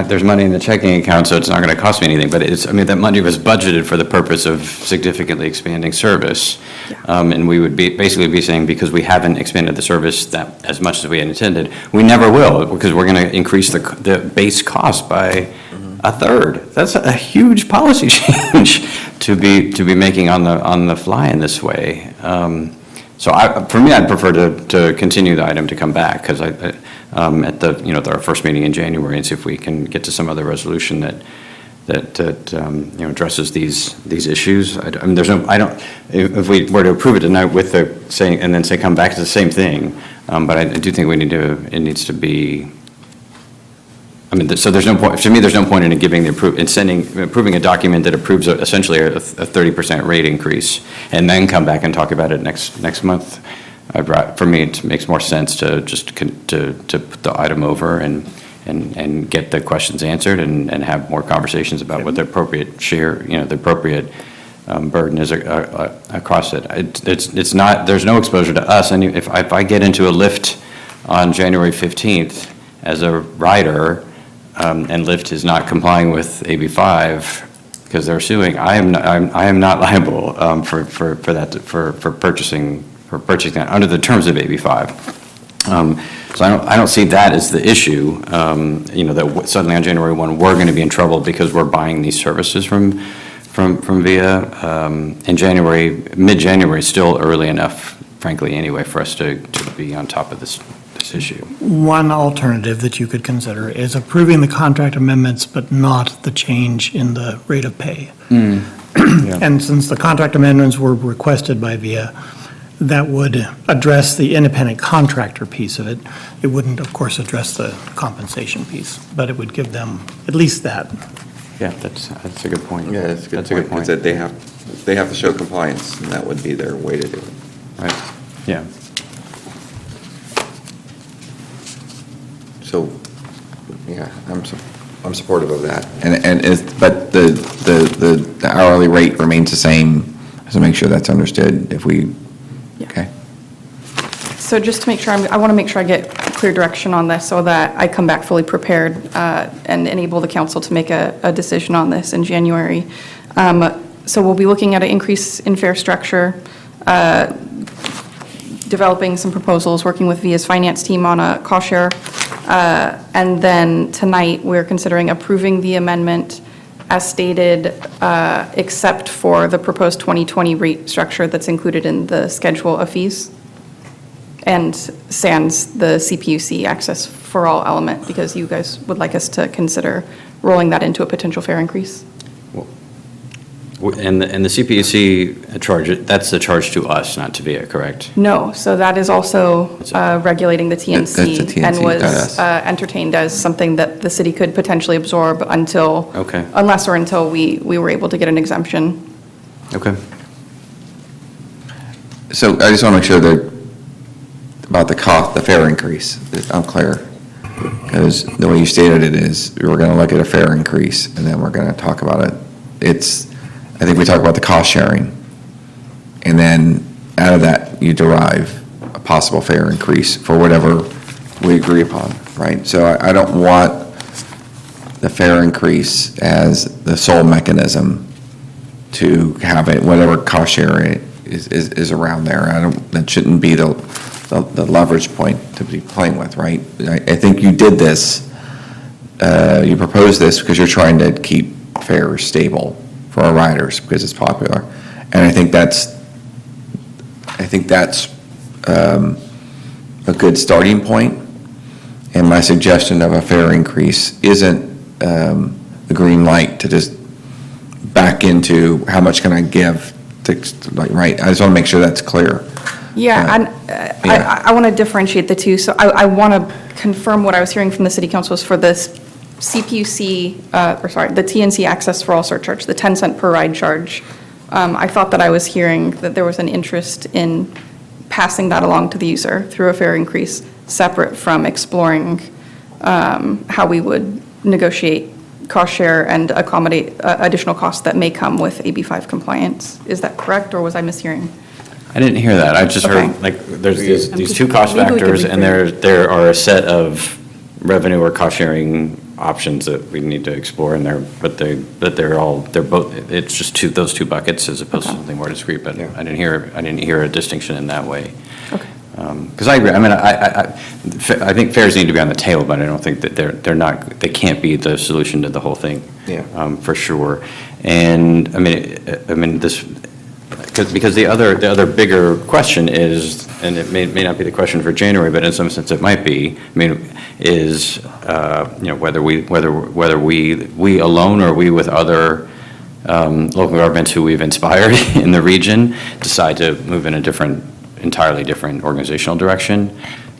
There's money in the checking account, so it's not going to cost me anything, but that money was budgeted for the purpose of significantly expanding service. And we would basically be saying, because we haven't expanded the service that as much as we had intended, we never will, because we're going to increase the base cost by a third. That's a huge policy change to be making on the fly in this way. So for me, I'd prefer to continue the item to come back, because at our first meeting in January, and see if we can get to some other resolution that addresses these issues. If we were to approve it tonight with the saying, and then say come back to the same thing, but I do think it needs to be. So there's no point, to me, there's no point in approving a document that approves essentially a 30% rate increase, and then come back and talk about it next month. For me, it makes more sense to just to put the item over and get the questions answered and have more conversations about what the appropriate share, the appropriate burden is across it. It's not, there's no exposure to us. And if I get into a Lyft on January 15th as a rider, and Lyft is not complying with AB 5 because they're suing, I am not liable for purchasing that under the terms of AB 5. So I don't see that as the issue. That suddenly on January 1 we're going to be in trouble because we're buying these services from VIA. In January, mid-January, is still early enough, frankly, anyway, for us to be on top of this issue. One alternative that you could consider is approving the contract amendments, but not the change in the rate of pay. Yeah. And since the contract amendments were requested by VIA, that would address the independent contractor piece of it. It wouldn't, of course, address the compensation piece, but it would give them at least that. Yeah, that's a good point. Yeah, that's a good point. That they have to show compliance, and that would be their way to do it. Right. Yeah. So, yeah, I'm supportive of that. But the hourly rate remains the same, so make sure that's understood if we, okay. So just to make sure, I want to make sure I get clear direction on this so that I come back fully prepared and enable the council to make a decision on this in January. So we'll be looking at an increase in fare structure, developing some proposals, working with VIA's finance team on a cost share And then tonight, we're considering approving the amendment as stated, except for the proposed 2020 rate structure that's included in the schedule of fees, and sans the CPUC access for all element, because you guys would like us to consider rolling that into a potential fare increase. And the CPUC charge, that's the charge to us, not to VIA, correct? No, so that is also regulating the That's the TNC, TNC, and was that's- entertained as something that the city could potentially absorb until, Okay. unless or until we were able to get an exemption. Okay. So I just want to make sure that, about the cost, the fare increase, that I'm clear. Because the way you stated it is, we're going to look at a fare increase, and then we're going to talk about it. I think we talk about the cost sharing, and then out of that, you derive a possible fare increase for whatever we agree upon, right? So I don't want the fare increase as the sole mechanism to have it, whatever cost sharing is around there. That shouldn't be the leverage point to be playing with, right? I think you did this, you proposed this because you're trying to keep fares stable for our riders because it's popular. And I think that's a good starting point. And my suggestion of a fare increase isn't the green light to just back into how much can I give to, like, right? I just want to make sure that's clear. Yeah, and I want to differentiate the two. So I want to confirm what I was hearing from the city council was for this CPUC, the TNC access for all surcharge, the 10 cent per ride charge. I thought that I was hearing that there was an interest in passing that along to the user through a fare increase, separate from exploring how we would negotiate cost share and accommodate additional costs that may come with AB5 compliance. Is that correct, or was I mishearing? I didn't hear that. I just heard, like, there's these two cost factors, and there are a set of revenue or cost-sharing options that we need to explore in there, but they're both, it's just those two buckets as opposed to something more discrete, but I didn't hear a distinction in that way. Okay. Because I agree, I mean, I think fares need to be on the table, but I don't think that they can't be the solution to the whole thing. Yeah. For sure. And, I mean, this, because the other bigger question is, and it may not be the question for January, but in some sense it might be, I mean, is, whether we alone or we with other local governments who we've inspired in the region decide to move in a entirely different organizational direction,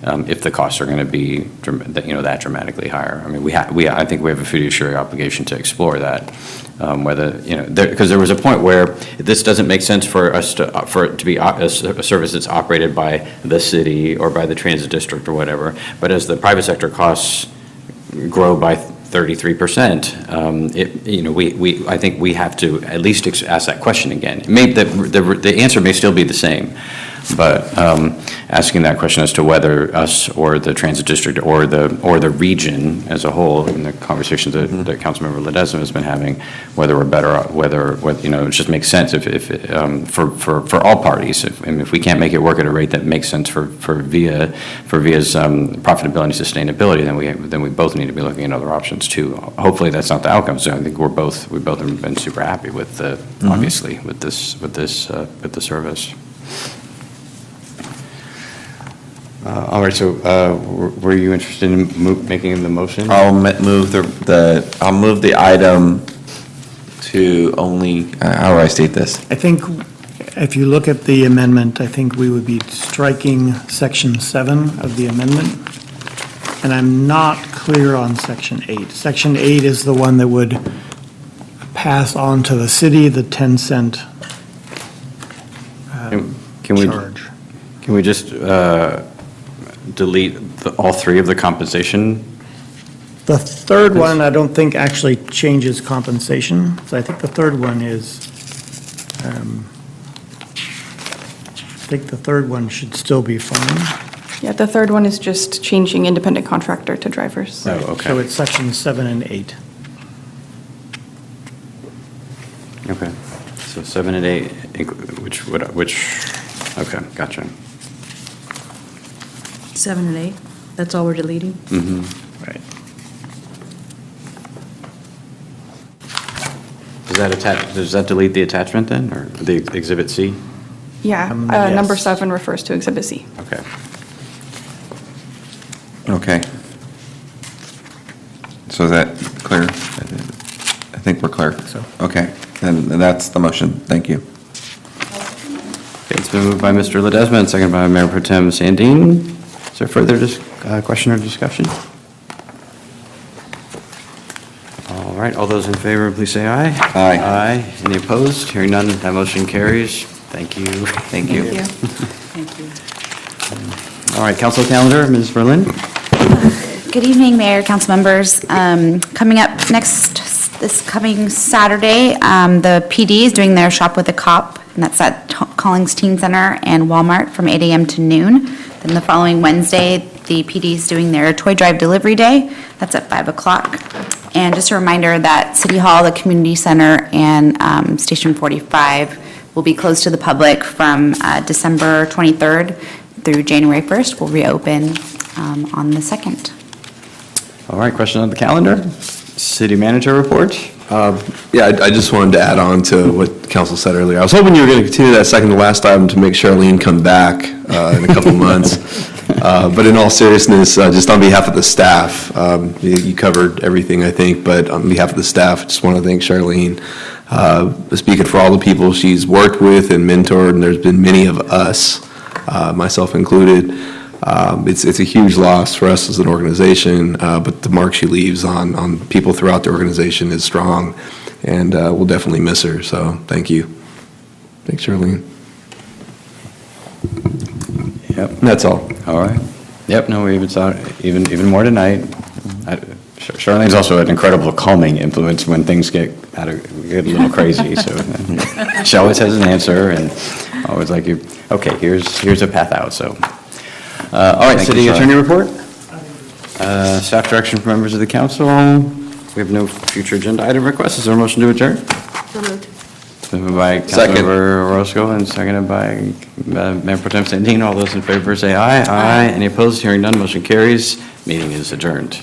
if the costs are going to be, that dramatically higher. I mean, I think we have a fiduciary obligation to explore that. Because there was a point where this doesn't make sense for us for it to be a service that's operated by the city or by the transit district or whatever. But as the private sector costs grow by 33%, I think we have to at least ask that question again. The answer may still be the same, but asking that question as to whether us or the transit district or the region as a whole, in the conversations that Councilmember Ledesma has been having, whether we're better, it just makes sense for all parties. If we can't make it work at a rate that makes sense for VIA's profitability and sustainability, then we both need to be looking at other options too. Hopefully that's not the outcome. So I think we both have been super happy with obviously with the service. All right, so were you interested in making the motion? I'll move the item to only, how do I state this? I think if you look at the amendment, I think we would be striking section 7 of the amendment. And I'm not clear on section 8. Section 8 is the one that would pass on to the city the 10 cent charge. Can we just delete all three of the compensation? The third one, I don't think actually changes compensation. So I think the third one is, should still be fine. Yeah, the third one is just changing independent contractor to drivers. Oh, okay. So it's section 7 and 8. Okay, so 7 and 8, okay, gotcha. 7 and 8, that's all we're deleting? Mm-hmm. that attach, does that delete the attachment then, or the Exhibit C? Yeah, number 7 refers to Exhibit C. Okay. Okay. So is that clear? I think we're clear. So. Okay, then that's the motion. Thank you. Okay, it's been moved by Mr. Ledesma and seconded by Mayor Pro Tem Sandin. Is there further question or discussion? All right, all those in favor, please say aye. Aye. Aye. Any opposed? Hearing none, that motion carries. Thank you. Thank you. Thank you. All right, council calendar, Ms. Berlin. Good evening, Mayor, council members. Coming up this coming Saturday, the PD is doing their Shop with a Cop, and that's at Collings Teen Center and Walmart from 8 a.m. to noon. Then the following Wednesday, the PD is doing their Toy Drive Delivery Day. That's at 5 o'clock. And just a reminder that City Hall, the Community Center, and Station 45 will be closed to the public from December 23rd through January 1st. We'll reopen on the 2nd. All right, question on the calendar. City manager report. Yeah, I just wanted to add on to what council said earlier. I was hoping you were going to continue that second to last item to make Charlene come back in a couple months. But in all seriousness, just on behalf of the staff, you covered everything, I think, but on behalf of the staff, I just want to thank Charlene. Speaking for all the people she's worked with and mentored, and there's been many of us, myself included. It's a huge loss for us as an organization, but the mark she leaves on people throughout the organization is strong, and we'll definitely miss her, so thank you. Thanks, Charlene. Yep. That's all. All right. Yep, no, we even saw even more tonight. Charlene's also an incredible calming influence when things get a little crazy, so she always has an answer and always like, okay, here's a path out, so. All right, city attorney report. Staff direction from members of the council. We have no future agenda item requests. Is there a motion to adjourn? So moved. Moved by Councilmember Orozco and seconded by Mayor Pro Tem Sandin. All those in favor say aye. Aye. Any opposed? Hearing none, motion carries. Meeting is adjourned.